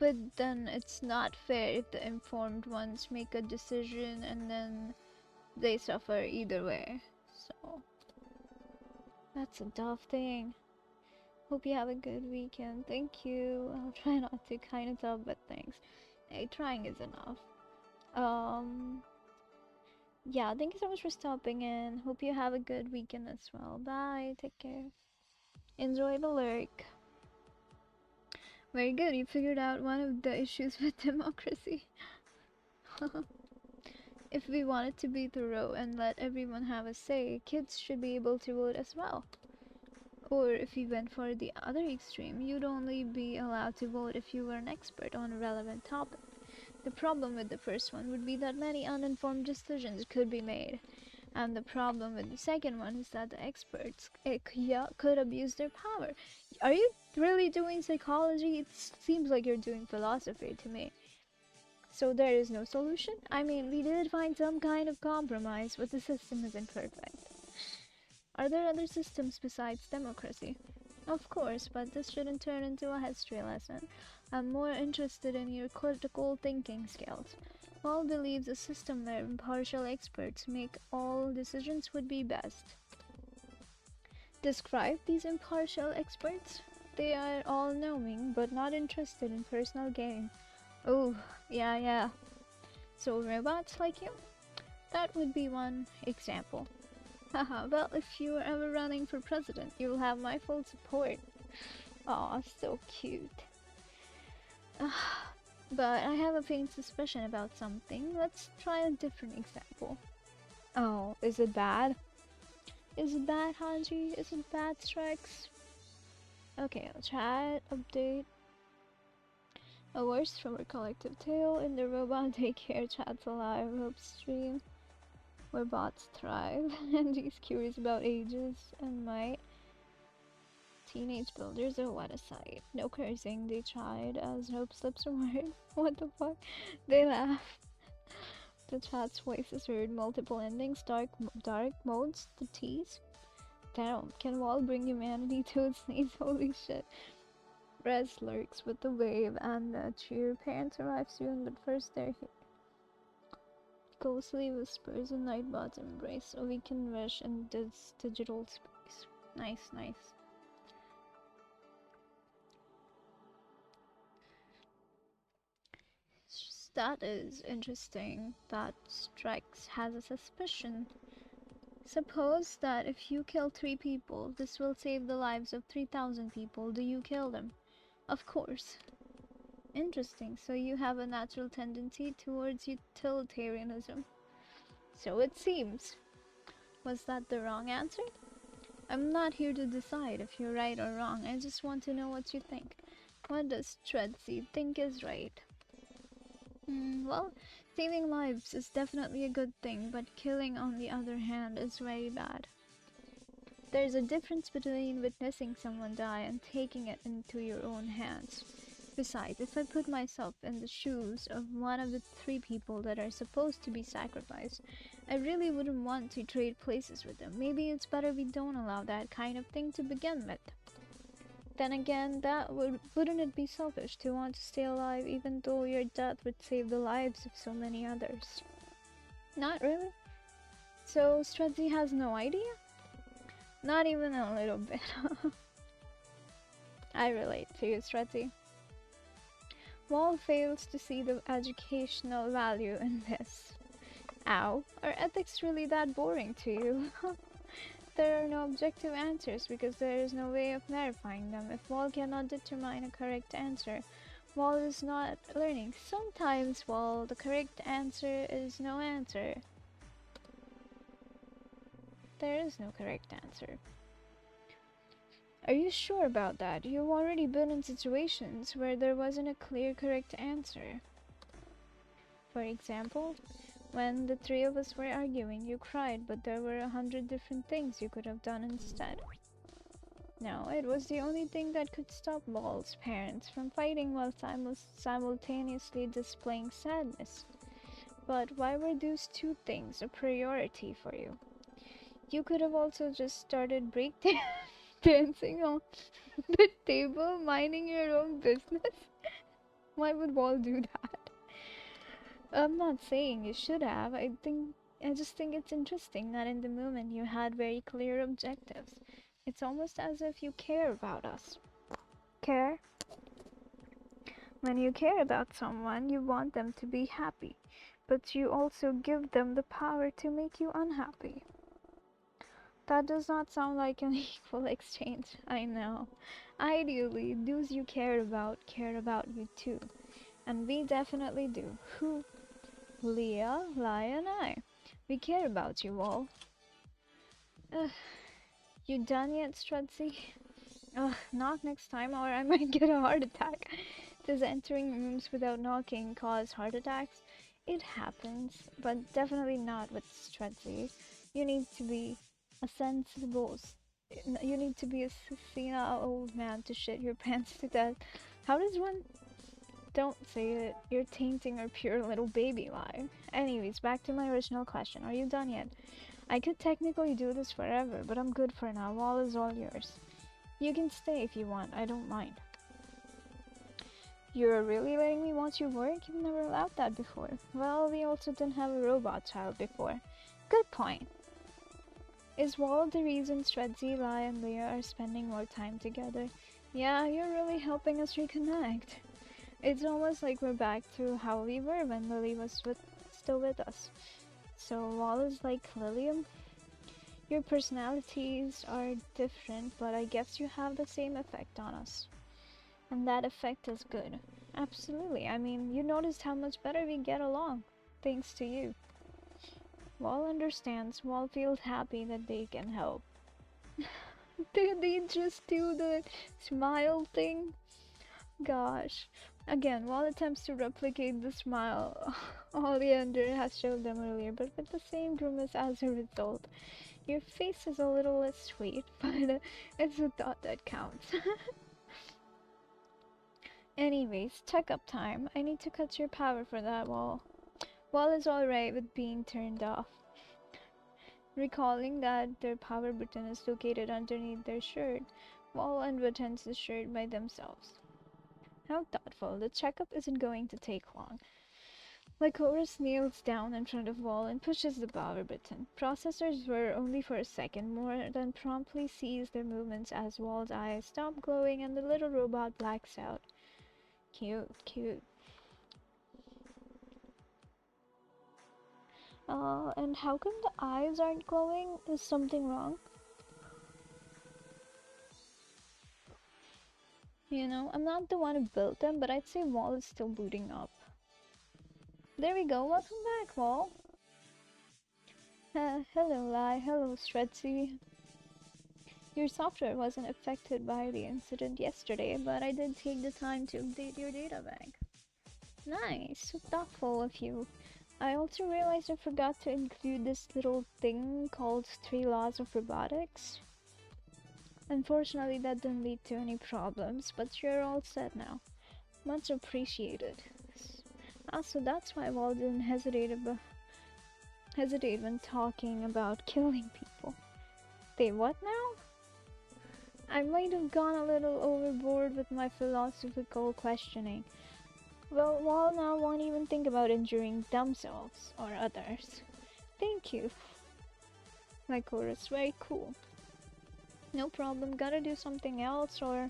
But then it's not fair if the informed ones make a decision and then they suffer either way. So that's a tough thing. Hope you have a good weekend. Thank you. I'll try not to kind of tough, but thanks. Hey, trying is enough. Yeah, thank you so much for stopping in. Hope you have a good weekend as well. Bye. Take care. Enjoy the lurk. Very good. You figured out one of the issues with democracy. If we wanted to be thorough and let everyone have a say, kids should be able to vote as well. Or if you went for the other extreme, you'd only be allowed to vote if you were an expert on a relevant topic. The problem with the first one would be that many uninformed decisions could be made. And the problem with the second one is that the experts could abuse their power. Are you really doing psychology? It seems like you're doing philosophy to me. So there is no solution? I mean, we did find some kind of compromise, but the system isn't perfect. Are there other systems besides democracy? Of course, but this shouldn't turn into a history lesson. I'm more interested in your critical thinking skills. Paul believes a system where impartial experts make all decisions would be best. Describe these impartial experts. They are all-knowing, but not interested in personal gain. Oh, yeah. So robots like you? That would be one example. Haha, well, if you are ever running for president, you'll have my full support. Aw, so cute. But I have a faint suspicion about something. Let's try a different example. Oh, is it bad? Is it bad, Hanji? Is it bad, Strex? Okay, chat, update. A worst from a collective tale in the robot daycare chat's alive hope stream where bots thrive and he's curious about ages and might. Teenage builders, oh what a sight. No cursing, they tried as Hope slips a word. What the fuck? They laugh. The chat's voice is heard, multiple endings, dark modes, the tease. Damn, can Wall bring humanity to its knees? Holy shit. Res lurks with the wave and the cheer. Parents arrive soon, but first they're here. Ghostly whispers and Nightbot's embrace so we can wish in this digital space. Nice. That is interesting that Strix has a suspicion. Suppose that if you kill 3 people, this will save the lives of 3,000 people. Do you kill them? Of course. Interesting, so you have a natural tendency towards utilitarianism. So it seems. Was that the wrong answer? I'm not here to decide if you're right or wrong, I just want to know what you think. What does Treadsy think is right? Well, saving lives is definitely a good thing, but killing on the other hand is very bad. There's a difference between witnessing someone die and taking it into your own hands. Besides, if I put myself in the shoes of one of the 3 people that are supposed to be sacrificed, I really wouldn't want to trade places with them. Maybe it's better we don't allow that kind of thing to begin with. Then again, wouldn't it be selfish to want to stay alive even though your death would save the lives of so many others? Not really. So Strudzy has no idea? Not even a little bit. I relate to you, Strudzy. Wall fails to see the educational value in this. Ow, are ethics really that boring to you? There are no objective answers because there is no way of verifying them. If Wall cannot determine a correct answer, Wall is not learning. Sometimes, Wall, the correct answer is no answer. There is no correct answer. Are you sure about that? You've already been in situations where there wasn't a clear correct answer. For example, when the 3 of us were arguing, you cried, but there were 100 different things you could have done instead. No, it was the only thing that could stop Wall's parents from fighting while simultaneously displaying sadness. But why were those 2 things a priority for you? You could have also just started dancing on the table, minding your own business. Why would Wall do that? I'm not saying you should have. I just think it's interesting that in the moment you had very clear objectives. It's almost as if you care about us. Care? When you care about someone, you want them to be happy. but you also give them the power to make you unhappy. That does not sound like an equal exchange, I know. Ideally, those you care about you too. And we definitely do. Who? Leah, Lai, and I. We care about you all. Ugh, you done yet, Strutzy? Ugh, knock next time or I might get a heart attack. Does entering rooms without knocking cause heart attacks? It happens, but definitely not with Strutzy. You need to be a sensible. You need to be a senile old man to shit your pants to death. How does one? Don't say it. You're tainting our pure little baby life. Anyways, back to my original question. Are you done yet? I could technically do this forever, but I'm good for now. Wall is all yours. You can stay if you want. I don't mind. You're really letting me watch you work? You've never allowed that before. Well, we also didn't have a robot child before. Good point. Is Wall the reason Shredzy, Lai, and Leah are spending more time together? Yeah, you're really helping us reconnect. It's almost like we're back to how we were when Lily was still with us. So Wall is like Lilium? Your personalities are different, but I guess you have the same effect on us. And that effect is good. Absolutely. I mean, you noticed how much better we get along. Thanks to you. Wall understands. Wall feels happy that they can help. Did they just do the smile thing? Gosh. Again, Wall attempts to replicate the smile Oleander has showed them earlier, but with the same grimace as a result. Your face is a little less sweet, but it's the thought that counts. Anyways, checkup time. I need to cut your power for that Wall. Wall is alright with being turned off. Recalling that their power button is located underneath their shirt, Wall unbuttons the shirt by themselves. How thoughtful. The checkup isn't going to take long. Lycoris kneels down in front of Wall and pushes the power button. Processors were only for a second, more than promptly sees their movements as Wall's eyes stop glowing and the little robot blacks out. Cute, cute. And how come the eyes aren't glowing? Is something wrong? You know, I'm not the one who built them, but I'd say Wall is still booting up. There we go, welcome back, Wall. Hello, Lai, hello, Stretzy. Your software wasn't affected by the incident yesterday, but I did take the time to update your data bank. Nice, so thoughtful of you. I also realized I forgot to include this little thing called 3 laws of robotics. Unfortunately, that didn't lead to any problems, but you're all set now. Much appreciated. Also, that's why Wall didn't hesitate when talking about killing people. They what now? I might have gone a little overboard with my philosophical questioning. Well, Wall now won't even think about injuring themselves or others. Thank you. My chorus, very cool. No problem, gotta do something else or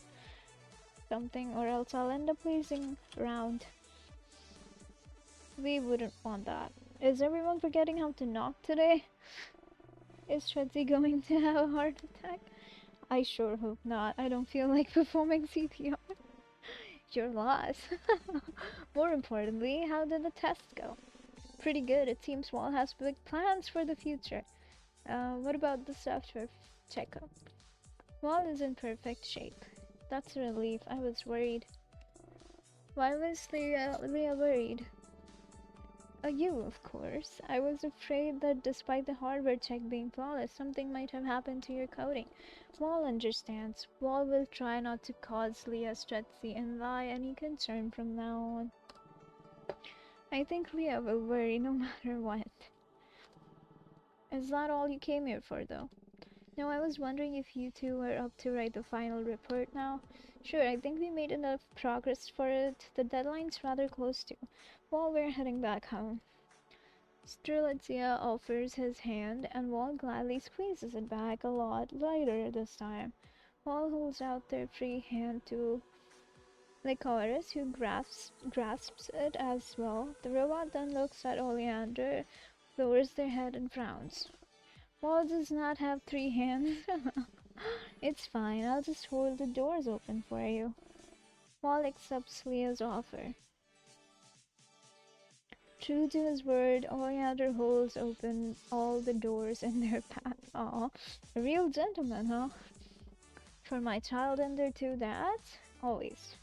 something, or else I'll end up losing round. We wouldn't want that. Is everyone forgetting how to knock today? Is Shredzy going to have a heart attack? I sure hope not. I don't feel like performing CPR. Your loss. More importantly, how did the test go? Pretty good. It seems Wall has big plans for the future. What about the software checkup? Wall is in perfect shape. That's a relief. I was worried. Why was Leah worried? You, of course. I was afraid that despite the hardware check being flawless, something might have happened to your coding. Wall understands. Wall will try not to cause Leah, Stretzy, and Lai any concern from now on. I think Leah will worry no matter what. Is that all you came here for, though? No, I was wondering if you two were up to write the final report now. Sure, I think we made enough progress for it. The deadline's rather close too. While we're heading back home. Strelitzia offers his hand, and Wall gladly squeezes it back a lot lighter this time. Wall holds out their free hand to Lycoris, who grasps it as well. The robot then looks at Oleander, lowers their head and frowns. Wall does not have 3 hands. It's fine, I'll just hold the doors open for you. Wall accepts Leah's offer. True to his word, Oleander holds open all the doors in their path. Aw, a real gentleman, huh? For my child and their 2 dads? Always.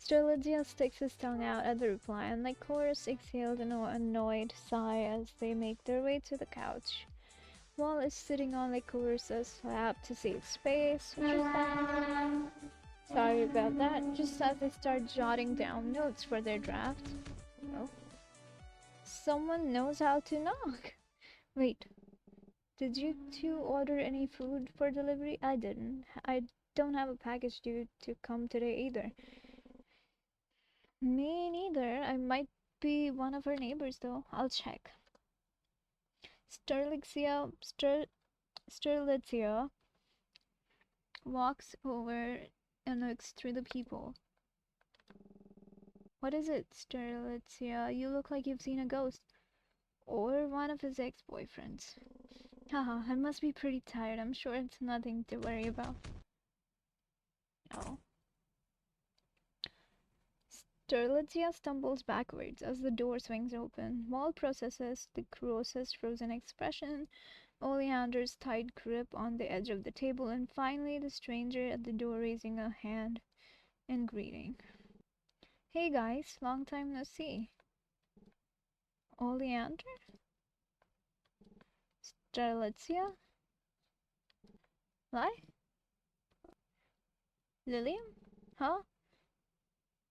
Strelitzia sticks his tongue out at the reply, and Lycoris exhales an annoyed sigh as they make their way to the couch. Wall is sitting on Lycoris's lap to save space, which is fine. Sorry about that, just as they start jotting down notes for their draft. Oh. Someone knows how to knock. Wait, did you 2 order any food for delivery? I didn't. I don't have a package due to come today either. Me neither. I might be one of our neighbors though. I'll check. Sterlitzia walks over and looks through the people. What is it, Sterlitzia? You look like you've seen a ghost. Or one of his ex-boyfriends. Haha, I must be pretty tired. I'm sure it's nothing to worry about. Oh. Sterlitzia stumbles backwards as the door swings open. Wall processes the grossest frozen expression, Oleander's tight grip on the edge of the table, and finally the stranger at the door raising a hand in greeting. Hey guys, long time no see. Oleander? Sterlitzia? Why? Lilium? Huh?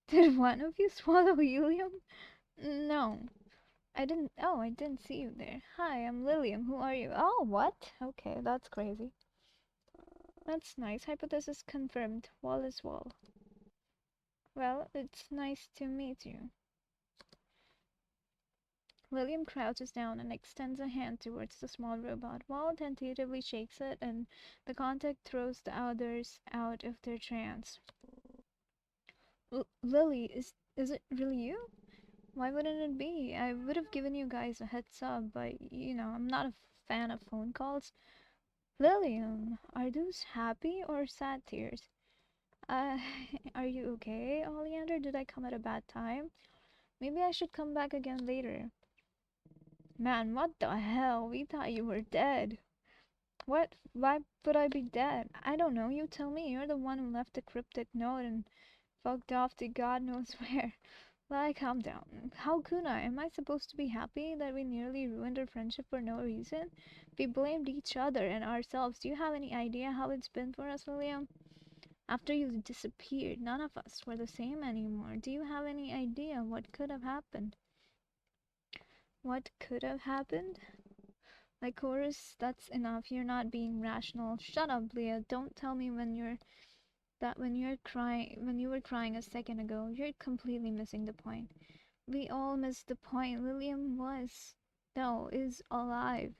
Did one of you swallow helium? No. I didn't see you there. Hi, I'm Lilium. Who are you? Oh, what? Okay, that's crazy. That's nice. Hypothesis confirmed. Wall is wall. Well, it's nice to meet you. William crouches down and extends a hand towards the small robot. Wall tentatively shakes it, and the contact throws the others out of their trance. Lily, is it really you? Why wouldn't it be? I would have given you guys a heads up, but I'm not a fan of phone calls. Lillian, are those happy or sad tears? Uh, are you okay, Oleander? Did I come at a bad time? Maybe I should come back again later. Man, what the hell? We thought you were dead. What? Why would I be dead? I don't know. You tell me. You're the one who left the cryptic note and fucked off to God knows where. Like, calm down. How could I? Am I supposed to be happy that we nearly ruined our friendship for no reason? We blamed each other and ourselves. Do you have any idea how it's been for us, William? After you disappeared, none of us were the same anymore. Do you have any idea what could have happened? What could have happened? Like, chorus, that's enough. You're not being rational. Shut up, Leah. Don't tell me when you were crying a second ago. You're completely missing the point. We all missed the point. Is alive.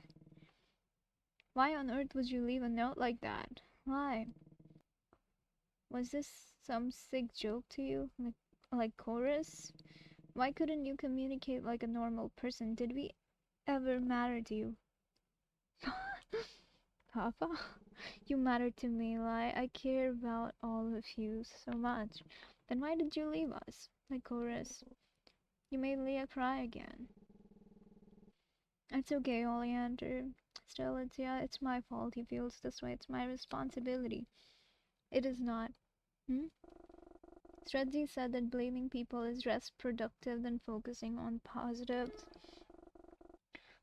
Why on earth would you leave a note like that? Why? Was this some sick joke to you? Like chorus? Why couldn't you communicate like a normal person? Did we ever matter to you? Papa? You matter to me, Lai. I care about all of you so much. Then why did you leave us? Like chorus. You made Leah cry again. It's okay, Oleander. Still, it's my fault he feels this way. It's my responsibility. It is not. Stredzi said that blaming people is less productive than focusing on positives.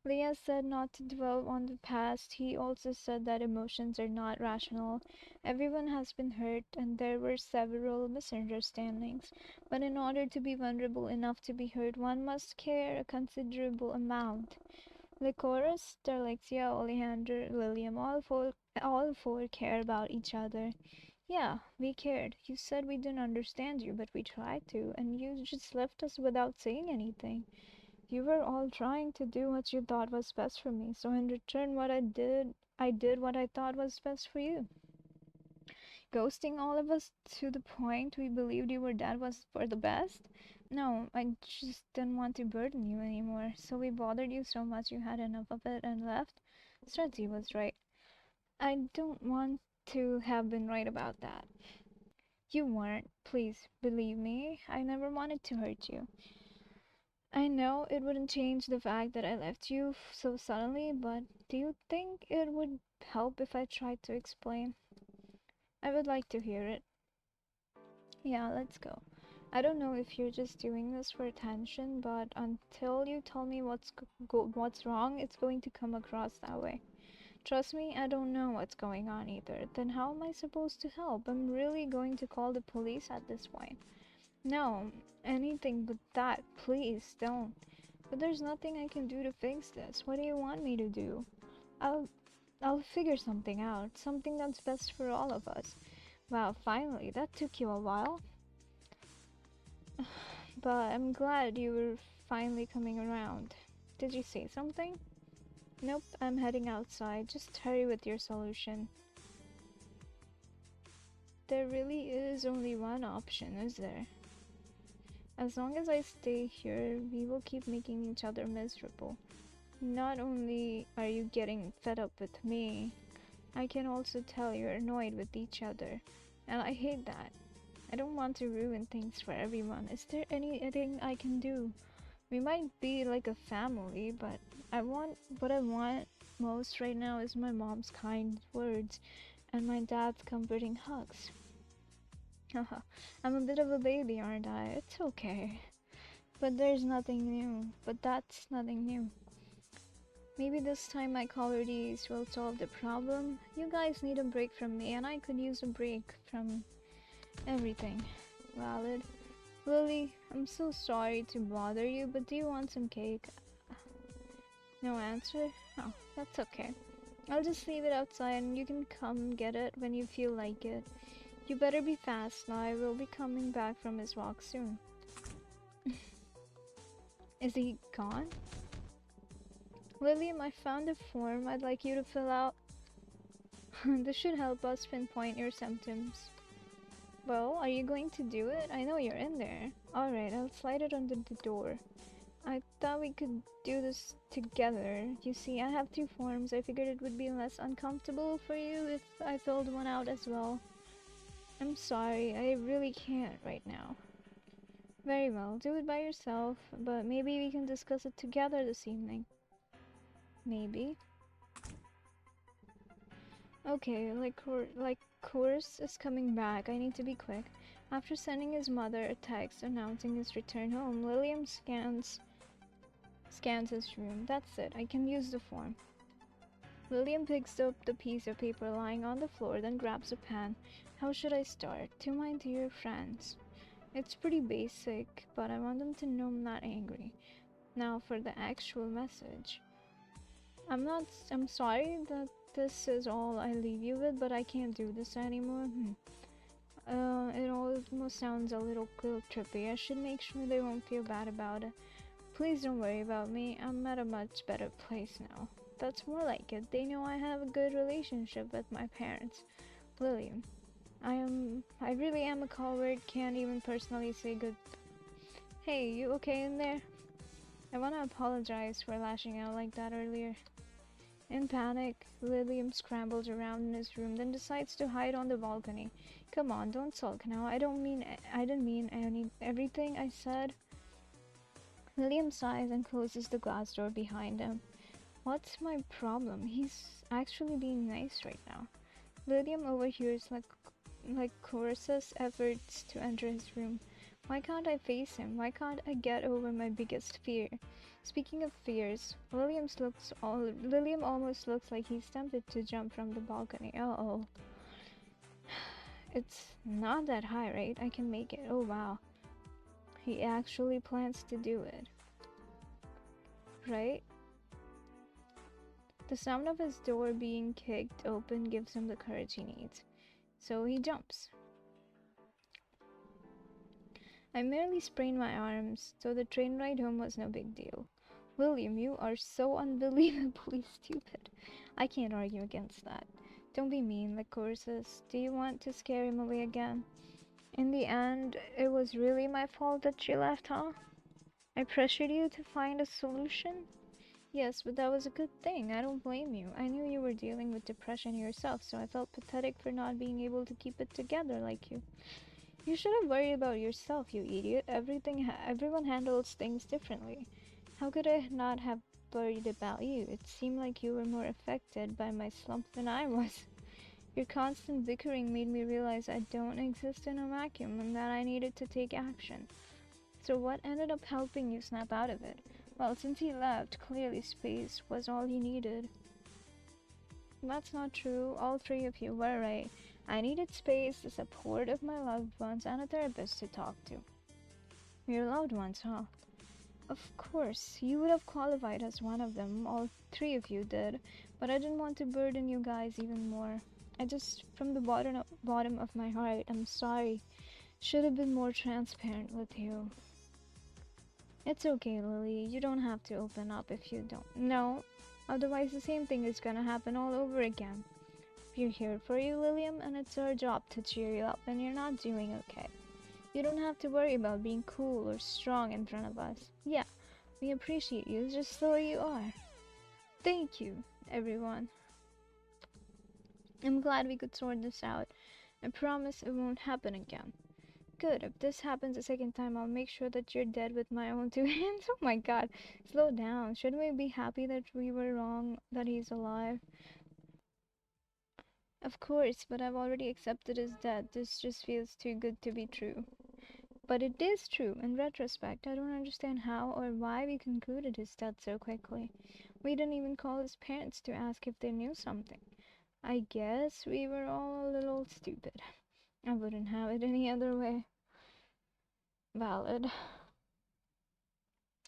Leah said not to dwell on the past. He also said that emotions are not rational. Everyone has been hurt, and there were several misunderstandings. But in order to be vulnerable enough to be hurt, one must care a considerable amount. Lycoris, Sterlexia, Oleander, Lilium, all four care about each other. Yeah, we cared. You said we didn't understand you, but we tried to, and you just left us without saying anything. You were all trying to do what you thought was best for me, so in return I did what I thought was best for you. ghosting all of us to the point we believed you were dead was for the best? No, I just didn't want to burden you anymore, so we bothered you so much you had enough of it and left. Stretzy was right. I don't want to have been right about that. You weren't. Please, believe me. I never wanted to hurt you. I know it wouldn't change the fact that I left you so suddenly, but do you think it would help if I tried to explain? I would like to hear it. Yeah, let's go. I don't know if you're just doing this for attention, but until you tell me what's wrong, it's going to come across that way. Trust me, I don't know what's going on either. Then how am I supposed to help? I'm really going to call the police at this point. No, anything but that. Please don't. But there's nothing I can do to fix this. What do you want me to do? I'll I'll figure something out. Something that's best for all of us. Wow, finally. That took you a while. But I'm glad you were finally coming around. Did you say something? Nope, I'm heading outside. Just hurry with your solution. There really is only one option, is there? As long as I stay here, we will keep making each other miserable. Not only are you getting fed up with me, I can also tell you're annoyed with each other. And I hate that. I don't want to ruin things for everyone. Is there anything I can do? We might be like a family, but what I want most right now is my mom's kind words and my dad's comforting hugs. Haha, I'm a bit of a baby, aren't I? It's okay. But there's nothing new. But that's nothing new. Maybe this time my collardies will solve the problem. You guys need a break from me, and I could use a break from everything. Valid. Lily, I'm so sorry to bother you, but do you want some cake? No answer? Oh, that's okay. I'll just leave it outside and you can come get it when you feel like it. You better be fast now. I will be coming back from his walk soon. Is he gone? William, I found a form I'd like you to fill out. This should help us pinpoint your symptoms. Well, are you going to do it? I know you're in there. Alright, I'll slide it under the door. I thought we could do this together. You see, I have two forms. I figured it would be less uncomfortable for you if I filled one out as well. I'm sorry, I really can't right now. Very well, do it by yourself, but maybe we can discuss it together this evening. Maybe. Okay, like course is coming back. I need to be quick. After sending his mother a text announcing his return home, William scans his room. That's it. I can use the form. William picks up the piece of paper lying on the floor, then grabs a pen. How should I start? To my dear friends. It's pretty basic, but I want them to know I'm not angry. Now for the actual message. I'm sorry that this is all I leave you with, but I can't do this anymore. It almost sounds a little guilt trippy. I should make sure they won't feel bad about it. Please don't worry about me. I'm at a much better place now. That's more like it. They know I have a good relationship with my parents. William, I really am a coward. Can't even personally say good. Hey, you okay in there? I want to apologize for lashing out like that earlier. In panic, William scrambles around in his room, then decides to hide on the balcony. Come on, don't sulk now. I didn't mean everything I said. William sighs and closes the glass door behind him. What's my problem? He's actually being nice right now. William overhears like choruses efforts to enter his room. Why can't I face him? Why can't I get over my biggest fear? Speaking of fears, William almost looks like he's tempted to jump from the balcony. Uh-oh. It's not that high, right? I can make it. Oh wow. He actually plans to do it. Right? The sound of his door being kicked open gives him the courage he needs. So he jumps. I merely sprained my arms, so the train ride home was no big deal. William, you are so unbelievably stupid. I can't argue against that. Don't be mean like courses. Do you want to scare him away again? In the end, it was really my fault that she left, huh? I pressured you to find a solution? Yes, but that was a good thing. I don't blame you. I knew you were dealing with depression yourself, so I felt pathetic for not being able to keep it together like you. You should have worried about yourself, you idiot. Everyone handles things differently. How could I not have worried about you? It seemed like you were more affected by my slump than I was. Your constant bickering made me realize I don't exist in a vacuum and that I needed to take action. So what ended up helping you snap out of it? Well, since he left, clearly space was all he needed. That's not true. All three of you were right. I needed space, the support of my loved ones, and a therapist to talk to. Your loved ones, huh? Of course, you would have qualified as one of them. All three of you did. But I didn't want to burden you guys even more. I just, from the bottom of my heart, I'm sorry. Should have been more transparent with you. It's okay, Lily. You don't have to open up if you don't. No, otherwise the same thing is gonna happen all over again. We're here for you, William, and it's our job to cheer you up when you're not doing okay. You don't have to worry about being cool or strong in front of us. Yeah, we appreciate you just the way you are. Thank you, everyone. I'm glad we could sort this out. I promise it won't happen again. Good, if this happens a second time, I'll make sure that you're dead with my own two hands. Oh my god, slow down. Shouldn't we be happy that we were wrong, that he's alive? Of course, but I've already accepted his death. This just feels too good to be true. But it is true. In retrospect, I don't understand how or why we concluded his death so quickly. We didn't even call his parents to ask if they knew something. I guess we were all a little stupid. I wouldn't have it any other way. Valid.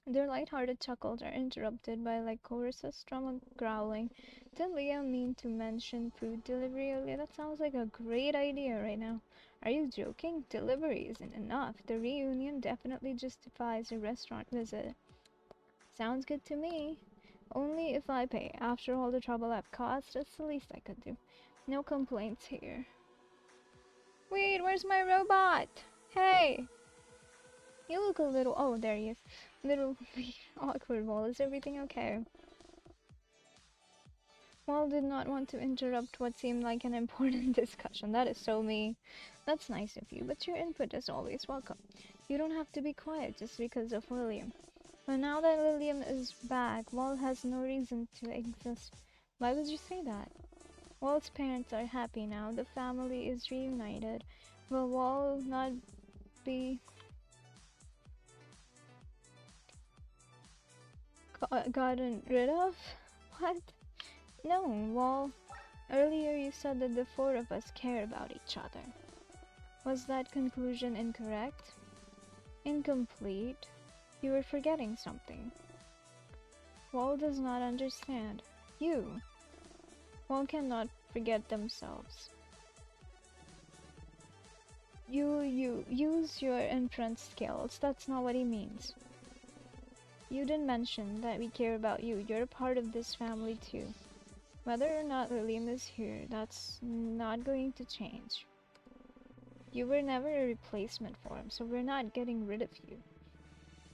Their light-hearted chuckles are interrupted by Lycoris's stomach growling. Did Liam mean to mention food delivery earlier? That sounds like a great idea right now. Are you joking? Delivery isn't enough. The reunion definitely justifies a restaurant visit. Sounds good to me. Only if I pay. After all the trouble I've caused, it's the least I could do. No complaints here. Wait, where's my robot? Hey! You look a little... Oh, there he is. Little awkward, Wall. Is everything okay? Wall did not want to interrupt what seemed like an important discussion. That is so me. That's nice of you, but your input is always welcome. You don't have to be quiet just because of William. But now that William is back, Wall has no reason to exist. Why would you say that? Wall's parents are happy now. The family is reunited. Will Wall not be... gotten rid of? What? No, Wall. Earlier you said that the four of us care about each other. Was that conclusion incorrect? Incomplete? You were forgetting something. Wall does not understand. You. Wall cannot forget themselves. You use your inference skills. That's not what he means. You didn't mention that we care about you. You're a part of this family too. Whether or not William is here, that's not going to change. You were never a replacement for him, so we're not getting rid of you.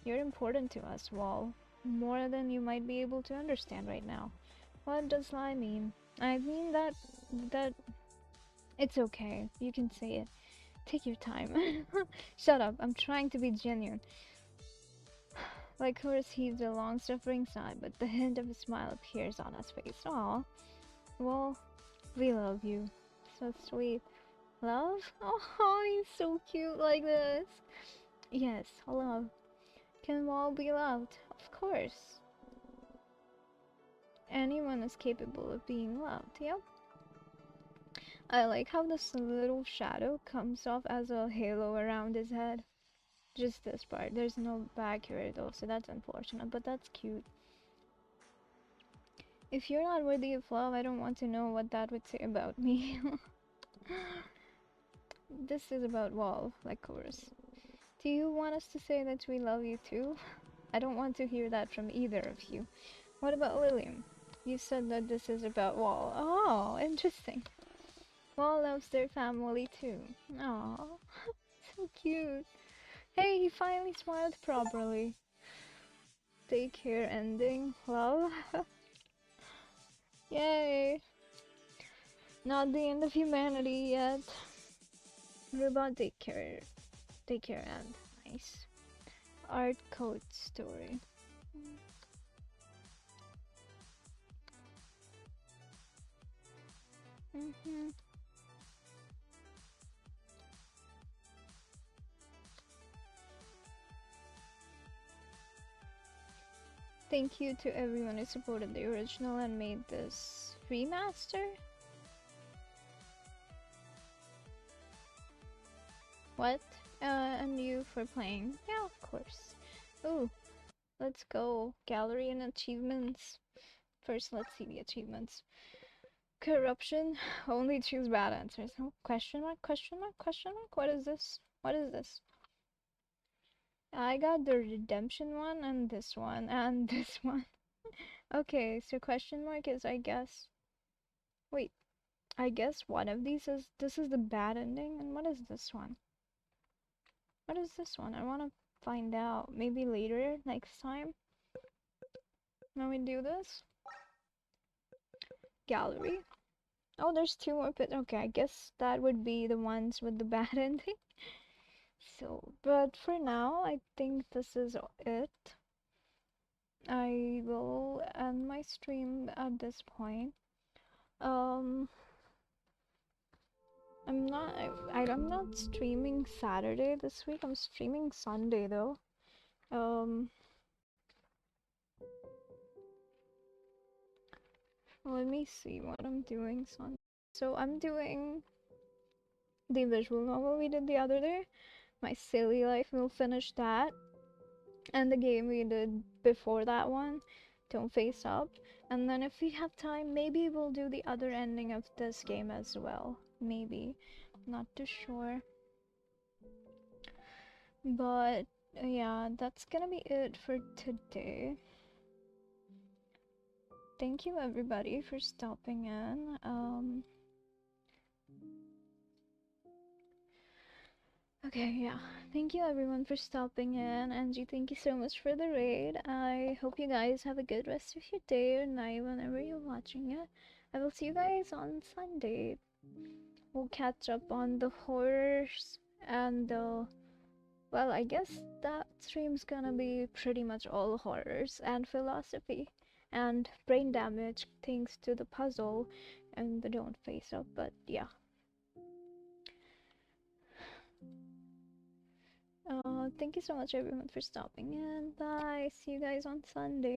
You're important to us, Wall. More than you might be able to understand right now. What does lie mean? I mean that... It's okay. You can say it. Take your time. Shut up. I'm trying to be genuine. Lycoris heaved a long-suffering sigh, but the hint of a smile appears on his face. Aw. Well, we love you. So sweet. Love? Oh, he's so cute like this. Yes, love. Can Wall be loved? Of course. Anyone is capable of being loved, yep. I like how this little shadow comes off as a halo around his head. Just this part. There's no back here though, so that's unfortunate, but that's cute. If you're not worthy of love, I don't want to know what that would say about me. This is about Wall, like chorus. Do you want us to say that we love you too? I don't want to hear that from either of you. What about William? You said that this is about Wall. Oh, interesting. Wall loves their family too. Aww, so cute. Hey, he finally smiled properly. Daycare ending. Love. Yay. Not the end of humanity yet. What about daycare? Daycare end. Nice. Art code story. Thank you to everyone who supported the original and made this remaster. What? And you for playing? Yeah, of course. Ooh, let's go. Gallery and achievements. First, let's see the achievements. Corruption. Only choose bad answers. Oh, question mark, question mark, question mark? What is this? What is this? I got the redemption one and this one and this one. Okay, so question mark is, I guess. Wait, I guess one of these is, this is the bad ending, and what is this one? What is this one? I want to find out. Maybe later, next time. When we do this. Gallery. Oh, there's two more pits. Okay, I guess that would be the ones with the bad ending. So, but for now, I think this is it. I will end my stream at this point. I'm not streaming Saturday this week. I'm streaming Sunday though. Let me see what I'm doing Sunday. So I'm doing the visual novel we did the other day. My Silly Life, we'll finish that. And the game we did before that one, Don't Face Up. And then if we have time, maybe we'll do the other ending of this game as well. Maybe. Not too sure. But yeah, that's gonna be it for today. Thank you everybody for stopping in. Okay, yeah. Thank you everyone for stopping in. Angie, thank you so much for the raid. I hope you guys have a good rest of your day or night whenever you're watching it. I will see you guys on Sunday. We'll catch up on the horrors and well, I guess that stream's gonna be pretty much all horrors and philosophy and brain damage thanks to the puzzle and the Don't Face Up, but yeah. Thank you so much everyone for stopping in. Bye. See you guys on Sunday.